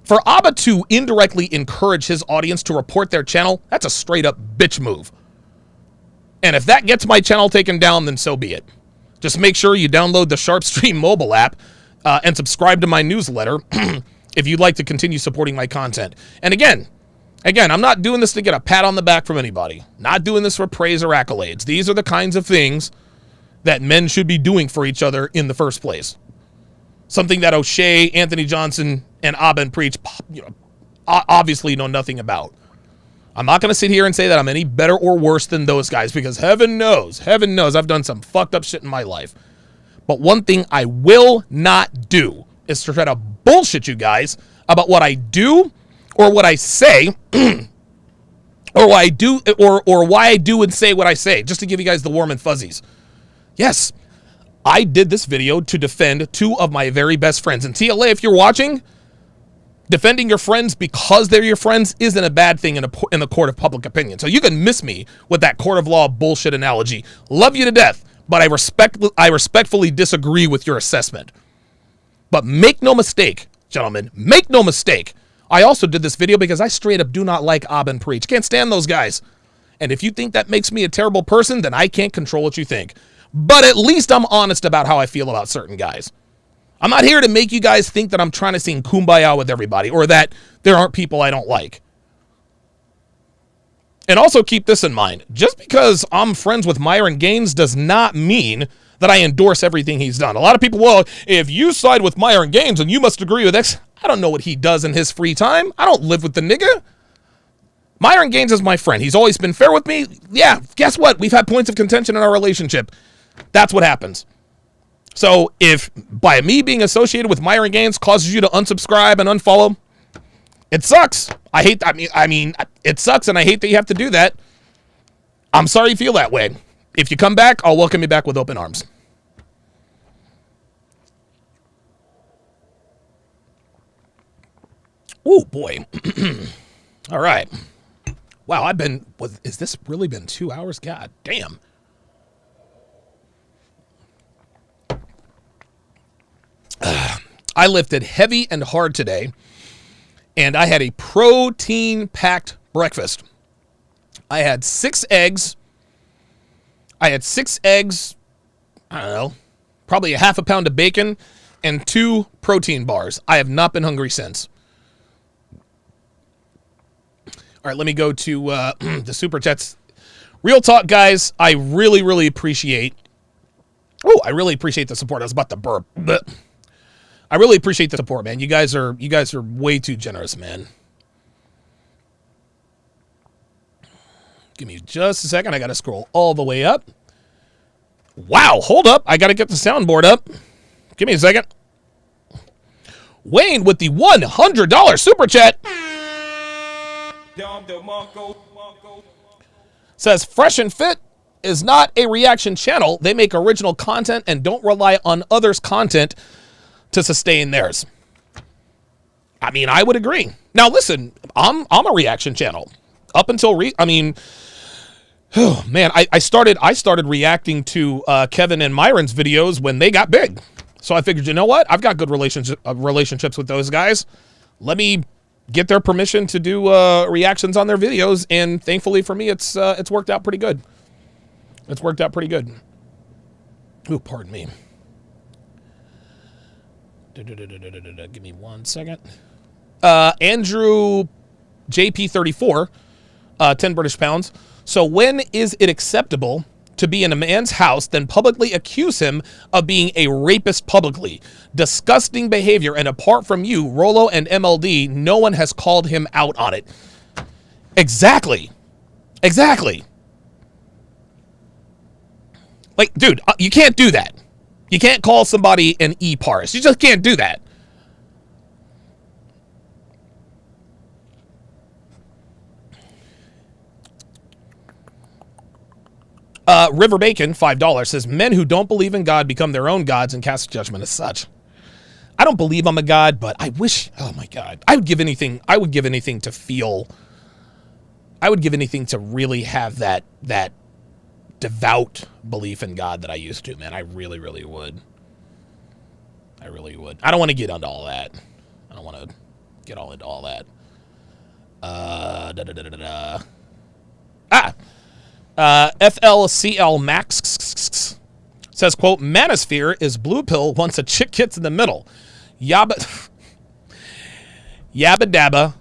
For Abba to indirectly encourage his audience to report their channel, that's a straight up bitch move. And if that gets my channel taken down, then so be it. Just make sure you download the SharpStream mobile app and subscribe to my newsletter if you'd like to continue supporting my content. And again, I'm not doing this to get a pat on the back from anybody. Not doing this for praise or accolades. These are the kinds of things that men should be doing for each other in the first place. Something that O'Shea, Anthony Johnson, and Abin Preach, obviously know nothing about. I'm not going to sit here and say that I'm any better or worse than those guys, because heaven knows I've done some fucked up shit in my life. But one thing I will not do is to try to bullshit you guys about what I do or what I say or why I do or why I do and say what I say, just to give you guys the warm and fuzzies. Yes, I did this video to defend two of my very best friends. And TLA, if you're watching, defending your friends because they're your friends isn't a bad thing in the court of public opinion. So you can miss me with that court of law bullshit analogy. Love you to death, but I respectfully disagree with your assessment. But make no mistake, gentlemen, make no mistake. I also did this video because I straight up do not like Abin Preach. Can't stand those guys. And if you think that makes me a terrible person, then I can't control what you think. But at least I'm honest about how I feel about certain guys. I'm not here to make you guys think that I'm trying to sing Kumbaya with everybody or that there aren't people I don't like. And also keep this in mind. Just because I'm friends with Myron Gaines does not mean that I endorse everything he's done. A lot of people, well, if you side with Myron Gaines, then you must agree with X. I don't know what he does in his free time. I don't live with the nigga. Myron Gaines is my friend. He's always been fair with me. Yeah, guess what? We've had points of contention in our relationship. That's what happens. So if by me being associated with Myron Gaines causes you to unsubscribe and unfollow, it sucks. I mean, it sucks, and I hate that you have to do that. I'm sorry you feel that way. If you come back, I'll welcome you back with open arms. Oh boy. All right. Wow, is this really been 2 hours? God damn. I lifted heavy and hard today, and I had a protein-packed breakfast. I had 6 eggs. I don't know, probably a half a pound of bacon, and 2 protein bars. I have not been hungry since. All right, let me go to the Super Chats. Real talk, guys, I really appreciate... Oh, I really appreciate the support. I was about to burp, but... I really appreciate the support, man. You guys are way too generous, man. Give me just a second. I got to scroll all the way up. Wow, hold up. I got to get the soundboard up. Give me a second. Wayne with the $100 super chat. Says Fresh and Fit is not a reaction channel. They make original content and don't rely on others' content to sustain theirs. I mean, I would agree. Now, listen, I'm a reaction channel. Up until I started reacting to Kevin and Myron's videos when they got big. So I figured, you know what? I've got good relationships with those guys. Let me get their permission to do reactions on their videos, and thankfully for me, it's worked out pretty good. It's worked out pretty good. Ooh, pardon me. Give me 1 second. Andrew JP34, 10 British pounds. So when is it acceptable to be in a man's house, then publicly accuse him of being a rapist publicly? Disgusting behavior, and apart from you, Rolo and MLD, no one has called him out on it. Exactly. Like, dude, you can't do that. You can't call somebody an E-Paris. You just can't do that. River Bacon, $5, says, men who don't believe in God become their own gods and cast judgment as such. I don't believe I'm a god, but I wish, oh my God, I would give anything to feel, I would give anything to really have that devout belief in God that I used to, man. I really would. I really would. I don't want to get into all that. I don't want to get all into all that. FLCL Max says, quote, Manosphere is blue pill once a chick gets in the middle. Yabba Dabba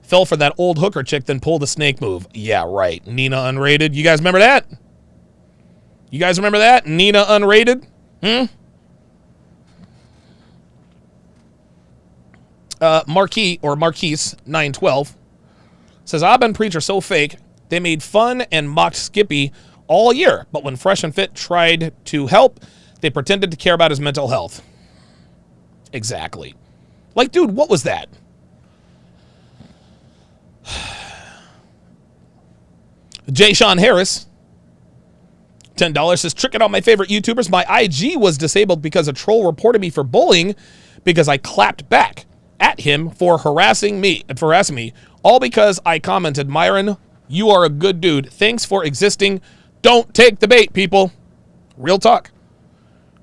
fell for that old hooker chick, then pulled the snake move. Yeah, right. Nina unrated. You guys remember that? You guys remember that? Nina Unrated? Marquise 912 says, Abba and Preach are so fake. They made fun and mocked Skippy all year, but when Fresh and Fit tried to help, they pretended to care about his mental health. Exactly. Like, dude, what was that? J. Sean Harris, $10, says, tricking out my favorite YouTubers. My IG was disabled because a troll reported me for bullying because I clapped back at him for harassing me, all because I commented, Myron, you are a good dude. Thanks for existing. Don't take the bait, people. Real talk.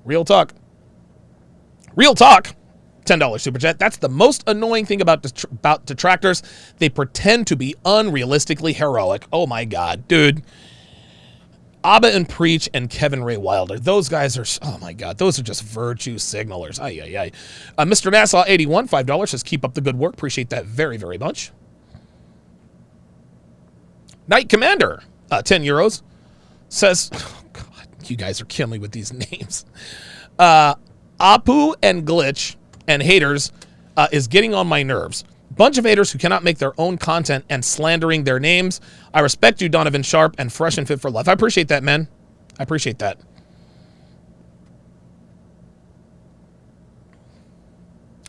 Real talk. Real talk. $10 super chat. That's the most annoying thing about detractors. They pretend to be unrealistically heroic. Oh my God, dude. Abba and Preach and Kevin Ray Wilder. Those guys are, oh my God, those are just virtue signalers. Ay, ay, ay. Mr. Nassau 81, $5 says, keep up the good work. Appreciate that very, very much. Knight Commander, 10 euros, says, oh God, you guys are killing me with these names. Apu and Glitch and haters is getting on my nerves. Bunch of haters who cannot make their own content and slandering their names. I respect you, Donovan Sharp, and Fresh and Fit for Life. I appreciate that, man. I appreciate that.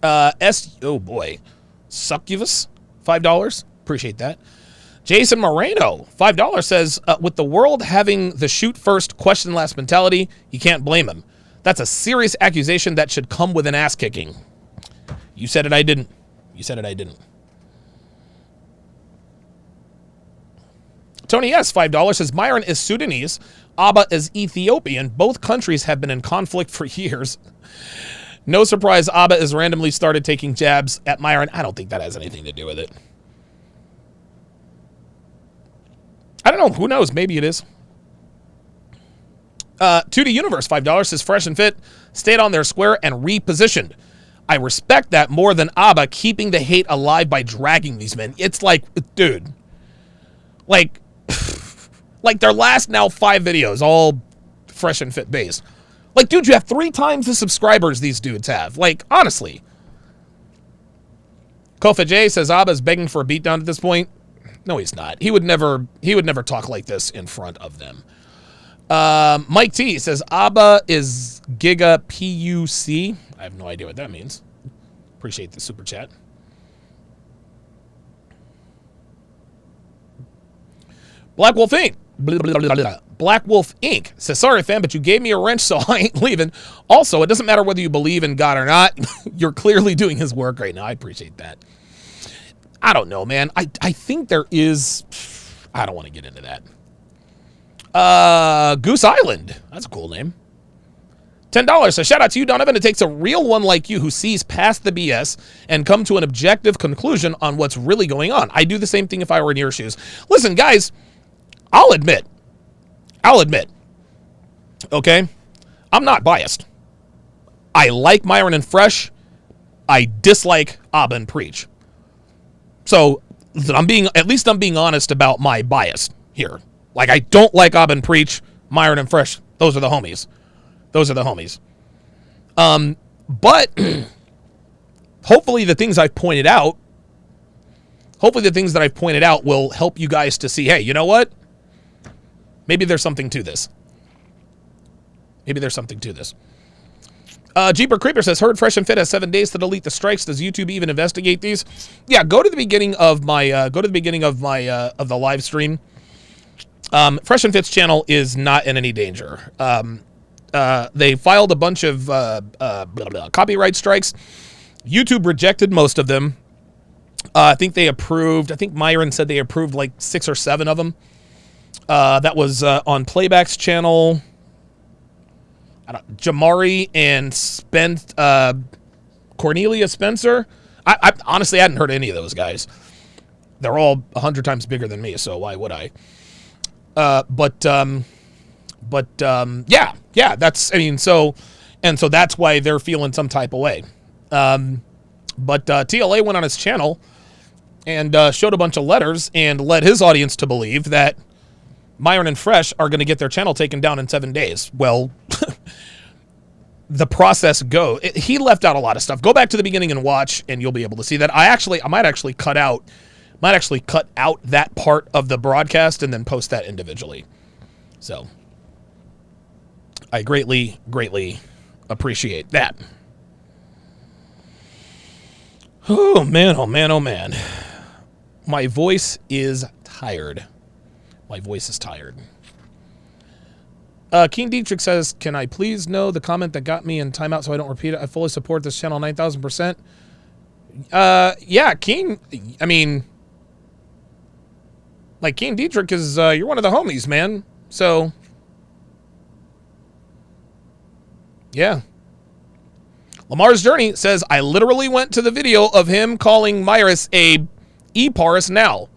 Oh boy. Succubus, $5. Appreciate that. Jason Moreno, $5 says, with the world having the shoot first, question last mentality, you can't blame him. That's a serious accusation that should come with an ass kicking. You said it, I didn't. You said it, I didn't. Tony S., $5 says, Myron is Sudanese, Abba is Ethiopian. Both countries have been in conflict for years. No surprise Abba has randomly started taking jabs at Myron. I don't think that has anything to do with it. I don't know. Who knows? Maybe it is. 2D Universe, $5 says, Fresh and Fit stayed on their square and repositioned. I respect that more than Abba keeping the hate alive by dragging these men. It's like, dude, like their last now 5 videos, all Fresh and Fit based. Like, dude, you have 3 times the subscribers these dudes have. Like, honestly. Kofa J says Abba's begging for a beatdown at this point. No, he's not. He would never talk like this in front of them. Mike T says Abba is Giga PUC. I have no idea what that means. Appreciate the super chat. Black Wolf Inc. Black Wolf Inc. says, sorry, fam, but you gave me a wrench, so I ain't leaving. Also, it doesn't matter whether you believe in God or not. You're clearly doing his work right now. I appreciate that. I don't know, man. I think there is... I don't want to get into that. Goose Island. That's a cool name. $10. So shout out to you, Donovan. It takes a real one like you who sees past the BS and come to an objective conclusion on what's really going on. I do the same thing if I were in your shoes. Listen, guys, I'll admit, okay, I'm not biased. I like Myron and Fresh. I dislike Abba and Preach. So I'm being honest about my bias here. Like, I don't like Abba and Preach, Myron and Fresh. Those are the homies. Those are the homies. But hopefully the things I've pointed out, will help you guys to see, hey, you know what? Maybe there's something to this. Jeeper Creeper says, heard Fresh and Fit has 7 days to delete the strikes. Does YouTube even investigate these? Yeah, go to the beginning of my of the live stream. Fresh and Fit's channel is not in any danger. They filed a bunch of copyright strikes. YouTube rejected most of them. I think Myron said they approved like 6 or 7 of them. That was on Playback's channel. Jamari and Cornelia Spencer. I honestly hadn't heard any of those guys. They're all 100 times bigger than me, so why would I? Yeah, that's, I mean, so that's why they're feeling some type of way. But TLA went on his channel and showed a bunch of letters and led his audience to believe that Myron and Fresh are going to get their channel taken down in 7 days. Well, the process he left out a lot of stuff. Go back to the beginning and watch, and you'll be able to see that. I might actually cut out that part of the broadcast and then post that individually. So I greatly, greatly appreciate that. Oh man, oh man, oh man. My voice is tired. My voice is tired. Keen Dietrich says, can I please know the comment that got me in timeout so I don't repeat it? I fully support this channel 9,000%. Yeah, Keen, I mean, like, Keen Dietrich is, you're one of the homies, man. So, yeah. Lamar's Journey says, I literally went to the video of him calling Myris a E-Paris now.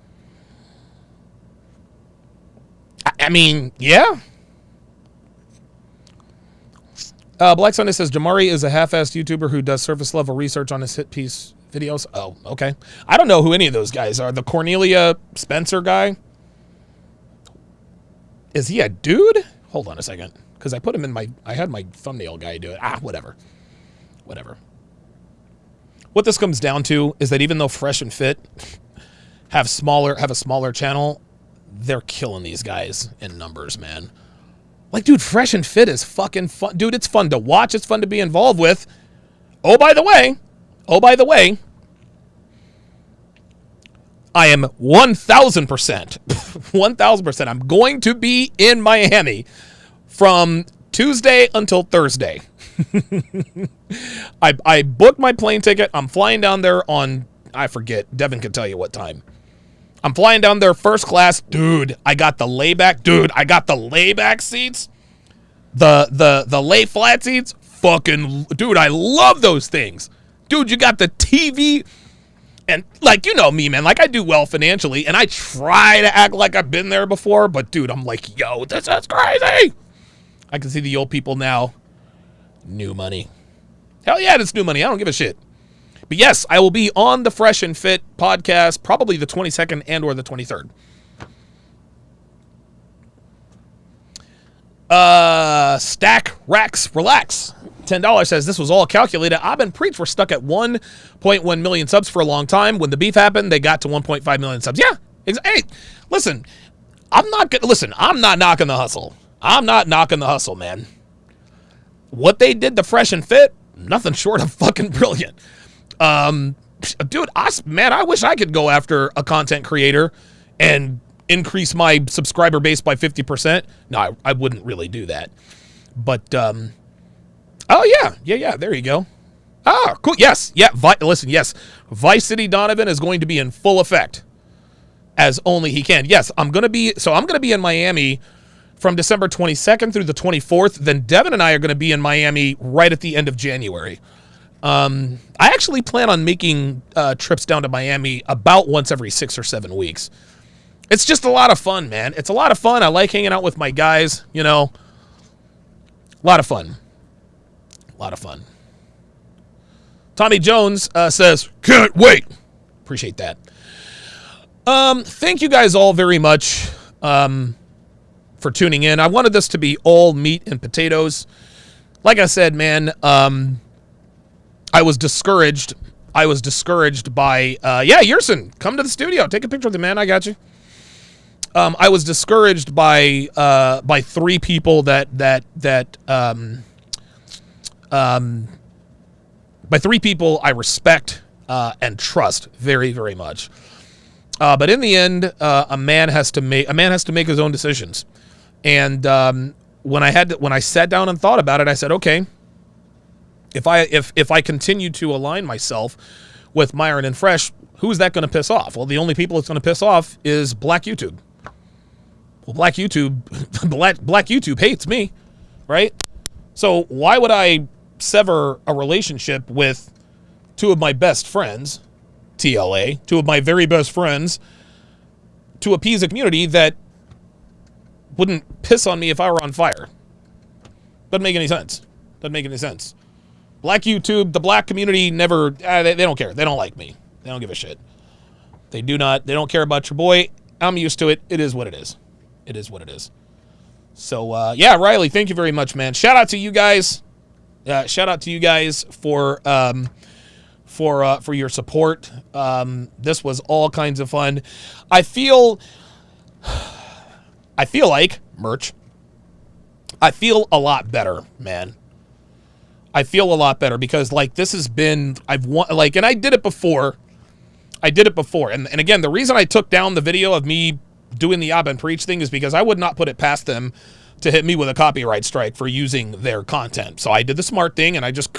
I mean, yeah. Black Sunday says, Jamari is a half-assed YouTuber who does surface-level research on his hit piece videos. Oh, okay. I don't know who any of those guys are. The Cornelia Spencer guy? Is he a dude? Hold on a second. Because I put him in I had my thumbnail guy do it. Whatever. Whatever. What this comes down to is that even though Fresh and Fit have a smaller channel, they're killing these guys in numbers, man. Like, dude, Fresh and Fit is fucking fun. Dude, it's fun to watch. It's fun to be involved with. Oh, by the way, I am 1,000%, 1,000%. I'm going to be in Miami from Tuesday until Thursday. I booked my plane ticket. I'm flying down there on, I forget, Devin can tell you what time. I'm flying down there first class. Dude, I got the layback. Dude, I got the layback seats. The lay flat seats. Fucking, dude, I love those things. Dude, you got the TV. And, like, you know me, man. Like, I do well financially. And I try to act like I've been there before. But, dude, I'm like, yo, this is crazy. I can see the old people now. New money. Hell yeah, it's new money. I don't give a shit. But yes, I will be on the Fresh and Fit podcast, probably the 22nd and or the 23rd. Stack Racks Relax. $10 says, this was all calculated. I've been preached. We're stuck at 1.1 million subs for a long time. When the beef happened, they got to 1.5 million subs. Yeah. Hey, listen, I'm not knocking the hustle. I'm not knocking the hustle, man. What they did to Fresh and Fit, nothing short of fucking brilliant. Dude, I wish I could go after a content creator and increase my subscriber base by 50%. No, I wouldn't really do that. But, oh yeah, there you go. Ah, cool, yes, yeah, listen, yes, Vice City Donovan is going to be in full effect, as only he can. Yes, I'm going to be in Miami from December 22nd through the 24th. Then Devin and I are going to be in Miami right at the end of January. I actually plan on making trips down to Miami about once every 6 or 7 weeks. It's just a lot of fun, man. It's a lot of fun. I like hanging out with my guys, you know. A lot of fun. A lot of fun. Tommy Jones says, can't wait. Appreciate that. Thank you guys all very much for tuning in. I wanted this to be all meat and potatoes. Like I said, man, I was discouraged. by, Yerson, come to the studio. Take a picture with him, man. I got you. I was discouraged by 3 people by 3 people I respect and trust very, very much. But in the end, a man has to make his own decisions. And when I sat down and thought about it, I said, okay, if I continue to align myself with Myron and Fresh, who's that going to piss off? Well, the only people it's going to piss off is Black YouTube. Well, Black YouTube hates me, right? So why would I sever a relationship with 2 of my best friends, TLA, 2 of my very best friends, to appease a community that wouldn't piss on me if I were on fire? Doesn't make any sense. Black YouTube, the black community never, they don't care. They don't like me. They don't give a shit. They don't care about your boy. I'm used to it. It is what it is. It is what it is. So, yeah, Riley, thank you very much, man. Shout out to you guys. Shout out to you guys for your support. This was all kinds of fun. I feel like merch. I feel a lot better, man. I feel a lot better because like this has been and I did it before. And again, the reason I took down the video of me doing the Ab and Preach thing is because I would not put it past them to hit me with a copyright strike for using their content. So I did the smart thing and I just,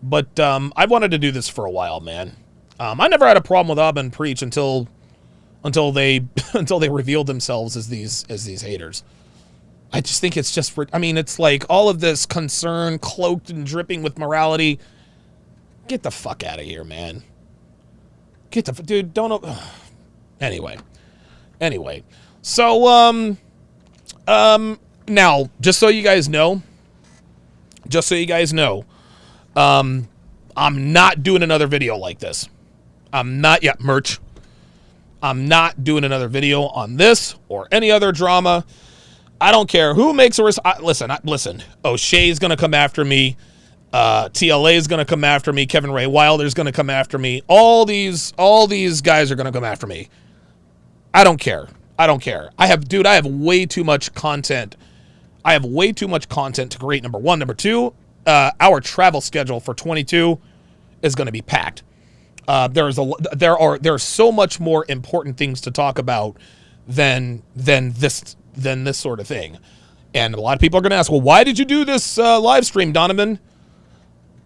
But I wanted to do this for a while, man. I never had a problem with Ab and Preach until they revealed themselves as these haters. I just think it's just, it's like all of this concern cloaked and dripping with morality. Get the fuck out of here, man. Dude, don't. Anyway. So, now, just so you guys know, I'm not doing another video like this. Merch. I'm not doing another video on this or any other drama. I don't care who makes a listen. O'Shea's gonna come after me. TLA is gonna come after me. Kevin Ray Wilder's gonna come after me. All these guys are gonna come after me. I don't care. I have way too much content. I have way too much content to create. Number one. Number two, our travel schedule for 22 is gonna be packed. There are so much more important things to talk about than this sort of thing. And a lot of people are going to ask, well, why did you do this live stream, Donovan?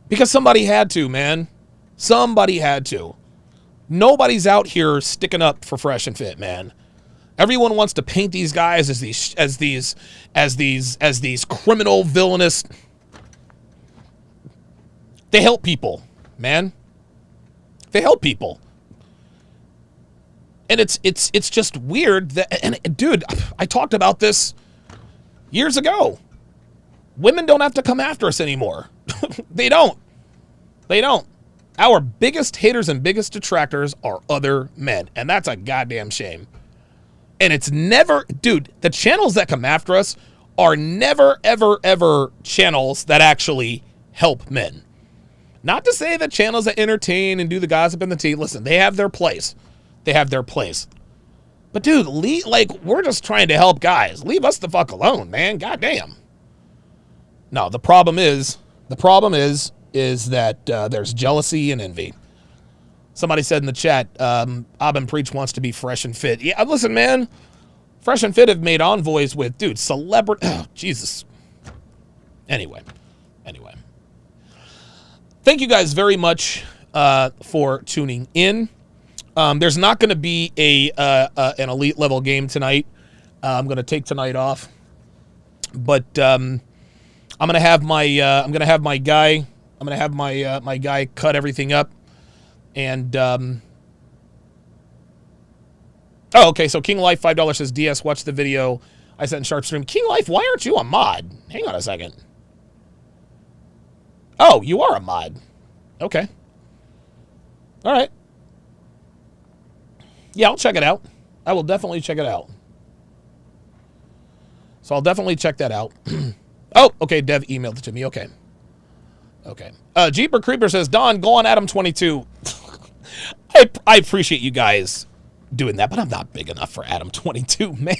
Because somebody had to, man. Somebody had to. Nobody's out here sticking up for Fresh and Fit, man. Everyone wants to paint these guys as these criminal, villainous. They help people, man. They help people. And it's just weird that, and dude, I talked about this years ago. Women don't have to come after us anymore. They don't. Our biggest haters and biggest detractors are other men, and that's a goddamn shame. And it's never, dude, the channels that come after us are never, ever, ever channels that actually help men. Not to say that channels that entertain and do the gossip and the tea, listen, they have their place. But dude, we're just trying to help guys. Leave us the fuck alone, man. Goddamn. No, the problem is that there's jealousy and envy. Somebody said in the chat, Ab and Preach wants to be Fresh and Fit. Yeah, listen, man. Fresh and Fit have made envoys with, dude, celebrity. Oh, Jesus. Anyway. Thank you guys very much for tuning in. There's not going to be an elite level game tonight. I'm going to take tonight off, but I'm going to have my guy cut everything up, and okay. So King Life $5 says DS watch the video I sent in Sharp Stream. King Life, why aren't you a mod? Hang on a second. Oh, you are a mod. Okay. All right. Yeah, I'll check it out. I will definitely check it out. So I'll definitely check that out. Oh, okay. Dev emailed it to me. Okay. Jeeper Creeper says, Don, go on Adam 22. I appreciate you guys doing that, but I'm not big enough for Adam 22, man.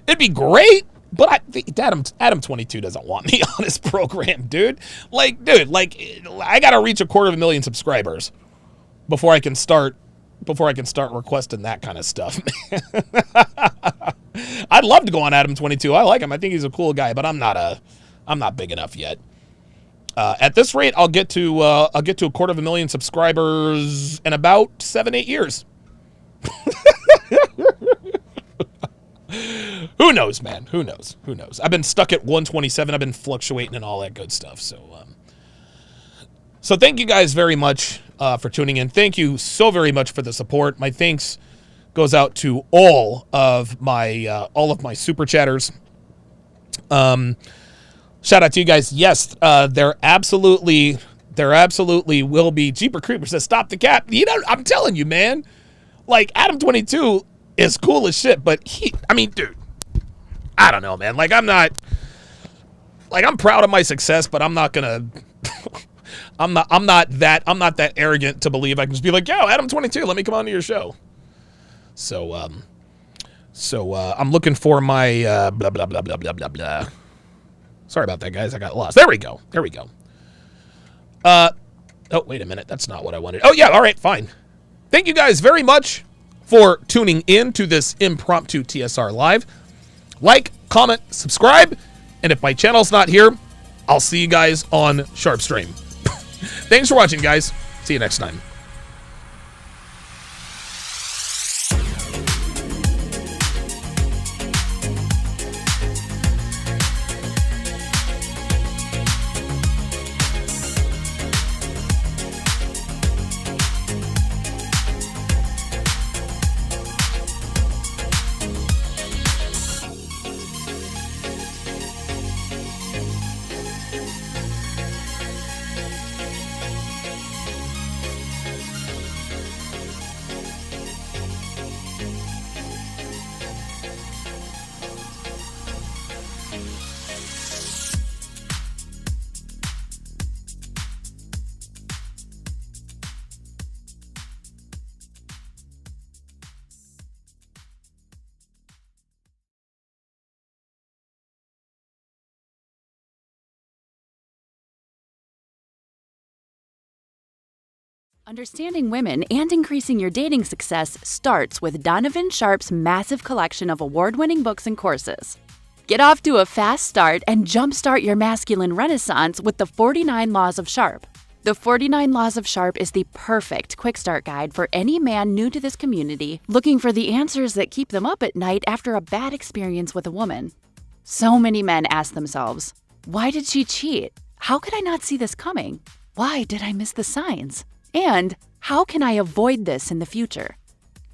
It'd be great, but Adam 22 doesn't want me on his program, dude. I got to reach 250,000 subscribers before I can start requesting that kind of stuff. I'd love to go on Adam 22. I like him. I think he's a cool guy, but I'm not big enough yet. At this rate, I'll get to 250,000 subscribers in about 7-8 years. Who knows, man? Who knows? I've been stuck at 127. I've been fluctuating and all that good stuff. So thank you guys very much for tuning in. Thank you so very much for the support. My thanks goes out to all of my super chatters. Shout out to you guys. Yes, there absolutely There absolutely will be. Jeeper Creeper says, stop the cap. You know, I'm telling you, man. Like, Adam 22 is cool as shit, but dude, I don't know, man. Like, I'm proud of my success, but I'm not gonna, I'm not that arrogant to believe I can just be like, yo, Adam 22, let me come on to your show. So, I'm looking for my, blah, blah, blah, blah, blah, blah, blah. Sorry about that, guys. I got lost. There we go. Oh, wait a minute. That's not what I wanted. Oh, yeah. All right, fine. Thank you guys very much for tuning in to this impromptu TSR Live. Like, comment, subscribe, and if my channel's not here, I'll see you guys on Sharpstream. Thanks for watching, guys. See you next time. Understanding women and increasing your dating success starts with Donovan Sharp's massive collection of award-winning books and courses. Get off to a fast start and jumpstart your masculine renaissance with the 49 Laws of Sharp. The 49 Laws of Sharp is the perfect quick start guide for any man new to this community looking for the answers that keep them up at night after a bad experience with a woman. So many men ask themselves, why did she cheat? How could I not see this coming? Why did I miss the signs? And how can I avoid this in the future?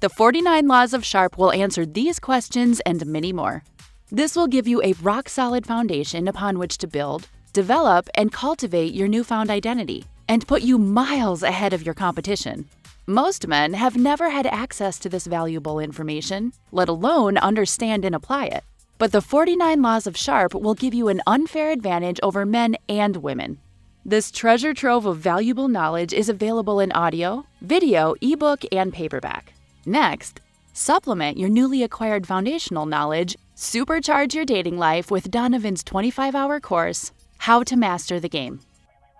The 49 Laws of Sharp will answer these questions and many more. This will give you a rock-solid foundation upon which to build, develop, and cultivate your newfound identity, and put you miles ahead of your competition. Most men have never had access to this valuable information, let alone understand and apply it. But the 49 Laws of Sharp will give you an unfair advantage over men and women. This treasure trove of valuable knowledge is available in audio, video, ebook, and paperback. Next, supplement your newly acquired foundational knowledge, supercharge your dating life with Donovan's 25-hour course, How to Master the Game.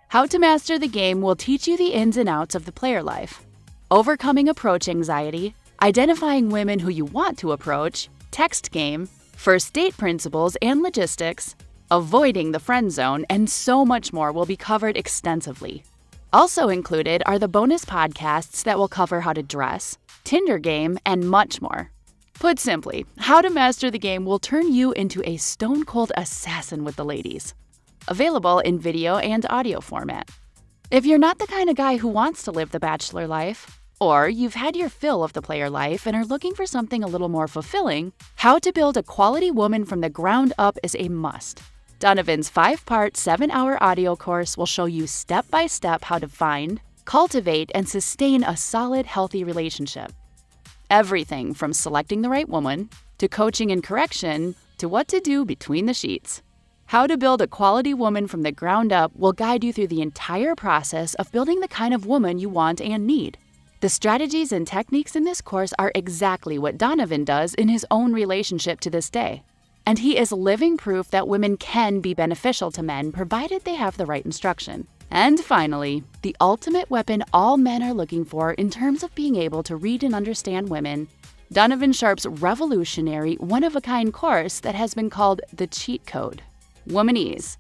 How to Master the Game will teach you the ins and outs of the player life, overcoming approach anxiety, identifying women who you want to approach, text game, first date principles and logistics, avoiding the friend zone, and so much more will be covered extensively. Also included are the bonus podcasts that will cover how to dress, Tinder game, and much more. Put simply, How to Master the Game will turn you into a stone-cold assassin with the ladies. Available in video and audio format. If you're not the kind of guy who wants to live the bachelor life, or you've had your fill of the player life and are looking for something a little more fulfilling, How to Build a Quality Woman from the Ground Up is a must. Donovan's 5-part, 7-hour audio course will show you step-by-step how to find, cultivate, and sustain a solid, healthy relationship. Everything from selecting the right woman, to coaching and correction, to what to do between the sheets. How to Build a Quality Woman from the Ground Up will guide you through the entire process of building the kind of woman you want and need. The strategies and techniques in this course are exactly what Donovan does in his own relationship to this day. And he is living proof that women can be beneficial to men provided they have the right instruction. And finally, the ultimate weapon all men are looking for in terms of being able to read and understand women, Donovan Sharp's revolutionary, one-of-a-kind course that has been called the Cheat Code, Womanese.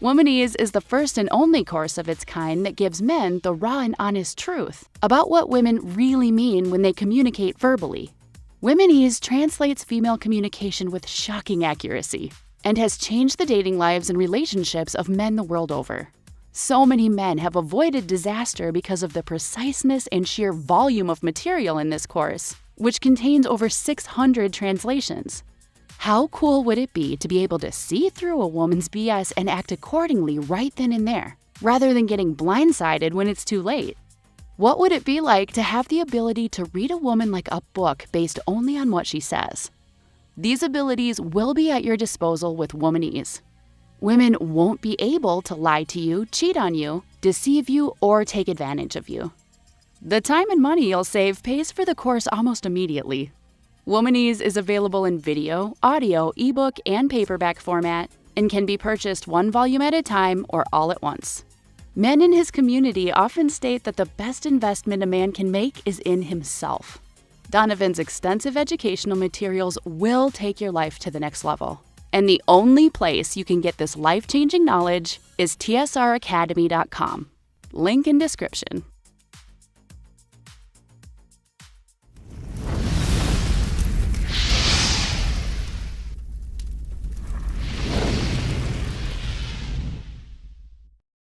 Womanese is the first and only course of its kind that gives men the raw and honest truth about what women really mean when they communicate verbally. Womanese translates female communication with shocking accuracy and has changed the dating lives and relationships of men the world over. So many men have avoided disaster because of the preciseness and sheer volume of material in this course, which contains over 600 translations. How cool would it be to be able to see through a woman's BS and act accordingly right then and there? rather than getting blindsided when it's too late. What would it be like to have the ability to read a woman like a book based only on what she says? These abilities will be at your disposal with Womanese. Women won't be able to lie to you, cheat on you, deceive you, or take advantage of you. The time and money you'll save pays for the course almost immediately. Womanese is available in video, audio, ebook, and paperback format and can be purchased one volume at a time or all at once. Men in his community often state that the best investment a man can make is in himself. Donovan's extensive educational materials will take your life to the next level. And the only place you can get this life-changing knowledge is tsracademy.com. Link in description.